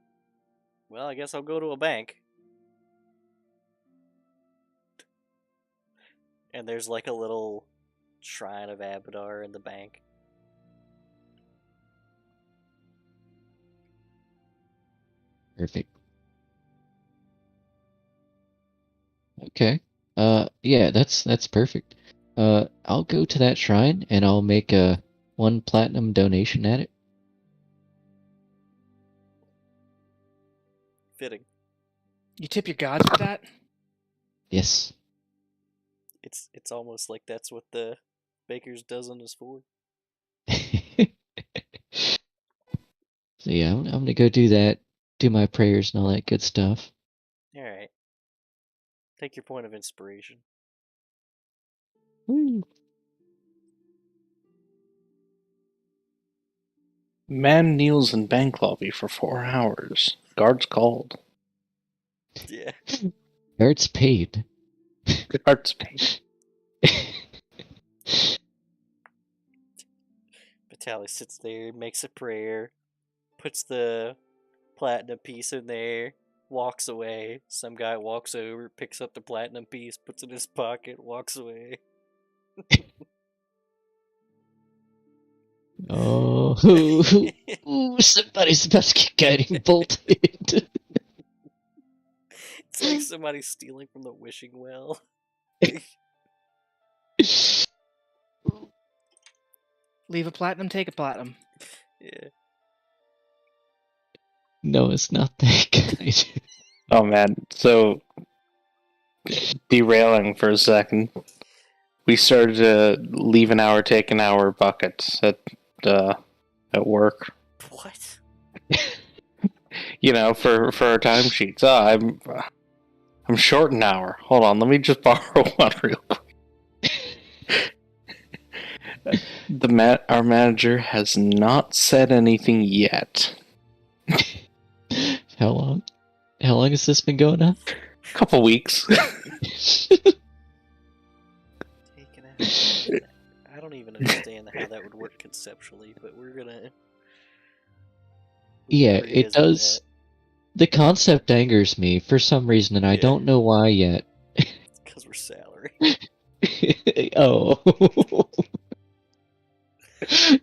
Speaker 1: well, I guess I'll go to a bank. And there's like a little shrine of Abadar in the bank.
Speaker 3: Perfect. Okay. Yeah, that's perfect. I'll go to that shrine and I'll make a 1 platinum donation at it.
Speaker 1: Fitting.
Speaker 5: You tip your gods with that?
Speaker 3: Yes.
Speaker 1: It's almost like that's what the baker's dozen is for.
Speaker 3: So yeah, I'm gonna go do that, do my prayers and all that good stuff.
Speaker 1: Alright. Take your point of inspiration.
Speaker 3: Woo.
Speaker 6: Man kneels in bank lobby for 4 hours. Guards called.
Speaker 1: Yeah.
Speaker 3: Guards paid.
Speaker 6: Guards paid.
Speaker 1: Vitaly sits there, makes a prayer, puts the platinum piece in there, walks away. Some guy walks over, picks up the platinum piece, puts it in his pocket, walks away.
Speaker 3: Oh, ooh, somebody's about to get guiding bolted.
Speaker 1: It's like somebody stealing from the wishing well.
Speaker 5: Leave a platinum, take a platinum.
Speaker 1: Yeah.
Speaker 3: No, it's not that guy.
Speaker 6: Oh man, so derailing for a second. We started to leave an hour, take an hour buckets at work.
Speaker 1: What?
Speaker 6: You know, for our timesheets. I'm short an hour. Hold on, let me just borrow one real quick. Our manager has not said anything yet.
Speaker 3: How long? How long has this been going on?
Speaker 6: Couple weeks.
Speaker 1: Taking out. I don't even understand how that would work conceptually, but we're gonna.
Speaker 3: Yeah,
Speaker 1: revisit
Speaker 3: it does. The concept angers me for some reason, and I
Speaker 1: Yeah.
Speaker 3: don't know why yet.
Speaker 1: Because we're salary.
Speaker 3: Oh.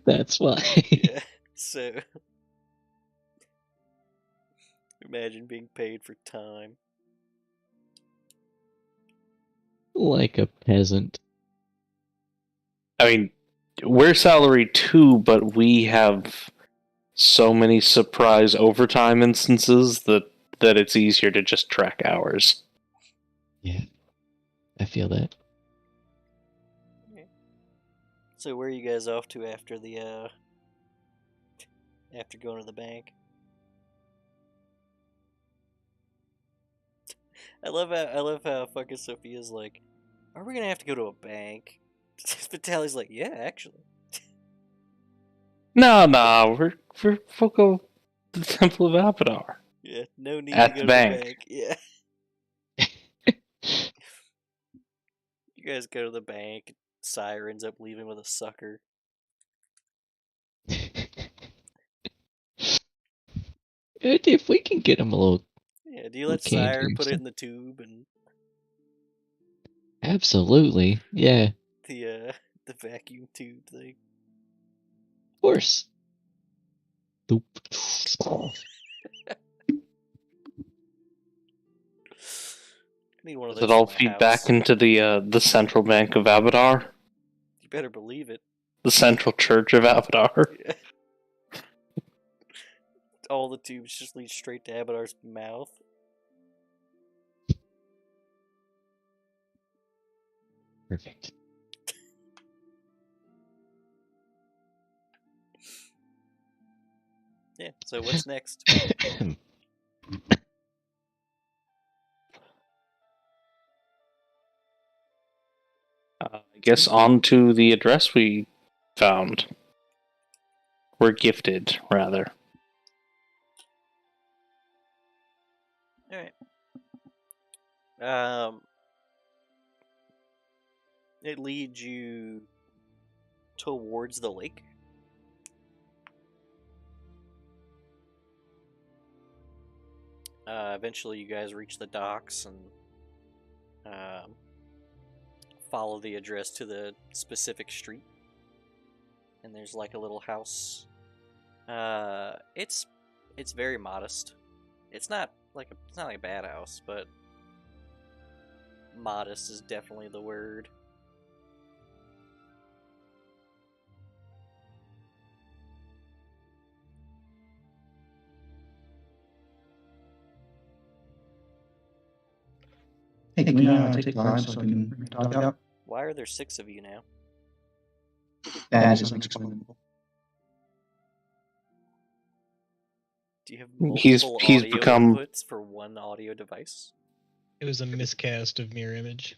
Speaker 3: That's why.
Speaker 1: Yeah. So. Imagine being paid for time.
Speaker 3: Like a peasant.
Speaker 6: I mean, we're salary too, but we have so many surprise overtime instances that it's easier to just track hours.
Speaker 3: Yeah. I feel that.
Speaker 1: So where are you guys off to after the after going to the bank? I love how fucking Sophia's like, are we gonna have to go to a bank? Vitaly's like, yeah, actually.
Speaker 6: No, we'll go to the Temple of Abadar.
Speaker 1: Yeah, no need
Speaker 6: At
Speaker 1: to
Speaker 6: the
Speaker 1: go to
Speaker 6: bank.
Speaker 1: the bank. Yeah. You guys go to the bank. Sire ends up leaving with a sucker.
Speaker 3: If we can get him a little.
Speaker 1: Yeah, do you let
Speaker 3: Candy
Speaker 1: Sire
Speaker 3: or
Speaker 1: put it
Speaker 3: something.
Speaker 1: in the tube and
Speaker 3: Absolutely. Yeah.
Speaker 1: the vacuum tube thing?
Speaker 3: Of course. Boop.
Speaker 1: I need one of
Speaker 6: Does
Speaker 1: those
Speaker 6: it all
Speaker 1: for my
Speaker 6: feed
Speaker 1: house.
Speaker 6: back into the Central Bank of Abadar?
Speaker 1: You better believe it.
Speaker 6: The Central Church of Abadar?
Speaker 1: Yeah. All the tubes just lead straight to Abadar's mouth.
Speaker 3: Perfect.
Speaker 1: Yeah, so what's next?
Speaker 6: I guess on to the address we found. We're gifted, rather.
Speaker 1: Alright. It leads you towards the lake. Eventually you guys reach the docks and follow the address to the specific street. And there's like a little house. It's very modest. It's not like a bad house, but modest is definitely the word.
Speaker 2: Hey, can we take 5 so I can talk it out?
Speaker 1: Why are there 6 of you now?
Speaker 2: That is unexplainable.
Speaker 1: Do you have
Speaker 6: He's
Speaker 1: multiple audio
Speaker 6: become-
Speaker 1: inputs for one audio device?
Speaker 4: It was a miscast of mirror image.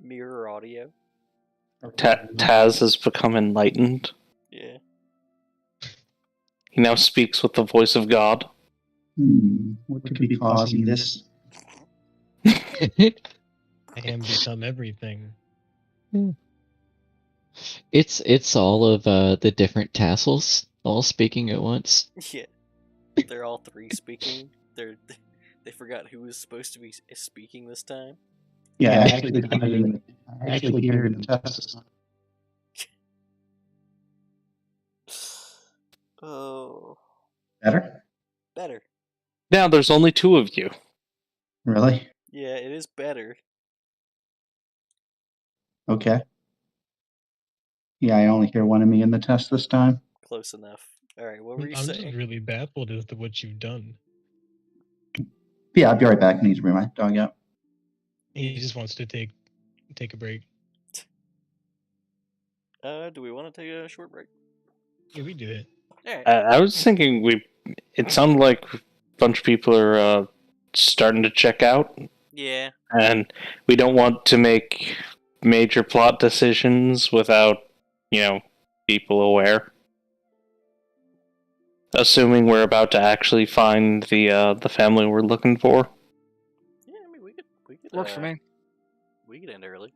Speaker 1: Mirror audio.
Speaker 6: Taz has become enlightened.
Speaker 1: Yeah.
Speaker 6: He now speaks with the voice of God.
Speaker 2: What could be causing this?
Speaker 4: I am become everything.
Speaker 3: It's all of the different tassels all speaking at once.
Speaker 1: Yeah. They're all three speaking. They forgot who was supposed to be speaking this time.
Speaker 2: Yeah, I actually hear it in Texas.
Speaker 1: Oh.
Speaker 2: Better?
Speaker 1: Better.
Speaker 6: Now there's only two of you.
Speaker 2: Really?
Speaker 1: Yeah, it is better.
Speaker 2: Okay. Yeah, I only hear one of me in the test this time.
Speaker 1: Close enough. Alright, what were you
Speaker 4: I'm
Speaker 1: saying?
Speaker 4: just really baffled as to what you've done.
Speaker 2: Yeah, I'll be right back. I need to bring my dog out.
Speaker 4: He just wants to take a break.
Speaker 1: Do we want to take a short break?
Speaker 4: Yeah, we do it.
Speaker 1: Alright.
Speaker 6: I was thinking it sounded like a bunch of people are starting to check out,
Speaker 1: Yeah.
Speaker 6: and we don't want to make major plot decisions without, people aware. Assuming we're about to actually find the family we're looking for.
Speaker 1: Yeah, I mean we could
Speaker 5: Works for me.
Speaker 1: We could end early.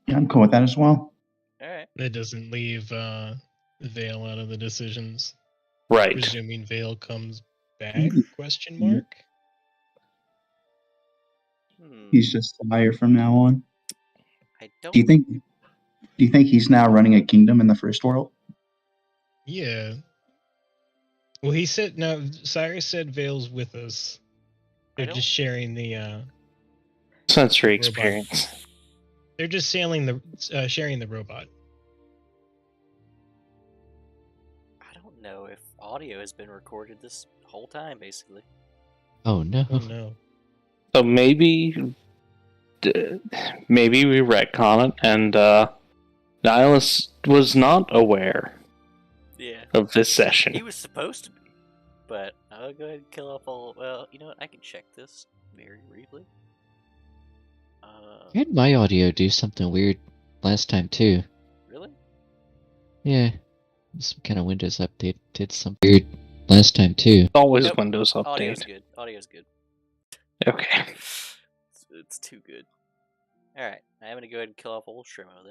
Speaker 2: Yeah, I'm cool with that as well.
Speaker 1: Alright.
Speaker 4: That doesn't leave Vale out of the decisions.
Speaker 6: Right.
Speaker 4: Presuming Vale comes back? Question
Speaker 2: Mhm.
Speaker 4: mark.
Speaker 2: He's just a liar from now on.
Speaker 1: I don't
Speaker 2: Do you think he's now running a kingdom in the first world?
Speaker 4: Yeah. Well, he said no. Cyrus said Vale's with us. They're
Speaker 1: don't-
Speaker 4: just sharing the
Speaker 6: Sensory
Speaker 4: robot.
Speaker 6: experience.
Speaker 4: They're just sharing the robot.
Speaker 1: I don't know if audio has been recorded this whole time, basically.
Speaker 3: Oh no.
Speaker 4: Oh no.
Speaker 6: So maybe we retcon it, and Nihilus was not aware
Speaker 1: Yeah.
Speaker 6: of this session.
Speaker 1: He was supposed to be. But I'll go ahead and kill off all. Well, you know what? I can check this very briefly.
Speaker 3: I had my audio do something weird last time too.
Speaker 1: Really?
Speaker 3: Yeah. Some kind of Windows update did something weird last time too.
Speaker 6: Always
Speaker 1: Nope.
Speaker 6: Windows
Speaker 1: Audio's
Speaker 6: update.
Speaker 1: good. Audio's good.
Speaker 6: Okay.
Speaker 1: It's too good. Alright, I'm gonna go ahead and kill off old Shrimo then.